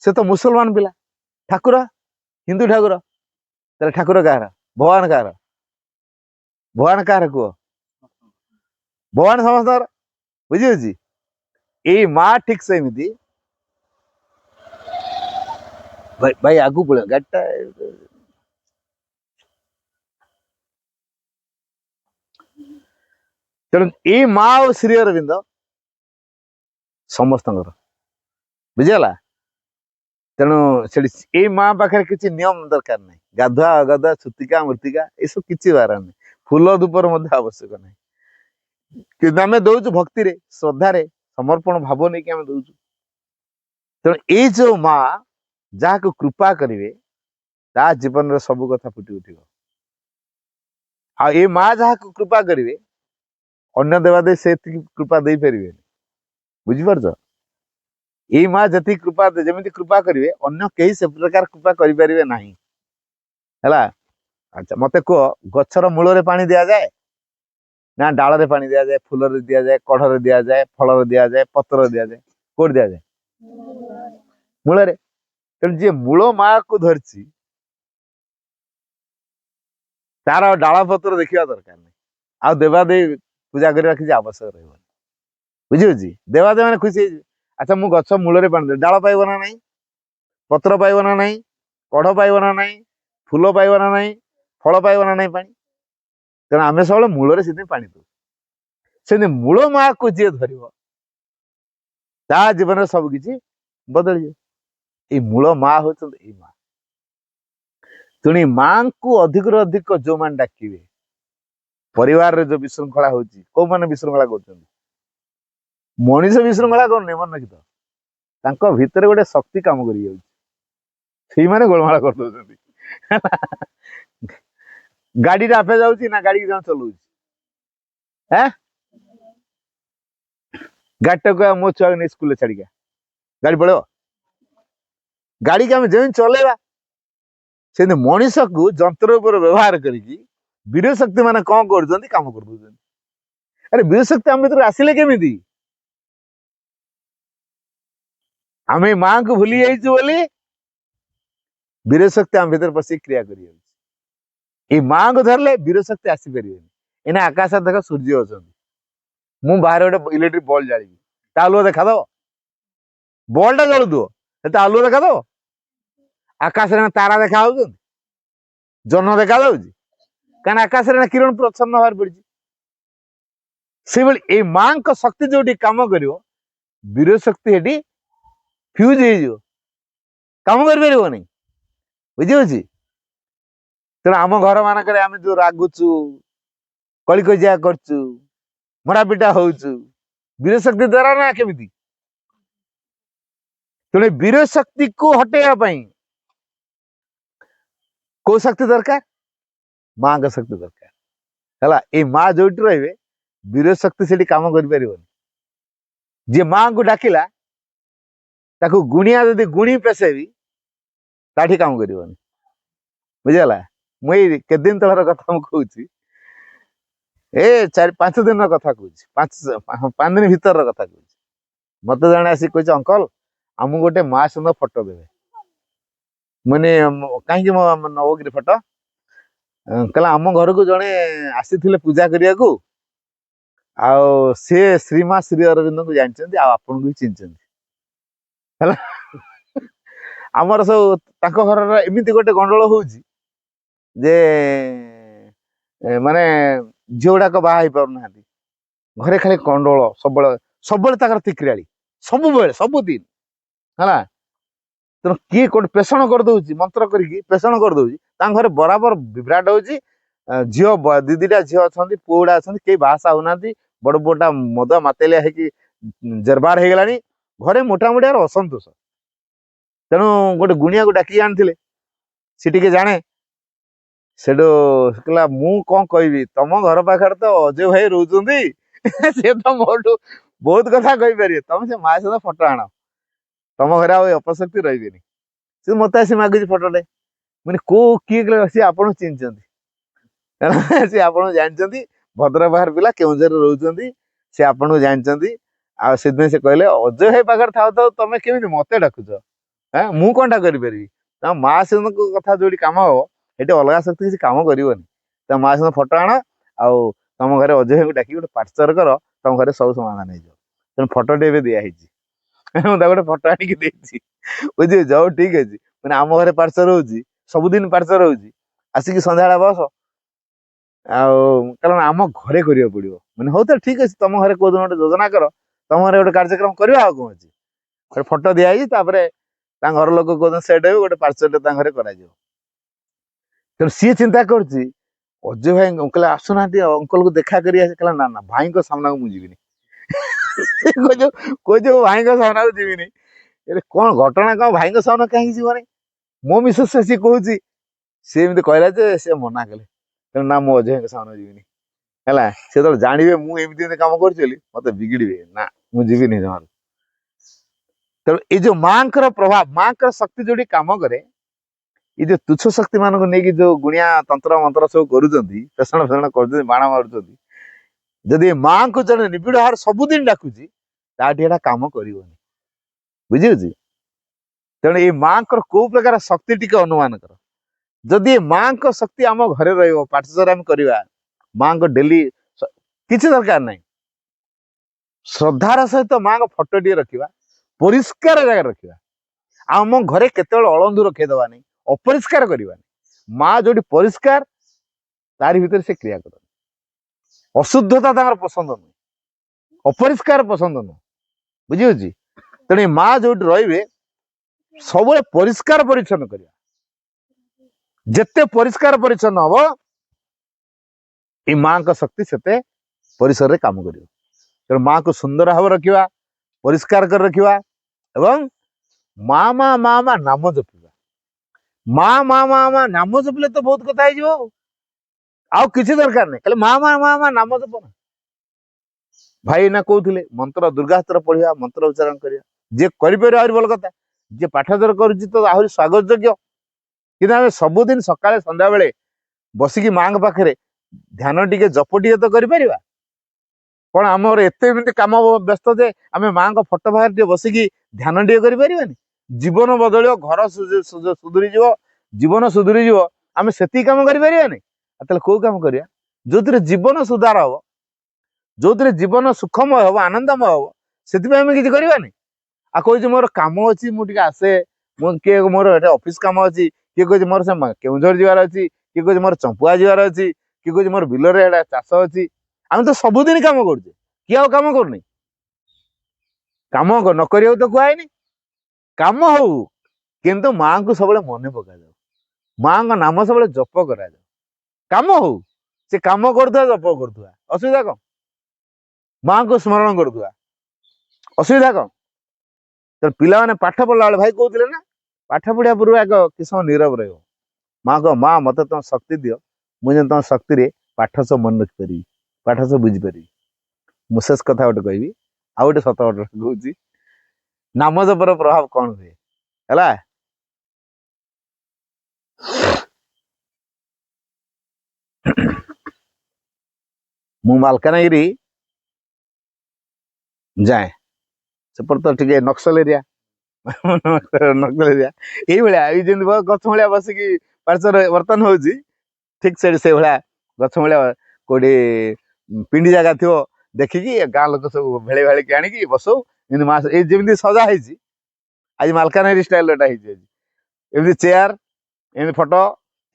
ସେ ତ ମୁସଲମାନ ପିଲା, ଠାକୁର ହିନ୍ଦୁ ଠାକୁର, ତାହେଲେ ଠାକୁର କାହାର? ଭଗବାନ କାହାର? ଭଗବାନ କାହାର କୁହ? ଭଗବାନ ସମସ୍ତଙ୍କର, ବୁଝିହଉଛି। ଏଇ ମା ଠିକ ସେମିତି, ଭାଇ ଆଗକୁ ପଳେଇବ ଗାଡିଟା। ତେଣୁ ଏଇ ମା ଆଉ ଶ୍ରୀ ଅରବିନ୍ଦ ସମସ୍ତଙ୍କର, ବୁଝିଗଲା। ତେଣୁ ସେଠି ଏଇ ମା ପାଖରେ କିଛି ନିୟମ ଦରକାର ନାହିଁ, ଗାଧୁଆ ଅଗାଧୁଆ ଛୁତିକା ମୃତ୍ତିକା ଏସବୁ କିଛି ବାହାର ନାହିଁ, ଫୁଲ ଧୂପର ମଧ୍ୟ ଆବଶ୍ୟକ ନାହିଁ। କିନ୍ତୁ ଆମେ ଦଉଛୁ ଭକ୍ତିରେ, ଶ୍ରଦ୍ଧାରେ, ସମର୍ପଣ ଭାବ ନେଇକି ଆମେ ଦଉଛୁ। ତେଣୁ ଏଇ ଯୋଉ ମା ଯାହାକୁ କୃପା କରିବେ, ତା ଜୀବନରେ ସବୁ କଥା ଫୁଟି ଉଠିବ। ଆଉ ଏଇ ମା ଯାହାକୁ କୃପା କରିବେ, ଅନ୍ୟ ଦେବାଦେବୀ ସେତିକି କୃପା ଦେଇପାରିବେନି, ବୁଝିପାରୁଛ। ଏଇ ମା ଯେତିକି କୃପା, ଯେମିତି କୃପା କରିବେ, ଅନ୍ୟ କେହି ସେ ପ୍ରକାର କୃପା କରିପାରିବେ ନାହିଁ, ହେଲା। ଆଚ୍ଛା ମତେ କୁହ, ଗଛର ମୂଳରେ ପାଣି ଦିଆଯାଏ ନା ଡାଳରେ ପାଣି ଦିଆଯାଏ, ଫୁଲରେ ଦିଆଯାଏ, କଢରେ ଦିଆଯାଏ, ଫଳରେ ଦିଆଯାଏ, ପତ୍ରରେ ଦିଆଯାଏ? କୋଉଠି ଦିଆଯାଏ? ମୂଳରେ। ତେଣୁ ଯିଏ ମୂଳ ମାକୁ ଧରିଛି, ତାର ଡାଳ ପତ୍ର ଦେଖିବା ଦରକାର ନାହିଁ, ଆଉ ଦେବାଦେବୀ ପୂଜା କରିବା କିଛି ଆବଶ୍ୟକ ରହିବନି, ବୁଝିହଉଛି। ଦେବାଦେବୀ ମାନେ ଖୁସି ହେଇଯିବେ। ଆଚ୍ଛା ମୁଁ ଗଛ ମୂଳରେ ପାଣି ଦେବି, ଡାଳ ପାଇବ ନା ନାହିଁ, ପତ୍ର ପାଇବ ନା ନାହିଁ, କଢ ପାଇବ ନା ନାହିଁ, ଫୁଲ ପାଇବ ନା ନାହିଁ, ଫଳ ପାଇବ ନା ନାହିଁ ପାଣି? ତେଣୁ ଆମେ ସବୁବେଳେ ମୂଳରେ ସେଥିପାଇଁ ପାଣି ଦଉ। ସେମିତି ମୂଳ ମାକୁ ଯିଏ ଧରିବ, ତା ଜୀବନରେ ସବୁ କିଛି ବଦଳିଯିବ। ଏଇ ମୂଳ ମା ହଉଛନ୍ତି ଏଇ ମା। ତେଣୁ ଏଇ ମାଙ୍କୁ ଅଧିକରୁ ଅଧିକ ଯୋଉମାନେ ଡାକିବେ, ପରିବାରରେ ଯୋଉ ବିଶୃଙ୍ଖଳା ହଉଛି, କୋଉମାନେ ବିଶୃଙ୍ଖଳା କରୁଛନ୍ତି? ମଣିଷ ବିଶୃଙ୍ଖଳା କରୁନି, ମନେ ରଖିଥ। ତାଙ୍କ ଭିତରେ ଗୋଟେ ଶକ୍ତି କାମ କରି ଯାଉଛି, ସେଇମାନେ ଗୋଳମାଳ କରିଦଉଛନ୍ତି। ଗାଡିଟା ଆପେ ଯାଉଛି ନା ଗାଡି ଜଣେ ଚଲଉଛି? ଗାଡିଟାକୁ ମୋ ଛୁଆକୁ ନେଇ ସ୍କୁଲରେ ଛାଡିକା ଗାଡି ପଳେଇବ? ଗାଡିକି ଆମେ ଯେମିତି ଚଲେଇବା, ସେମିତି ମଣିଷକୁ ଯନ୍ତ୍ର ଉପରେ ବ୍ୟବହାର କରିକି ବୀର ଶକ୍ତି ମାନେ କଣ କରୁଛନ୍ତି? କାମ କରିଦଉଛନ୍ତି। ଆରେ ବୀର ଶକ୍ତି ଆମ ଭିତରେ ଆସିଲେ କେମିତି? ଆମେ ମାଙ୍କୁ ଭୁଲି ଯାଇଛୁ ବୋଲି ବୀର ଶକ୍ତି ଆମ ଭିତରେ ପଶି କ୍ରିୟା କରିଯାଉଛି। ଏଇ ମାଙ୍କୁ ଧରିଲେ ବୀର ଶକ୍ତି ଆସିପାରିବେନି। ଏଇନା ଆକାଶରେ ଦେଖ ସୂର୍ଯ୍ୟ ଅଛନ୍ତି, ମୁଁ ବାହାରେ ଗୋଟେ ଇଲେକ୍ଟ୍ରିକ ବଲ୍ ଜାଳିବି, ତା ଆଲୁଅ ଦେଖାଦବ? ବଲ୍ ଟା ଜଳୁଥିବ, ତା ଆଲୁଅ ଦେଖାଦବ? ଆକାଶରେ ତାରା ଦେଖା ହଉଛନ୍ତି, ଜହ୍ନ ଦେଖାଯାଉଛି? କାରଣ ଆକାଶରେ କିରଣ ପ୍ରଚ୍ଛନ୍ନ ଭାବରେ ପଡିଛି। ସେଇଭଳି ଏଇ ମାଙ୍କ ଶକ୍ତି ଯୋଉଠି କାମ କରିବ, ବୀର ଶକ୍ତି ସେଠି ଫ୍ୟୁଜ ହେଇଯିବ, କାମ କରିପାରିବନି, ବୁଝିହଉଛି। ତେଣୁ ଆମ ଘର ମାନଙ୍କରେ ଆମେ ଯୋଉ ରାଗୁଛୁ, କଳିକଜିଆ କରୁଛୁ, ମରାପିଟା ହଉଛୁ, ବୀର ଶକ୍ତି ଦ୍ଵାରା ନା କେମିତି? ତେଣୁ ବୀର ଶକ୍ତିକୁ ହଟେଇବା ପାଇଁ କୋଉ ଶକ୍ତି ଦରକାର? ମାଙ୍କ ଶକ୍ତି ଦରକାର, ହେଲା। ଏଇ ମା ଯୋଉଠି ରହିବେ, ବୀର ଶକ୍ତି ସେଠି କାମ କରିପାରିବନି। ଯିଏ ମାଙ୍କୁ ଡାକିଲା, ତାକୁ ଗୁଣିଆ ଯଦି ଗୁଣି ପେଶେବି, ତାଠି କାମ କରିବନି, ବୁଝିଗଲା। ମୁଁ ଏଇ କେତେ ଦିନ ତଳର କଥା ମୁଁ କହୁଛି, ଏ 4-5 ଦିନର କଥା କହୁଛି, 5 ଦିନ ଭିତରର କଥା କହୁଛି। ମତେ ଜଣେ ଆସିକି କହିଛି, ଅଙ୍କଲ ଆମକୁ ଗୋଟେ ମା ସୁନ୍ଦର ଫଟୋ ଦେବେ। ମାନେ କାହିଁକି ନବଗିରି ଫଟୋ? କହିଲା ଆମ ଘରକୁ ଜଣେ ଆସିଥିଲେ ପୂଜା କରିବାକୁ, ଆଉ ସେ ଶ୍ରୀମା ଶ୍ରୀ ଅରବିନ୍ଦଙ୍କୁ ଜାଣିଛନ୍ତି, ଆଉ ଆପଣଙ୍କୁ ବି ଚିହ୍ନିଛନ୍ତି ହେଲା। ଆମର ସବୁ ତାଙ୍କ ଘରର ଏମିତି ଗୋଟେ ଗଣ୍ଡଗୋଳ ହଉଛି ଯେ ମାନେ ଝିଅ ଗୁଡାକ ବାହା ହେଇପାରୁନାହାନ୍ତି, ଘରେ ଖାଲି ଗଣ୍ଡଗୋଳ ସବୁବେଳେ, ସବୁବେଳେ ତାଙ୍କର ତିକ୍ରିଆଳି, ସବୁବେଳେ ସବୁଦିନ ହେଲା। ତେଣୁ କିଏ କୋଉଠି ପେଷଣ କରିଦଉଛି, ମନ୍ତ୍ର କରିକି ପେଷଣ କରିଦଉଛି, ତାଙ୍କ ଘରେ ବରାବର ବିଭ୍ରାଟ ହଉଛି। ଝିଅ ଦି ଦିଟା ଝିଅ ଅଛନ୍ତି, ପୁଅ ଗୁଡା ଅଛନ୍ତି, କେହି ବାହାସା ହଉନାହାନ୍ତି। ବଡ ପୁଅଟା ମଦ ମାତେଲିଆ ହେଇକି ଜେରବାର ହେଇଗଲାଣି, ଘରେ ମୋଟାମୋଟି ଆର ଅସନ୍ତୋଷ। ତେଣୁ ଗୋଟେ ଗୁଣିଆକୁ ଡାକି ଆଣିଥିଲେ, ସେ ଟିକେ ଜାଣେ। ସେଠୁ କହିଲା ମୁଁ କଣ କହିବି, ତମ ଘର ପାଖରେ ତ ଅଜୟ ଭାଇ ରହୁଛନ୍ତି, ସେ ତ ମୋଠୁ ବହୁତ କଥା କହିପାରିବେ, ତମେ ସେ ମା ସହିତ ଫଟୋ ଆଣ, ତମ ଘରେ ଆଉ ଅପଶକ୍ତି ରହିବେନି। ସେ ମତେ ଆସି ମାଗୁଛି ଫଟୋଟେ। ମାନେ କୋଉ କିଏ କହିଲେ, ସିଏ ଆପଣଙ୍କୁ ଚିହ୍ନିଛନ୍ତି, ସିଏ ଆପଣଙ୍କୁ ଜାଣିଛନ୍ତି, ଭଦ୍ରକ ବାହାର ପିଲା, କେଉଁଝରରେ ରହୁଛନ୍ତି, ସେ ଆପଣଙ୍କୁ ଜାଣିଛନ୍ତି। ଆଉ ସେଥିପାଇଁ ସେ କହିଲେ ଅଜୟ ଭାଇ ପାଖରେ ଥାଉ ଥାଉ ତମେ କେମିତି ମତେ ଡାକୁଛ, ମୁଁ କଣଟା କରିପାରିବି? ତମ ମା ସହିତ କଥା ଯୋଉଠି କାମ ହବ, ସେଠି ଅଲଗା ଶକ୍ତି କିଛି କାମ କରିବନି। ତମ ମା ସହିତ ଫଟୋ ଆଣ, ଆଉ ତମ ଘରେ ଅଜୟ ଭାଇଙ୍କୁ ଡାକି ଗୋଟେ ପାର୍ଚର କର, ତମ ଘରେ ସବୁ ସମାଧାନ ହେଇଯିବ। ତେଣୁ ଫଟୋଟେ ଏବେ ଦିଆହେଇଛି, ମୁଁ ତାକୁ ଗୋଟେ ଫଟୋ ଆଣିକି ଦେଇଛି, ବୁଝିବି ଯାଉ ଠିକ ଅଛି। ମାନେ ଆମ ଘରେ ପାର୍ଚର ହଉଛି, ସବୁଦିନ ପାର୍ଚର ହଉଛି, ଆସିକି ସନ୍ଧ୍ୟାବେଳେ ବସ। ଆଉ କାରଣ ଆମ ଘରେ କରିବାକୁ ପଡିବ। ମାନେ ହଉ ତାହେଲେ ଠିକ ଅଛି, ତମ ଘରେ କୋଉ ଦିନ ଗୋଟେ ଯୋଜନା କର, ତମ ଘରେ ଗୋଟେ କାର୍ଯ୍ୟକ୍ରମ କରିବା, ଆଉ କଣ ଅଛି। ଗୋଟେ ଫଟୋ ଦିଆହେଇଛି, ତାପରେ ତାଙ୍କ ଘର ଲୋକ କୋଉ ଦିନ ସେଟ୍ ହେବେ, ଗୋଟେ ପାର୍ଚରଟେ ତାଙ୍କ ଘରେ କରାଯିବ। ତେଣୁ ସିଏ ଚିନ୍ତା କରୁଛି ଅଜୟ ଭାଇ ଅଙ୍କଲ ଆସୁନାହାନ୍ତି, ଅଙ୍କଲକୁ ଦେଖା କରି ଆସି। କହିଲା ନା ନା, ଭାଇଙ୍କ ସାମ୍ନାକୁ ମୁଁ ଯିବିନି। କହୁଛି ମୁଁ ଭାଇଙ୍କ ସାମ୍ନାକୁ ଯିବିନି। ଏରେ କଣ ଘଟଣା, କଣ ଭାଇଙ୍କ ସାମ୍ନା କାହିଁକି ଯିବନି? ମୋ ମିସେସ୍ ସିଏ କହୁଛି, ସିଏ ଏମିତି କହିଲା ଯେ ସେ ମନା କଲେ, ନା ମୁଁ ଅଜୟ ଭାଇଙ୍କ ସାମ୍ନାକୁ ଯିବିନି ହେଲା। ସେ ଯେତେବେଳେ ଜାଣିବେ ମୁଁ ଏମିତି ଏମିତି କାମ କରୁଛି ବୋଲି, ମତେ ବିଗିଡିବେ, ନା ମୁଁ ଯିବିନି ଜମାରୁ। ତେଣୁ ଏଇ ଯୋଉ ମାଙ୍କର ପ୍ରଭାବ, ମାଙ୍କର ଶକ୍ତି ଯୋଉଠି କାମ କରେ, ଏଇ ଯୋଉ ତୁଚ୍ଛ ଶକ୍ତି ମାନଙ୍କୁ ନେଇକି ଯୋଉ ଗୁଣିଆ ତନ୍ତ୍ର ମନ୍ତ୍ର ସବୁ କରୁଛନ୍ତି, ପେଷଣ ଫେଷଣ କରୁଛନ୍ତି, ବାଣ ମାରୁଛନ୍ତି, ଯଦି ମାଙ୍କୁ ଜଣେ ନିବିଡ଼ ଭାବରେ ସବୁଦିନ ଡାକୁଛି, ତାଠି ଏଟା କାମ କରିବନି, ବୁଝିହଉଛି। ତେଣୁ ଏଇ ମାଙ୍କର କୋଉ ପ୍ରକାର ଶକ୍ତି ଟିକେ ଅନୁମାନ କର। ଯଦି ମାଙ୍କ ଶକ୍ତି ଆମ ଘରେ ରହିବ, ପାଠଶାର ଆମେ କରିବା, ମାଙ୍କ ଡେଲି କିଛି ଦରକାର ନାହିଁ, ଶ୍ରଦ୍ଧାର ସହିତ ମାଙ୍କ ଫଟୋ ଟିକେ ରଖିବା, ପରିଷ୍କାର ଜାଗାରେ ରଖିବା। ଆମ ଘରେ କେତେବେଳେ ଅଳନ୍ଧୁ ରଖେଇଦବା ନାହିଁ, ଅପରିଷ୍କାର କରିବାନି। ମା ଯୋଉଠି ପରିଷ୍କାର, ତାରି ଭିତରେ ସେ କ୍ରିୟା କରନ୍ତି। ଅଶୁଦ୍ଧତା ତାଙ୍କର ପସନ୍ଦ ନୁହେଁ, ଅପରିଷ୍କାର ପସନ୍ଦ ନୁହଁ, ବୁଝିହଉଛି। ତେଣୁ ଏ ମା ଯୋଉଠି ରହିବେ, ସବୁବେଳେ ପରିଷ୍କାର ପରିଚ୍ଛନ୍ନ କରିବା। ଯେତେ ପରିଷ୍କାର ପରିଚ୍ଛନ୍ନ ହବ, ଏଇ ମାଙ୍କ ଶକ୍ତି ସେତେ ପରିସରରେ କାମ କରିବ। ତେଣୁ ମାକୁ ସୁନ୍ଦର ଭାବରେ ରଖିବା, ପରିଷ୍କାର କରି ରଖିବା, ଏବଂ ମା ମା ମା ମା ନାମ ଜପିବା। ମା ମା ମା ମା ନାମ ଜପିଲେ ତ ବହୁତ କଥା ହେଇଯିବ, ଆଉ କିଛି ଦରକାର ନାହିଁ, ଖାଲି ମା ମା ମା ମା ନାମ ଜପ ନା। ଭାଇ ନା କହୁଥିଲେ ମନ୍ତ୍ର, ଦୁର୍ଗାସ୍ତ୍ର ପଢିବା, ମନ୍ତ୍ର ଉଚ୍ଚାରଣ କରିବା, ଯିଏ କରିପାରିବ ଆହୁରି ଭଲ କଥା, ଯିଏ ପାଠଚର କରୁଛି ତ ଆହୁରି ସ୍ୱାଗତ ଯୋଗ୍ୟ। କିନ୍ତୁ ଆମେ ସବୁଦିନ ସକାଳେ ସନ୍ଧ୍ୟାବେଳେ ବସିକି ମାଙ୍କ ପାଖରେ ଧ୍ୟାନ ଟିକେ, ଜପ ଟିକେ ତ କରିପାରିବା। କଣ ଆମର ଏତେ ଏମିତି କାମ ବ୍ୟସ୍ତ ଯେ ଆମେ ମାଙ୍କ ଫଟୋ ପାଖରେ ଟିକେ ବସିକି ଧ୍ୟାନ ଟିକେ କରିପାରିବାନି? ଜୀବନ ବଦଳିବ, ଘର ସୁଧୁରିଯିବ, ଜୀବନ ସୁଧୁରିଯିବ, ଆମେ ସେତିକି କାମ କରିପାରିବାନି? ତାହେଲେ କୋଉ କାମ କରିବା? ଯୋଉଥିରେ ଜୀବନ ସୁଧାର ହବ, ଯୋଉଥିରେ ଜୀବନ ସୁଖମୟ ହବ, ଆନନ୍ଦମୟ ହବ, ସେଥିପାଇଁ ଆମେ କିଛି କରିବାନି। ଆଉ କହୁଛି ମୋର କାମ ଅଛି, ମୁଁ ଟିକେ ଆସେ, ମୁଁ କିଏ ମୋର ଏଠି ଅଫିସ କାମ ଅଛି, କିଏ କହୁଛି ମୋର ସେ କେଉଁଝର ଯିବାର ଅଛି, କିଏ କହୁଛି ମୋର ଚମ୍ପୁଆ ଯିବାର ଅଛି, କିଏ କହୁଛି ମୋର ବିଲରେ ଏଟା ଚାଷ ଅଛି। ଆମେ ତ ସବୁଦିନ କାମ କରୁଛେ, କିଏ ଆଉ କାମ କରୁନି? କାମ ନ କରିବାକୁ ତ କୁହାହେଇନି। କାମ ହଉ, କିନ୍ତୁ ମାଙ୍କୁ ସବୁବେଳେ ମନେ ପକାଯାଉ, ମାଙ୍କ ନାମ ସବୁବେଳେ ଜପ କରାଯାଉ। କାମ ହଉ, ସେ କାମ କରୁଥିବା, ଜପ କରୁଥିବା, ଅସୁବିଧା କଣ? ମାଙ୍କୁ ସ୍ମରଣ କରୁଥିବା, ଅସୁବିଧା କଣ? ତେଣୁ ପିଲାମାନେ ପାଠ ପଢିଲା ବେଳେ, ଭାଇ କହୁଥିଲେ ନା, ପାଠ ପଢିବା ପୂର୍ବରୁ ଆଗ କିଛି ସମୟ ନୀରବ ରହିବ। ମା କହ, ମା ମତେ ତମ ଶକ୍ତି ଦିଅ, ମୁଁ ଯେମିତି ତମ ଶକ୍ତିରେ ପାଠ ସବୁ ମନେ ରଖିପାରିବି, ପାଠ ସବୁ ବୁଝିପାରିବି। ମୁଁ ଶେଷ କଥା ଗୋଟେ କହିବି, ଆଉ ଗୋଟେ ସତ ଗୋଟେ କହୁଛି, ନାମ ଜପର ପ୍ରଭାବ କଣ ହୁଏ ହେଲା। ମୁଁ ମାଲକାନଗିରି ଯାଏ, ସେପଟେ ତ ଟିକେ ନକ୍ସଲ ଏରିଆ, ନକ୍ସଲ ଏରିଆ, ଏଇଭଳିଆ, ଏଇ ଯେମିତି ଗଛ ଭଳିଆ ବସିକି ପାର୍ଶ୍ୱରେ ବର୍ତ୍ତମାନ ହଉଛି, ଠିକ ସେ ଭଳିଆ ଗଛ ଭଳିଆ କୋଉଠି ପିଣ୍ଡି ଜାଗା ଥିବ ଦେଖିକି ଗାଁ ଲୋକ ସବୁ ଭେଳି ଭାଳିକି ଆଣିକି ବସଉ ଏମିତି ମାସ ଏଇ ଯେମିତି ସଜା ହେଇଛି ଆଜି ମାଲକାନଗିରି ଷ୍ଟାଇଲ ଏଟା ହେଇଛି ଆଜି ଏମିତି ଚେୟାର ଏମିତି ଫଟୋ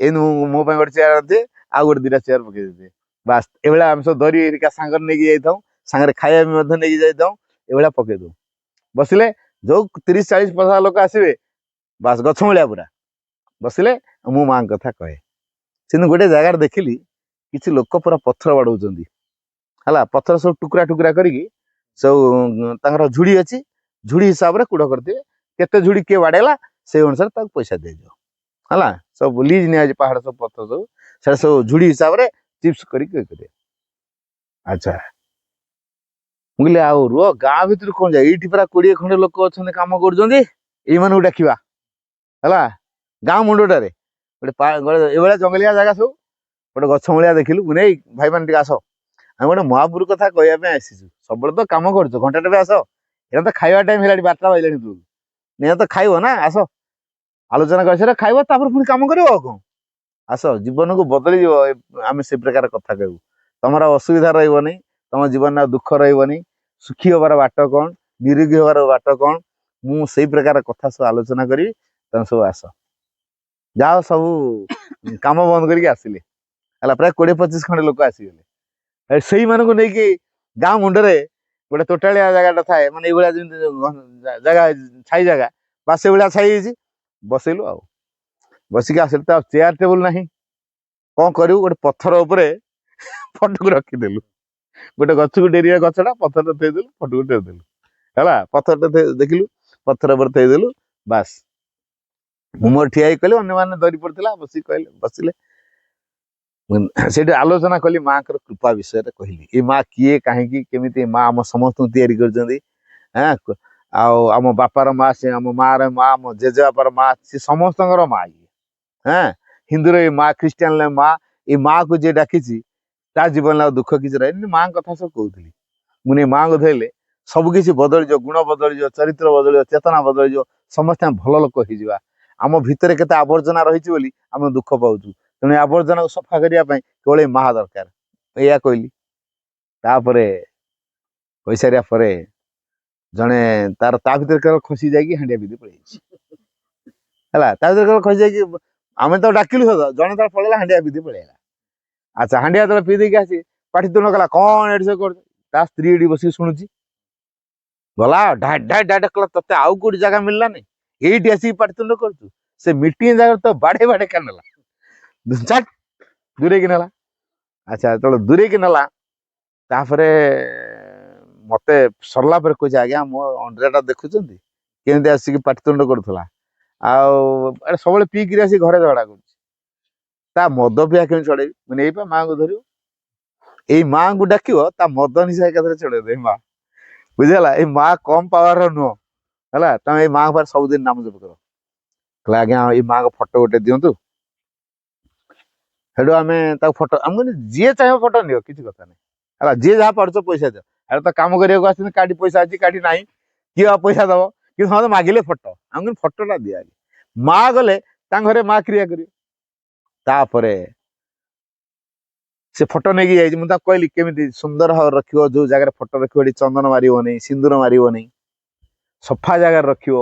ଏମିତି ମୋ ପାଇଁ ଗୋଟେ ଚେୟାର ଆଣିଥିବେ ଆଉ ଗୋଟେ ଦିଟା ଚେୟାର ପକେଇ ଦେଇଥିବେ ବାସ୍ ଏଭଳିଆ ଆମେ ସବୁ ଦରି ହେରିକା ସାଙ୍ଗରେ ନେଇକି ଯାଇଥାଉ ସାଙ୍ଗରେ ଖାଇବା ବି ମଧ୍ୟ ନେଇକି ଯାଇଥାଉ ଏଭଳିଆ ପକେଇ ଦଉ ବସିଲେ ଯୋଉ 30-40-50 ଲୋକ ଆସିବେ ବାସ୍ ଗଛ ମୂଳିଆ ପୁରା ବସିଲେ ମୁଁ ମାଙ୍କ କଥା କହେ ସେମିତି ଗୋଟେ ଜାଗାରେ ଦେଖିଲି କିଛି ଲୋକ ପୁରା ପଥର ବାଡଉଛନ୍ତି ହେଲା ପଥର ସବୁ ଟୁକୁରା ଟୁକୁରା କରିକି ସବୁ ତାଙ୍କର ଝୁଡି ଅଛି ଝୁଡି ହିସାବରେ କୁଡ କରିଥିବେ କେତେ ଝୁଡି କିଏ ବାଡେଇଲା ସେଇ ଅନୁସାରେ ତାକୁ ପଇସା ଦିଆଯିବ ହେଲା ସବୁ ଲିଜ ନିଆଯାଇଛି ପାହାଡ ସବୁ ପଥର ସବୁ ସେଟା ସବୁ ଝୁଡି ହିସାବରେ ଚିପ୍ସ କରିକି କରିବେ ଆଚ୍ଛା ମୁଁ କହିଲି ଆଉ ରୁହ ଗାଁ ଭିତରୁ କଣ ଯାଏ ଏଇଠି ପୁରା 20 ଖଣ୍ଡେ ଲୋକ ଅଛନ୍ତି କାମ କରୁଛନ୍ତି ଏଇମାନଙ୍କୁ ଡାକିବା ହେଲା ଗାଁ ମୁଣ୍ଡଟାରେ ଗୋଟେ ଏଇଭଳିଆ ଜଙ୍ଗଲିଆ ଜାଗା ସବୁ ଗୋଟେ ଗଛ ମୂଳିଆ ଦେଖିଲୁ ନେଇ ଭାଇମାନେ ଟିକେ ଆସ ଆମେ ଗୋଟେ ମହାପୁରୁ କଥା କହିବା ପାଇଁ ଆସିଛୁ ସବୁବେଳେ ତ କାମ କରୁଛୁ ଘଣ୍ଟାଟେ ବି ଆସ ଏଇଟା ତ ଖାଇବା ଟାଇମ ହେଲାଣି 12ଟା ବାଜିଲାଣି ତୁ ନିହାତି ତ ଖାଇବ ନା ଆସ ଆଲୋଚନା କରିସାରେ ଖାଇବ ତାପରେ ପୁଣି କାମ କରିବ ଆଉ କଣ ଆସ ଜୀବନକୁ ବଦଳିଯିବ ଆମେ ସେ ପ୍ରକାର କଥା କହିବୁ ତମର ଅସୁବିଧା ରହିବନି ତମ ଜୀବନରେ ଆଉ ଦୁଃଖ ରହିବନି ସୁଖୀ ହବାର ବାଟ କଣ ନିରୋଗୀ ହବାର ବାଟ କଣ ମୁଁ ସେଇ ପ୍ରକାର କଥା ସବୁ ଆଲୋଚନା କରିବି ତମେ ସବୁ ଆସ ଯାଅ ସବୁ କାମ ବନ୍ଦ କରିକି ଆସିଲେ ହେଲା ପ୍ରାୟ 20-25 ଖଣ୍ଡେ ଲୋକ ଆସିଗଲେ ସେଇମାନଙ୍କୁ ନେଇକି ଗାଁ ମୁଣ୍ଡରେ ଗୋଟେ ତୋଟାଳିଆ ଜାଗାଟା ଥାଏ ମାନେ ଏଇଭଳିଆ ଯେମିତି ଜାଗା ଛାଇ ଜାଗା ବା ସେଇଭଳିଆ ଛାଇ ହେଇଛି ବସେଇଲୁ ଆଉ ବସିକି ଆସିଲେ ତ ଆଉ ଚେୟାର ଟେବୁଲ ନାହିଁ କଣ କରିବୁ ଗୋଟେ ପଥର ଉପରେ ଫଟୋକୁ ରଖିଦେଲୁ ଗୋଟେ ଗଛକୁ ଡେରିବା ଗଛଟା ପଥରଟା ଥୋଇଦେଲୁ ଫଟୋକୁ ଥୋଇଦେଲୁ ହେଲା ପଥରଟା ଦେଖିଲୁ ପଥର ଉପରେ ଥୋଇଦେଲୁ ବାସ୍ ମୁଁ ମୋର ଠିଆ ହେଇ କହିଲି ଅନ୍ୟମାନେ ଧରି ପଡିଥିଲା ବସିକି କହିଲେ ବସିଲେ ସେଠି ଆଲୋଚନା କଲି ମାଙ୍କର କୃପା ବିଷୟରେ କହିଲି ଏ ମା କିଏ କାହିଁକି କେମିତି ମା ଆମ ସମସ୍ତଙ୍କୁ ତିଆରି କରିଛନ୍ତି ହଁ ଆଉ ଆମ ବାପାର ମା ସେ ଆମ ମାର ମା ଆମ ଜେଜେବାପାର ମା ସେ ସମସ୍ତଙ୍କର ମା ଇଏ ହଁ ହିନ୍ଦୁର ଏ ମା ଖ୍ରୀଷ୍ଟିଆନ ମା ଏ ମାକୁ ଯିଏ ଡାକିଛି ତା ଜୀବନରେ ଆଉ ଦୁଃଖ କିଛି ରହେନି ମାଙ୍କ କଥା ସବୁ କହୁଥିଲି ମୁଁ ନେଇ ମାଙ୍କୁ ଧରିଲେ ସବୁ କିଛି ବଦଳିଯିବ ଗୁଣ ବଦଳିଯିବ ଚରିତ୍ର ବଦଳିଯିବ ଚେତନା ବଦଳିଯିବ ସମସ୍ତେ ଭଲ ଲୋକ ହେଇଯିବା ଆମ ଭିତରେ କେତେ ଆବର୍ଜନା ରହିଛି ବୋଲି ଆମେ ଦୁଃଖ ପାଉଛୁ ତେଣୁ ଆବର୍ଜନାକୁ ସଫା କରିବା ପାଇଁ କେବଳ ମା ଦରକାର ଏଇଆ କହିଲି ତାପରେ କହିସାରିବା ପରେ ଜଣେ ତାର ତା ଭିତରେ କେବଳ ଖସି ଯାଇକି ହାଣ୍ଡିଆ ପିଇଦେଇ ପଳେଇଯାଇଛି ହେଲା ତା ଭିତରେ କେବଳ ଖସି ଯାଇକି ଆମେ ତ ଡାକିଲୁ ଜଣେ ତାର ପଳେଇଲା ହାଣ୍ଡିଆ ପିଇଦେଇ ପଳେଇଲା ଆଚ୍ଛା ହାଣ୍ଡିଆ ଯେତେବେଳେ ପିଇ ଦେଇକି ଆସି ପାଟି ତୁଣ୍ଡ କଲା କଣ ଏଠି ସେ କରୁଛି ତା ସ୍ତ୍ରୀ ଏଠି ବସିକି ଶୁଣୁଛି ଗଲା ଢାଇ କଲା ତତେ ଆଉ କୋଉଠି ଜାଗା ମିଳିଲାନି ଏଇଠି ଆସିକି ପାଟି ତୁଣ୍ଡ କରୁଛୁ ସେ ମିଟିଂ ଜାଗାରେ ତ ବାଡେ ବାଡେ କାନେଲା ଦୂରେଇକି ନେଲା ଆଚ୍ଛା ଯେତେବେଳେ ଦୂରେଇକି ନେଲା ତାପରେ ମତେ ସରିଲା ପରେ କହୁଛି ଆଜ୍ଞା ମୋ ଅଣ୍ଡିରାଟା ଦେଖୁଛନ୍ତି କେମିତି ଆସିକି ପାଟିତୁଣ୍ଡ କରୁଥିଲା ଆଉ ସବୁବେଳେ ପିଇକିରି ଆସିକି ଘରେ ଝଗଡା କରୁଛି ତା ମଦ ପିଆ କେମିତି ଛଡେଇବି ମାନେ ଏଇପା ମାଙ୍କୁ ଧରିବ ଏଇ ମାଙ୍କୁ ଡାକିବ ତା ମଦ ନିଶା ଏକାଥରେ ଛଡେଇଦେବ ଏଇ ମା ବୁଝିହେଲା ଏଇ ମା କମ ପାୱାର ନୁହଁ ହେଲା ତମେ ଏଇ ମାଙ୍କ ପାଖରେ ସବୁଦିନ ନାମ ଜପ କର କହିଲା ଆଜ୍ଞା ଏଇ ମାଙ୍କ ଫଟୋ ଗୋଟେ ଦିଅନ୍ତୁ ସେଠୁ ଆମେ ତାକୁ ଫଟୋ ଆମେ ଯିଏ ଚାହିଁବ ଫଟୋ ନିଅ କିଛି କଥା ନାହିଁ ହେଲା ଯିଏ ଯାହା ପାରୁଛ ପଇସା ଦିଅ ଆରେ ତ କାମ କରିବାକୁ ଆସିଛନ୍ତି କାଠି ପଇସା ଅଛି କାଠି ନାହିଁ କିଏ ଆଉ ପଇସା ଦବ କିନ୍ତୁ ସମସ୍ତେ ମାଗିଲେ ଫଟୋ ଆମେ ଫଟୋଟା ଦିଆ ମା ଗଲେ ତାଙ୍କ ଘରେ ମା କ୍ରିୟା କରିବେ ତାପରେ ସେ ଫଟୋ ନେଇକି ଯାଇଛି ମୁଁ ତାକୁ କହିଲି କେମିତି ସୁନ୍ଦର ଭାବରେ ରଖିବ ଯୋଉ ଜାଗାରେ ଫଟୋ ରଖିବ ଏଠି ଚନ୍ଦନ ମାରିବନି ସିନ୍ଦୁର ମାରିବନି ସଫା ଜାଗାରେ ରଖିବ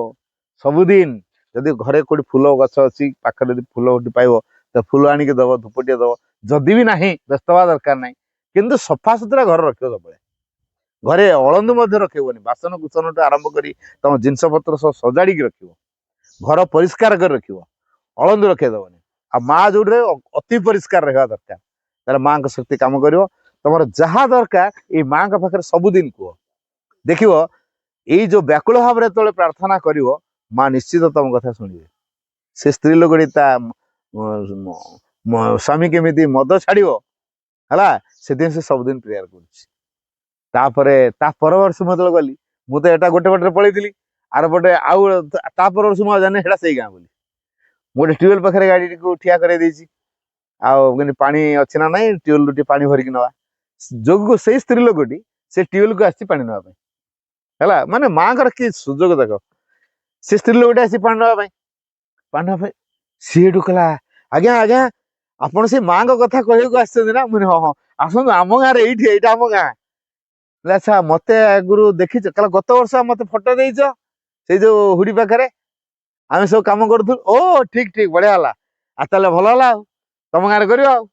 ସବୁଦିନ ଯଦି ଘରେ କୋଉଠି ଫୁଲ ଗଛ ଅଛି ପାଖରେ ଯଦି ଫୁଲ ଗୋଟେ ପାଇବ ତ ଫୁଲ ଆଣିକି ଦବ ଧୂପଟିଏ ଦବ ଯଦି ବି ନାହିଁ ବ୍ୟସ୍ତ ହବା ଦରକାର ନାହିଁ କିନ୍ତୁ ସଫାସୁତୁରା ଘରେ ରଖିବ ସବୁବେଳେ ଘରେ ଅଳନ୍ଦୁ ମଧ୍ୟ ରଖିବନି ବାସନ କୁସନଠୁ ଆରମ୍ଭ କରି ତମ ଜିନିଷ ପତ୍ର ସବୁ ସଜାଡିକି ରଖିବ ଘର ପରିଷ୍କାର କରି ରଖିବ ଅଳନ୍ଦୁ ରଖେଇଦବନି ଆଉ ମା ଯୋଉଠି ଅତି ପରିଷ୍କାର ରହିବା ଦରକାର ତାହେଲେ ମାଙ୍କ ଶକ୍ତି କାମ କରିବ ତମର ଯାହା ଦରକାର ଏଇ ମାଙ୍କ ପାଖରେ ସବୁଦିନ କୁହ ଦେଖିବ ଏଇ ଯୋଉ ବ୍ୟାକୁଳ ଭାବରେ ଯେତେବେଳେ ପ୍ରାର୍ଥନା କରିବ ମା ନିଶ୍ଚିତ ତମ କଥା ଶୁଣିବେ ସେ ସ୍ତ୍ରୀ ଲୋକଟି ତା ସ୍ୱାମୀ କେମିତି ମଦ ଛାଡିବ ହେଲା ସେଥିପାଇଁ ସେ ସବୁଦିନ ପ୍ରେୟାର କରୁଛି ତାପରେ ତା ପର ବର୍ଷ ମୁଁ ଯେତେବେଳେ ଗଲି ମୁଁ ତ ଏଟା ଗୋଟେ ପଟରେ ପଳେଇଥିଲି ଆର ପଟେ ଆଉ ତା ପର ବର୍ଷ ମୁଁ ଜାଣିନି ସେଟା ସେଇ ଗାଁ ବୋଲି ମୁଁ ଗୋଟେ ଟ୍ୟୁବଲ ପାଖରେ ଗାଡିକୁ ଠିଆ କରାଇ ଦେଇଛି ଆଉ କିନ୍ତୁ ପାଣି ଅଛି ନା ନାଇଁ ଟ୍ୟୁବଲରୁ ଟିକେ ପାଣି ଭରିକି ନେବା ଯୋଗକୁ ସେଇ ସ୍ତ୍ରୀ ଲୋକଟି ସେ ଟ୍ୟୁବଲକୁ ଆସିଛି ପାଣି ନେବା ପାଇଁ ହେଲା ମାନେ ମାଙ୍କର କି ସୁଯୋଗ ଦେଖ ସେ ସ୍ତ୍ରୀ ଲୋକଟି ଆସିଛି ପାଣି ନେବା ପାଇଁ ସିଏ ଏଠୁ କହିଲା ଆଜ୍ଞା ଆଜ୍ଞା ଆପଣ ସେ ମାଙ୍କ କଥା କହିବାକୁ ଆସିଛନ୍ତି ନା? ମୁଁ ହଁ ହଁ ଆସନ୍ତୁ ଆମ ଗାଁରେ ଏଇଟା ଆମ ଗାଁ। ଆଚ୍ଛା ମତେ ଆଗରୁ ଦେଖିଛ କାଳେ ଗତ ବର୍ଷ ମତେ ଫଟୋ ଦେଇଛ ସେଇ ଯୋଉ ହୁଡି ପାଖରେ ଆମେ ସବୁ କାମ କରୁଥିଲୁ। ଓ ଠିକ ଠିକ ବଢିଆ ହେଲା। ଆଉ ତାହେଲେ ଭଲ ହେଲା ଆଉ ତମ ଗାଁରେ କରିବା ଆଉ।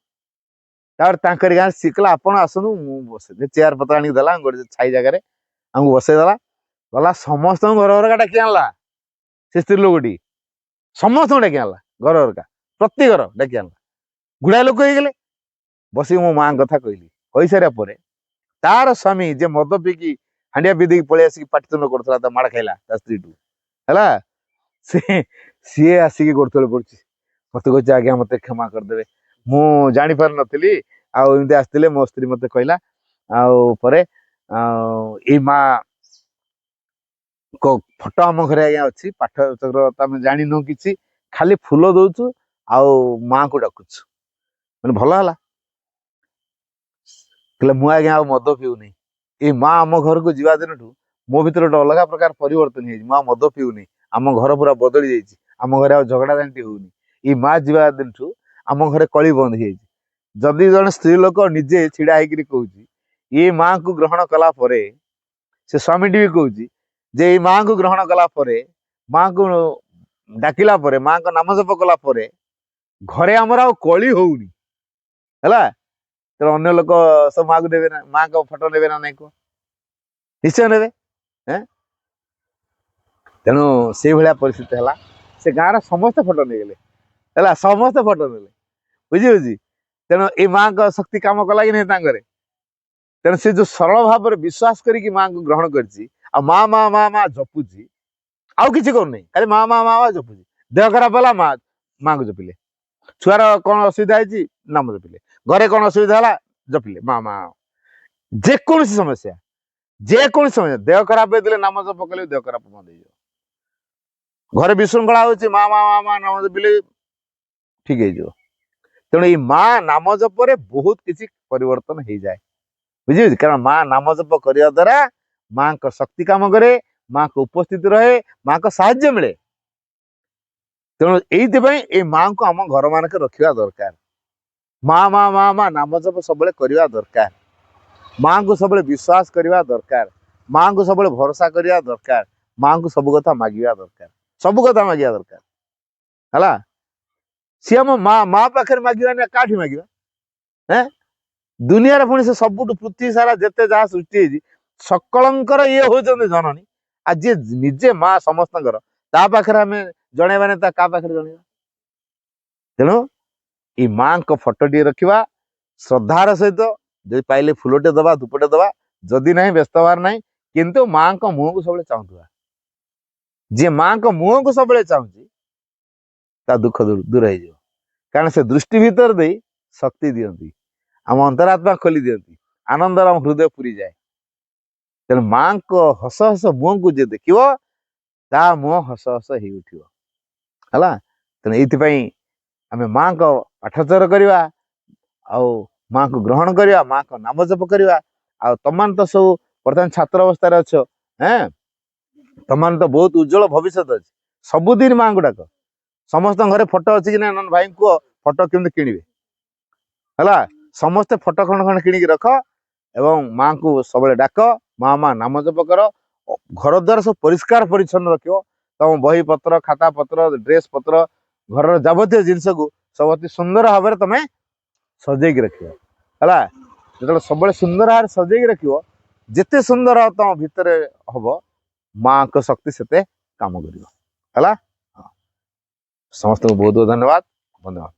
ତାପରେ ତାଙ୍କରି ଗାଁରେ ଶିଖିଲା ଆପଣ ଆସନ୍ତୁ ମୁଁ ବସେଇ ଚେୟାର ପତ୍ର ଆଣିକି ଦେଲା ଗୋଟେ ଛାଇ ଜାଗାରେ ଆମକୁ ବସେଇ ଦେଲା। ଗଲା ସମସ୍ତଙ୍କୁ ଘର ଘରକା ଡାକି ଆଣିଲା। ସେ ସ୍ତ୍ରୀ ଲୋକଟି ସମସ୍ତଙ୍କୁ ଡାକି ଆଣିଲା ଘର ଘରକା ପ୍ରତି ଘର ଡାକି ଆଣିଲା। ଗୁଡାଏ ଲୋକ ହେଇଗଲେ। ବସିକି ମୋ ମାଙ୍କ କଥା କହିଲି। କହିସାରିବା ପରେ ତାର ସ୍ୱାମୀ ଯେ ମଦ ପିଇକି ହାଣ୍ଡିଆ ପିଇ ଦେଇକି ପଳେଇ ଆସିକି ପାଟିତୁଣ୍ଡ କରୁଥିଲା ତା ମାଡ ଖାଇଲା ତା ସ୍ତ୍ରୀଠୁ ହେଲା। ସିଏ ଆସିକି ଗୋଡ ତଳେ ପଡୁଛି। ମତେ କହୁଛି ଆଜ୍ଞା ମତେ କ୍ଷମା କରିଦେବେ ମୁଁ ଜାଣିପାରିନଥିଲି ଆଉ ଏମିତି ଆସିଥିଲେ ମୋ ସ୍ତ୍ରୀ ମତେ କହିଲା। ଆଉ ପରେ ଏଇ ମା ଫଟୋ ଆମ ଘରେ ଆଜ୍ଞା ଅଛି। ପାଠ ତମେ ଜାଣିନୁ କିଛି ଖାଲି ଫୁଲ ଦଉଛୁ ଆଉ ମାଙ୍କୁ ଡାକୁଛୁ ମାନେ ଭଲ ହେଲା। କହିଲେ ମୁଁ ଆଜ୍ଞା ଆଉ ମଦ ପିଉନି। ଏଇ ମା ଆମ ଘରକୁ ଯିବା ଦିନଠୁ ମୋ ଭିତରେ ଗୋଟେ ଅଲଗା ପ୍ରକାର ପରିବର୍ତ୍ତନ ହେଇଯାଇଛି। ମୁଁ ଆଉ ମଦ ପିଉନି। ଆମ ଘର ପୁରା ବଦଳି ଯାଇଛି। ଆମ ଘରେ ଆଉ ଝଗଡା ଝାଣ୍ଟି ହଉନି। ଏଇ ମା ଯିବା ଦିନଠୁ ଆମ ଘରେ କଳି ବନ୍ଦ ହେଇଯାଇଛି। ଯଦି ଜଣେ ସ୍ତ୍ରୀ ଲୋକ ନିଜେ ଛିଡା ହେଇକିରି କହୁଛି ଏଇ ମାଙ୍କୁ ଗ୍ରହଣ କଲା ପରେ ସେ ସ୍ୱାମୀଟି ବି କହୁଛି ଯେ ଏଇ ମାଙ୍କୁ ଗ୍ରହଣ କଲା ପରେ ମାଙ୍କୁ ଡାକିଲା ପରେ ମାଙ୍କ ନାମ ଜପ କଲା ପରେ ଘରେ ଆମର ଆଉ କଳି ହଉନି ହେଲା। ତେଣୁ ଅନ୍ୟ ଲୋକ ସବୁ ମାକୁ ନେବେ ନା ମାଙ୍କ ଫଟୋ ନେବେ ନା ନାଇଁ କୁହ? ନିଶ୍ଚୟ ନେବେ। ତେଣୁ ସେଇଭଳିଆ ପରିସ୍ଥିତି ହେଲା। ସେ ଗାଁର ସମସ୍ତେ ଫଟୋ ନେଇଗଲେ ହେଲା। ସମସ୍ତେ ଫଟୋ ନେଲେ ବୁଝିବୁଝି। ତେଣୁ ଏଇ ମାଙ୍କ ଶକ୍ତି କାମ କଲା କି ନାହିଁ ତାଙ୍କରେ। ତେଣୁ ସେ ଯୋଉ ସରଳ ଭାବରେ ବିଶ୍ୱାସ କରିକି ମାଙ୍କୁ ଗ୍ରହଣ କରିଛି ଆଉ ମା ମା ମା ମା ଜପୁଛି ଆଉ କିଛି କରୁନାହିଁ ଖାଲି ମା ମା ମା ମା ଜପୁଛି। ଦେହ ଖରାପ ହେଲା ମାଙ୍କୁ ଜପିଲେ। ଛୁଆର କଣ ଅସୁବିଧା ହେଇଛି ନାମ ଜପିଲେ। ଘରେ କଣ ଅସୁବିଧା ହେଲା ଜପିଲେ ମା ମା। ଯେକୌଣସି ସମସ୍ୟା ଦେହ ଖରାପ ହେଇଥିଲେ ନାମ ଜପ କଲେ ଦେହ ଖରାପ ବନ୍ଦ ହେଇଯିବ। ଘରେ ବିଶୃଙ୍ଖଳା ହଉଛି ମା ମା ମା ମା ନାମ ଜପିଲେ ଠିକ ହେଇଯିବ। ତେଣୁ ଏଇ ମା ନାମ ଜପରେ ବହୁତ କିଛି ପରିବର୍ତ୍ତନ ହେଇଯାଏ ବୁଝିପାରୁଛି। କାରଣ ମା ନାମ ଜପ କରିବା ଦ୍ୱାରା ମାଙ୍କ ଶକ୍ତି କାମ କରେ ମାଙ୍କ ଉପସ୍ଥିତି ରହେ ମାଙ୍କ ସାହାଯ୍ୟ ମିଳେ। ତେଣୁ ଏଇଥିପାଇଁ ଏଇ ମାଙ୍କୁ ଆମ ଘର ମାନଙ୍କରେ ରଖିବା ଦରକାର। ମା ମା ମା ମା ନାମ ଜପ ସବୁବେଳେ କରିବା ଦରକାର। ମାଙ୍କୁ ସବୁବେଳେ ବିଶ୍ୱାସ କରିବା ଦରକାର। ମାଙ୍କୁ ସବୁବେଳେ ଭରସା କରିବା ଦରକାର। ମାଙ୍କୁ ସବୁ କଥା ମାଗିବା ଦରକାର। ସବୁ କଥା ମାଗିବା ଦରକାର ହେଲା। ସିଏ ଆମ ମା ପାଖରେ ମାଗିବାନି କାଠି ମାଗିବା? ଦୁନିଆରେ ପୁଣି ସେ ସବୁଠୁ ପୃଥ୍ୱୀ ସାରା ଯେତେ ଯାହା ସୃଷ୍ଟି ହେଇଛି ସକଳଙ୍କର ଇଏ ହଉଛନ୍ତି ଜନନୀ। ଆଉ ଯିଏ ନିଜେ ମା ସମସ୍ତଙ୍କର ତା ପାଖରେ ଆମେ ଜଣେଇବାନି ତା କାହା ପାଖରେ ଜଣେଇବା? ତେଣୁ ଏଇ ମାଙ୍କ ଫଟୋ ଟିକେ ରଖିବା ଶ୍ରଦ୍ଧାର ସହିତ। ଯଦି ପାଇଲେ ଫୁଲଟେ ଦବା ଧୂପଟେ ଦବା। ଯଦି ନାହିଁ ବ୍ୟସ୍ତ ହବାର ନାହିଁ। କିନ୍ତୁ ମାଙ୍କ ମୁହଁକୁ ସବୁବେଳେ ଚାହୁଁଥିବା। ଯିଏ ମାଙ୍କ ମୁହଁକୁ ସବୁବେଳେ ଚାହୁଁଛି ତା ଦୁଃଖ ଦୂର ହେଇଯିବ। କାରଣ ସେ ଦୃଷ୍ଟି ଭିତରେ ଦେଇ ଶକ୍ତି ଦିଅନ୍ତି ଆମ ଅନ୍ତରାତ୍ମା ଖୋଲି ଦିଅନ୍ତି ଆନନ୍ଦର ଆମ ହୃଦୟ ପୁରିଯାଏ। ତେଣୁ ମାଙ୍କ ହସ ହସ ମୁହଁକୁ ଯିଏ ଦେଖିବ ତା ମୁହଁ ହସ ହସ ହେଇ ଉଠିବ ହେଲା। ତେଣୁ ଏଇଥିପାଇଁ ଆମେ ମାଙ୍କ ପାଠଚର କରିବା ଆଉ ମାଙ୍କୁ ଗ୍ରହଣ କରିବା ମାଙ୍କ ନାମ ଜପ କରିବା। ଆଉ ତମମାନେ ତ ସବୁ ବର୍ତ୍ତମାନ ଛାତ୍ର ଅବସ୍ଥାରେ ଅଛ ତମମାନେ ତ ବହୁତ ଉଜ୍ଜଳ ଭବିଷ୍ୟତ ଅଛି। ସବୁଦିନ ମାଙ୍କୁ ଡାକ। ସମସ୍ତଙ୍କ ଘରେ ଫଟୋ ଅଛି କି ନା ଭାଇ କୁହ ଫଟୋ କେମିତି କିଣିବେ ହେଲା। ସମସ୍ତେ ଫଟୋ ଖଣ୍ଡ ଖଣ୍ଡ କିଣିକି ରଖ ଏବଂ ମାଙ୍କୁ ସବୁବେଳେ ଡାକ। ମା ମା ନାମ ଜପ କର। ଘର ଦ୍ୱାର ସବୁ ପରିଷ୍କାର ପରିଚ୍ଛନ୍ନ ରଖିବ। ତମ ବହି ପତ୍ର ଖାତା ପତ୍ର ଡ୍ରେସ ପତ୍ର ଘରର ଯାବତୀୟ ଜିନିଷକୁ ସବୁ ଅତି ସୁନ୍ଦର ଭାବରେ ତମେ ସଜେଇକି ରଖିବ ହେଲା। ଯେତେବେଳେ ସବୁବେଳେ ସୁନ୍ଦର ଭାବରେ ସଜେଇକି ରଖିବ ଯେତେ ସୁନ୍ଦର ତମ ଭିତରେ ହବ ମାଙ୍କ ଶକ୍ତି ସେତେ କାମ କରିବ ହେଲା। ସମସ୍ତଙ୍କୁ ବହୁତ ବହୁତ ଧନ୍ୟବାଦ। ଧନ୍ୟବାଦ।